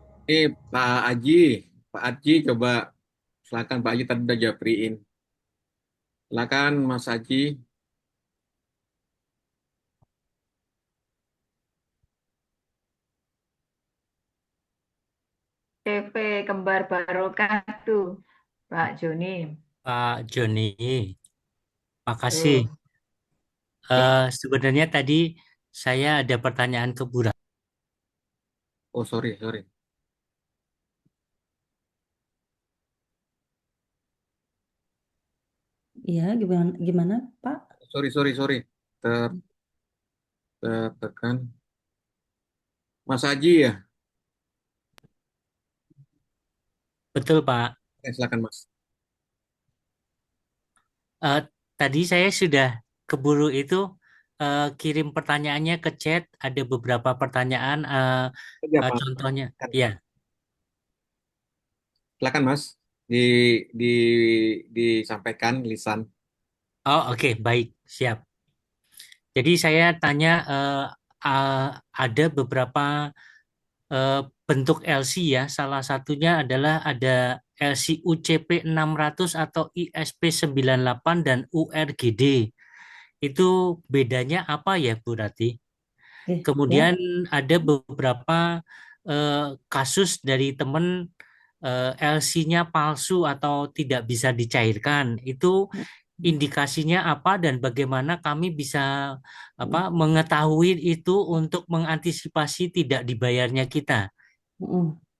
Pak Aji, Pak Aji coba silakan Pak Aji tadi udah japriin. Silakan Mas Aji. TV kembar barokah tuh, Pak Joni. Pak Joni, makasih. Tuh. Sebenarnya tadi saya ada pertanyaan ke Bu Ratih. Oh sorry. Iya, gimana Pak? Sorry. Ter, Tertekan. Mas Aji ya. Betul, Pak. Silakan Mas. Eh, Tadi saya sudah keburu itu kirim pertanyaannya ke chat. Ada beberapa pertanyaan. Ya Pak. Contohnya, ya, Silakan Mas. Di di disampaikan lisan. oh oke, baik, siap. Jadi saya tanya, ada beberapa bentuk LC ya. Salah satunya adalah ada LC UCP 600 atau ISP 98 dan URGD. Itu bedanya apa ya, Bu Rati? Ya. Kemudian ada beberapa kasus dari teman LC-nya palsu atau tidak bisa dicairkan. Itu indikasinya apa dan bagaimana kami bisa mengetahui itu untuk mengantisipasi tidak dibayarnya kita?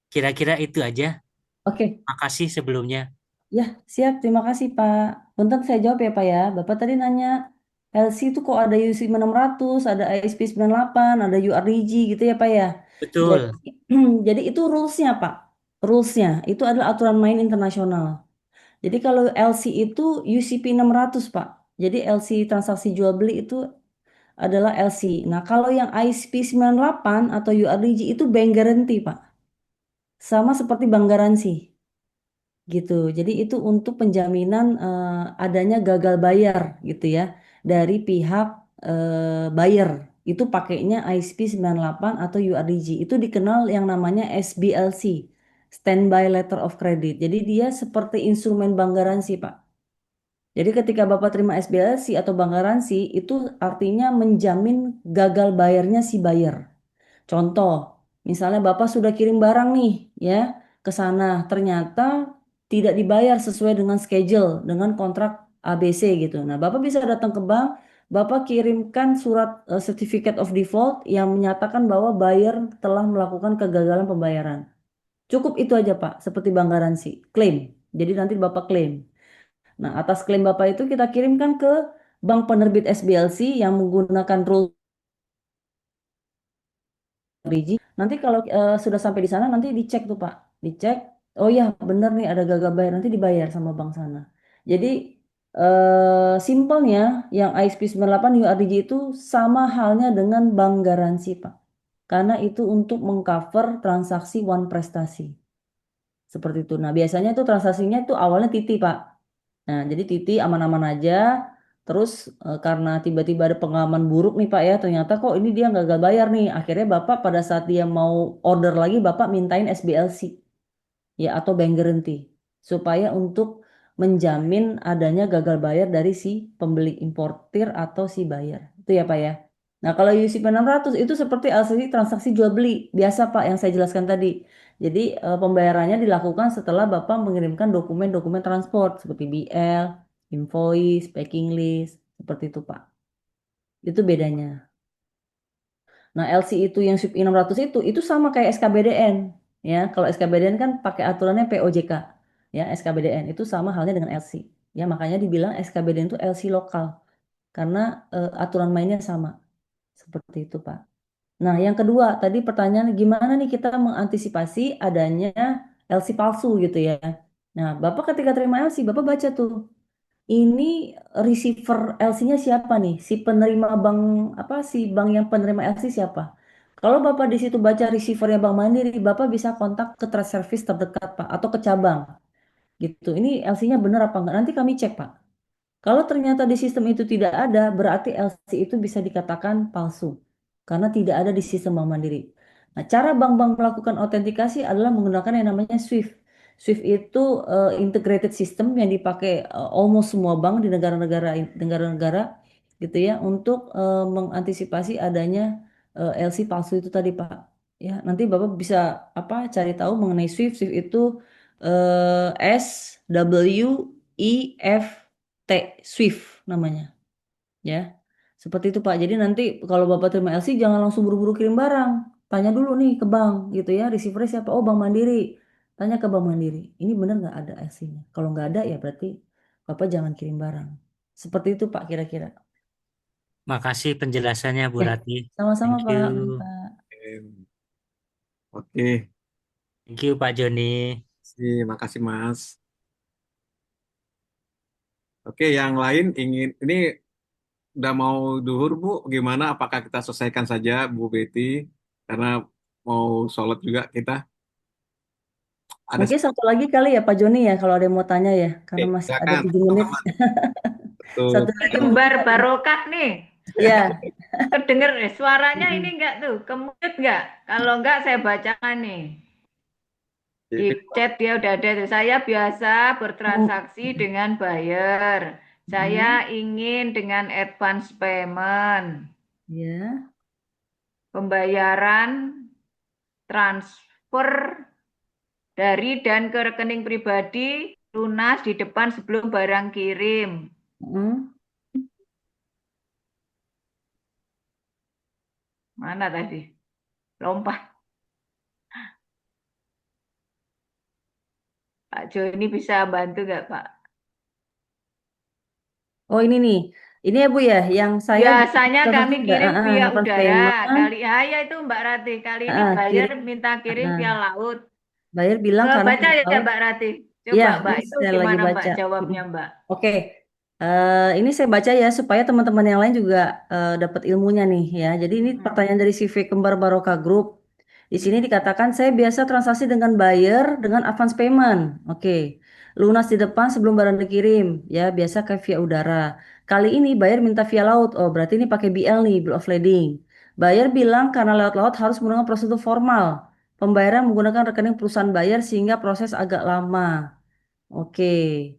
Kira-kira itu aja. Oke. Makasih sebelumnya. Ya, siap. Terima kasih, Pak. Punten saya jawab ya, Pak ya. Bapak tadi nanya, LC itu kok ada UC 600, ada ISP 98, ada URDG gitu ya, Pak ya. Betul. Jadi, jadi itu rulesnya, Pak. Rulesnya, itu adalah aturan main internasional. Jadi kalau LC itu UCP 600, Pak. Jadi LC transaksi jual beli itu adalah LC. Nah, kalau yang ISP 98 atau URDG itu bank guarantee, Pak. Sama seperti bank garansi. Gitu. Jadi itu untuk penjaminan adanya gagal bayar gitu ya dari pihak buyer. Itu pakainya ISP 98 atau URDG. Itu dikenal yang namanya SBLC, Standby Letter of Credit. Jadi dia seperti instrumen bank garansi, Pak. Jadi ketika Bapak terima SBLC atau bank garansi itu artinya menjamin gagal bayarnya si buyer. Contoh, misalnya Bapak sudah kirim barang nih ya ke sana, ternyata tidak dibayar sesuai dengan schedule, dengan kontrak ABC gitu. Nah, Bapak bisa datang ke bank, Bapak kirimkan surat certificate of default yang menyatakan bahwa buyer telah melakukan kegagalan pembayaran. Cukup itu aja Pak, seperti bank garansi, klaim. Jadi nanti Bapak klaim. Nah, atas klaim Bapak itu kita kirimkan ke bank penerbit SBLC yang menggunakan rule biji. Nanti kalau sudah sampai di sana nanti dicek tuh Pak, dicek. Oh ya benar nih ada gagal bayar nanti dibayar sama bank sana. Jadi simpelnya yang ISP 98 URDG itu sama halnya dengan bank garansi Pak. Karena itu untuk mengcover transaksi one prestasi. Seperti itu. Nah biasanya itu transaksinya itu awalnya Titi Pak. Nah jadi Titi aman-aman aja. Terus karena tiba-tiba ada pengalaman buruk nih Pak ya, ternyata kok ini dia gagal bayar nih. Akhirnya Bapak pada saat dia mau order lagi, Bapak mintain SBLC ya atau bank guarantee supaya untuk menjamin adanya gagal bayar dari si pembeli importir atau si buyer. Itu ya Pak ya. Nah, kalau UCP 600 itu seperti LCC transaksi jual beli biasa Pak yang saya jelaskan tadi. Jadi pembayarannya dilakukan setelah Bapak mengirimkan dokumen-dokumen transport seperti BL, invoice, packing list, seperti itu Pak. Itu bedanya. Nah, LC itu yang SWIP 600 itu sama kayak SKBDN. Ya, kalau SKBDN kan pakai aturannya POJK. Ya, SKBDN itu sama halnya dengan LC. Ya, makanya dibilang SKBDN itu LC lokal. Karena aturan mainnya sama. Seperti itu, Pak. Nah, yang kedua, tadi pertanyaan gimana nih kita mengantisipasi adanya LC palsu gitu ya. Nah, Bapak ketika terima LC, Bapak baca tuh ini receiver LC-nya siapa nih? Si penerima bank apa si bank yang penerima LC siapa? Kalau Bapak di situ baca receivernya Bank Mandiri, Bapak bisa kontak ke trust service terdekat, Pak, atau ke cabang gitu. Ini LC-nya benar apa enggak? Nanti kami cek, Pak. Kalau ternyata di sistem itu tidak ada, berarti LC itu bisa dikatakan palsu karena tidak ada di sistem Bank Mandiri. Nah, cara bank-bank melakukan autentikasi adalah menggunakan yang namanya SWIFT. SWIFT itu integrated system yang dipakai almost semua bank di negara-negara gitu ya untuk mengantisipasi adanya LC palsu itu tadi Pak. Ya, nanti Bapak bisa apa cari tahu mengenai SWIFT. SWIFT itu SWIFT Swift namanya ya seperti itu Pak. Jadi nanti kalau Bapak terima LC jangan langsung buru-buru kirim barang, tanya dulu nih ke bank gitu ya, receiver siapa, oh Bank Mandiri, tanya ke Bank Mandiri ini benar nggak ada LC-nya. Kalau nggak ada ya berarti Bapak jangan kirim barang, seperti itu Pak kira-kira. Makasih penjelasannya Bu Ya, Ratih. sama-sama Thank you. Pak. Pak. Oke, Thank you Pak Joni. makasih Mas. Oke, yang lain ini udah mau duhur Bu, gimana? Apakah kita selesaikan saja Bu Betty? Karena mau sholat juga kita. Ada Mungkin satu lagi kali ya Pak Joni ya kalau ada yang mau tanya ya karena masih ada silakan 7 menit. Betul. Satu lagi Kembar barokah nih. ya. Kedenger suaranya ini enggak tuh, kemut enggak? Kalau enggak saya bacakan nih. Di chat dia udah ada tuh. Saya biasa bertransaksi dengan buyer. Saya ingin dengan advance payment. Ya. Pembayaran transfer dari dan ke rekening pribadi lunas di depan sebelum barang kirim. Mana tadi? Lompat. Pak Joni bisa bantu nggak Pak? Oh ini nih, ini ya Bu ya, yang saya Biasanya kami kirim via advance udara. payment. Kali ya itu Mbak Rati. Kali ini buyer minta kirim via laut. Buyer bilang karena Baca ya laut. Mbak Rati. Ya, Coba Mbak ini itu saya lagi gimana Mbak baca. jawabnya Mbak? Oke, ini saya baca ya supaya teman-teman yang lain juga dapat ilmunya nih ya. Jadi ini pertanyaan dari CV Kembar Barokah Group. Di sini dikatakan saya biasa transaksi dengan buyer dengan advance payment. Oke. Lunas di depan sebelum barang dikirim ya, biasa kayak via udara. Kali ini buyer minta via laut. Oh, berarti ini pakai BL nih, bill of lading. Buyer bilang karena lewat laut harus menggunakan prosedur formal. Pembayaran menggunakan rekening perusahaan buyer sehingga proses agak lama. Oke.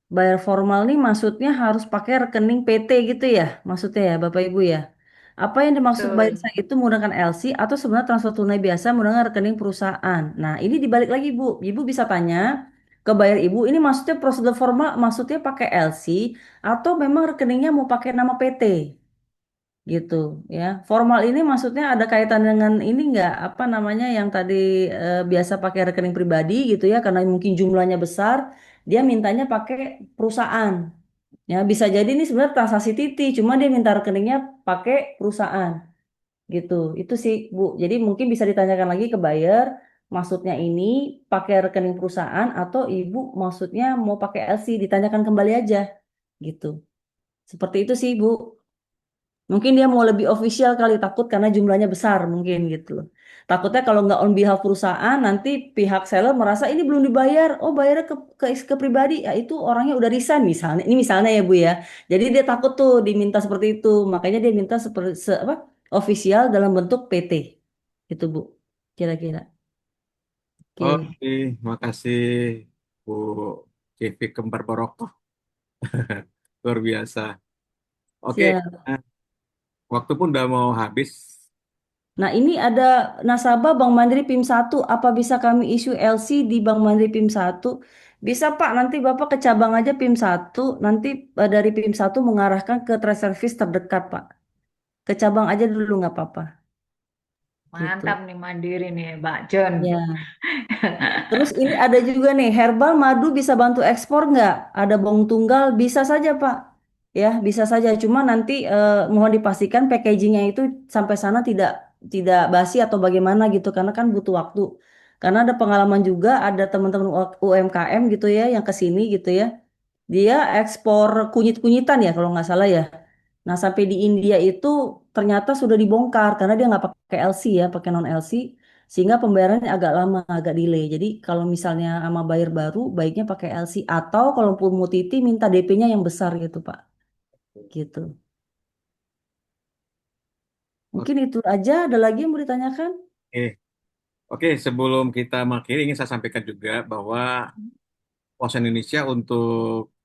Bayar formal nih maksudnya harus pakai rekening PT gitu ya, maksudnya ya Bapak Ibu ya. Apa yang dimaksud bayar Betul. saya itu menggunakan LC atau sebenarnya transfer tunai biasa menggunakan rekening perusahaan. Nah, ini dibalik lagi Bu. Ibu bisa tanya ke bayar Ibu, ini maksudnya prosedur formal maksudnya pakai LC atau memang rekeningnya mau pakai nama PT gitu ya. Formal ini maksudnya ada kaitan dengan ini nggak apa namanya yang tadi biasa pakai rekening pribadi gitu ya karena mungkin jumlahnya besar, dia mintanya pakai perusahaan. Ya, bisa jadi ini sebenarnya transaksi Titi, cuma dia minta rekeningnya pakai perusahaan gitu. Itu sih, Bu. Jadi mungkin bisa ditanyakan lagi ke buyer, maksudnya ini pakai rekening perusahaan atau Ibu maksudnya mau pakai LC, ditanyakan kembali aja gitu. Seperti itu sih, Bu. Mungkin dia mau lebih official kali, takut karena jumlahnya besar mungkin gitu loh. Takutnya kalau nggak on behalf perusahaan, nanti pihak seller merasa ini belum dibayar. Oh, bayarnya ke pribadi. Ya itu orangnya udah resign misalnya. Ini misalnya ya Bu ya. Jadi dia takut tuh diminta seperti itu. Makanya dia minta seperti apa? Official dalam bentuk PT. Itu Bu. Kira-kira. Oke. Oke, makasih Bu CV kembar barokah. Luar biasa. Oke, Siap. waktu pun udah mau habis. Nah, ini ada nasabah Bank Mandiri PIM 1. Apa bisa kami isu LC di Bank Mandiri PIM 1? Bisa, Pak. Nanti Bapak ke cabang aja PIM 1. Nanti dari PIM 1 mengarahkan ke trade service terdekat, Pak. Ke cabang aja dulu nggak apa-apa. Gitu. Mantap nih mandiri nih Mbak John. Ya. Terus ini ada juga nih, herbal madu bisa bantu ekspor nggak? Ada bawang tunggal, bisa saja Pak. Ya, bisa saja. Cuma nanti mohon dipastikan packagingnya itu sampai sana tidak basi atau bagaimana gitu, karena kan butuh waktu. Karena ada pengalaman juga, ada teman-teman UMKM gitu ya, yang ke sini gitu ya. Dia ekspor kunyit-kunyitan ya kalau nggak salah ya. Nah, sampai di India itu ternyata sudah dibongkar karena dia nggak pakai LC ya, pakai non LC, sehingga pembayarannya agak lama, agak delay. Jadi kalau misalnya sama buyer baru, baiknya pakai LC atau kalaupun mau titi minta DP-nya yang besar gitu, Pak. Gitu. Mungkin itu aja. Ada lagi yang mau ditanyakan? Oke, oke. Sebelum kita mengakhiri, ingin saya sampaikan juga bahwa Pos Indonesia untuk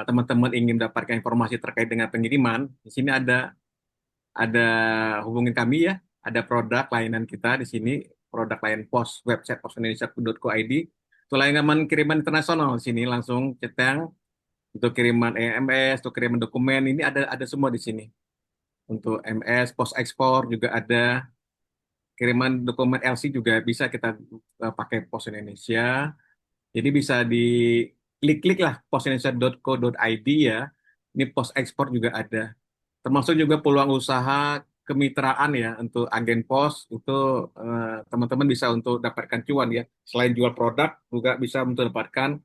teman-teman ingin mendapatkan informasi terkait dengan pengiriman, di sini ada hubungin kami ya, ada produk layanan kita di sini, produk layanan pos website posindonesia.co.id. Itu layanan kiriman internasional di sini langsung cetang untuk kiriman EMS, untuk kiriman dokumen ini ada semua di sini. Untuk MS, pos ekspor juga ada, kiriman dokumen LC juga bisa kita pakai Pos Indonesia. Jadi bisa di klik-klik lah posindonesia.co.id ya. Ini pos ekspor juga ada. Termasuk juga peluang usaha kemitraan ya untuk agen pos itu teman-teman bisa untuk dapatkan cuan ya. Selain jual produk juga bisa untuk dapatkan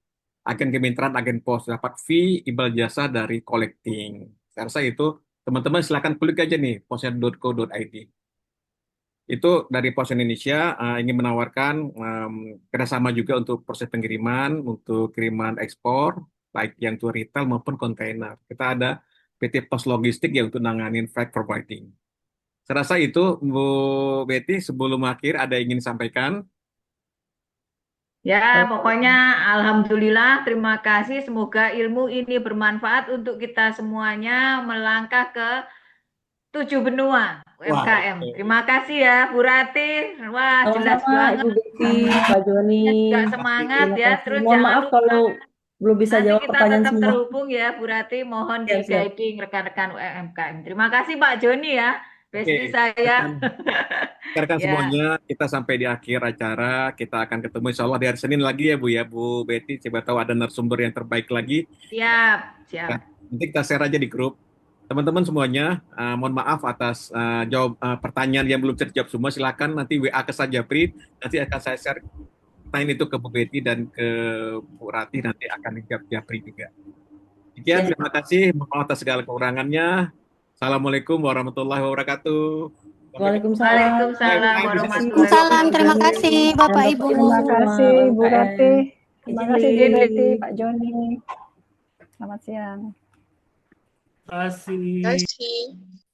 agen kemitraan agen pos, dapat fee imbal jasa dari collecting. Saya rasa itu teman-teman silakan klik aja nih posindonesia.co.id. Itu dari Pos Indonesia ingin menawarkan kerjasama juga untuk proses pengiriman, untuk kiriman ekspor, baik yang to retail maupun kontainer. Kita ada PT Pos Logistik ya untuk nanganin freight forwarding. Saya rasa itu, Bu Betty, sebelum akhir ada yang ingin sampaikan? Ya, pokoknya alhamdulillah, terima kasih. Semoga ilmu ini bermanfaat untuk kita semuanya melangkah ke 7 benua Wah, UMKM. Terima kasih ya, Bu Rati. Wah, jelas Sama-sama banget. Ibu Betty, Pak Joni. Juga semangat Terima ya. kasih. Terus Mohon jangan maaf lupa kalau belum bisa nanti jawab kita pertanyaan tetap semua. terhubung ya, Bu Rati. Mohon di Siap, siap. guiding rekan-rekan UMKM. Terima kasih Pak Joni ya, oke. bestie saya. Rekan Ya, semuanya, kita sampai di akhir acara. Kita akan ketemu insya Allah di hari Senin lagi ya, Bu Betty. Coba tahu ada narasumber yang terbaik lagi. siap, siap. Nah, nanti kita share aja di grup. Teman-teman semuanya, mohon maaf atas pertanyaan yang belum terjawab semua. Silakan nanti WA ke saya Japri. Nanti akan saya share pertanyaan itu ke Bu Betty dan ke Bu Rati. Nanti akan dijawab Japri juga. Sekian, Siap. terima kasih. Mohon maaf atas segala kekurangannya. Assalamualaikum warahmatullahi wabarakatuh. Waalaikumsalam. Waalaikumsalam Terima kasih. warahmatullahi Salam, terima wabarakatuh. kasih Dan Bapak Bapak Ibu. Ibu Terima semua kasih Bu UMKM. Rati. Terima kasih Bu Izin. Betty, Pak Joni. Selamat siang. Terima kasih. Terima kasih.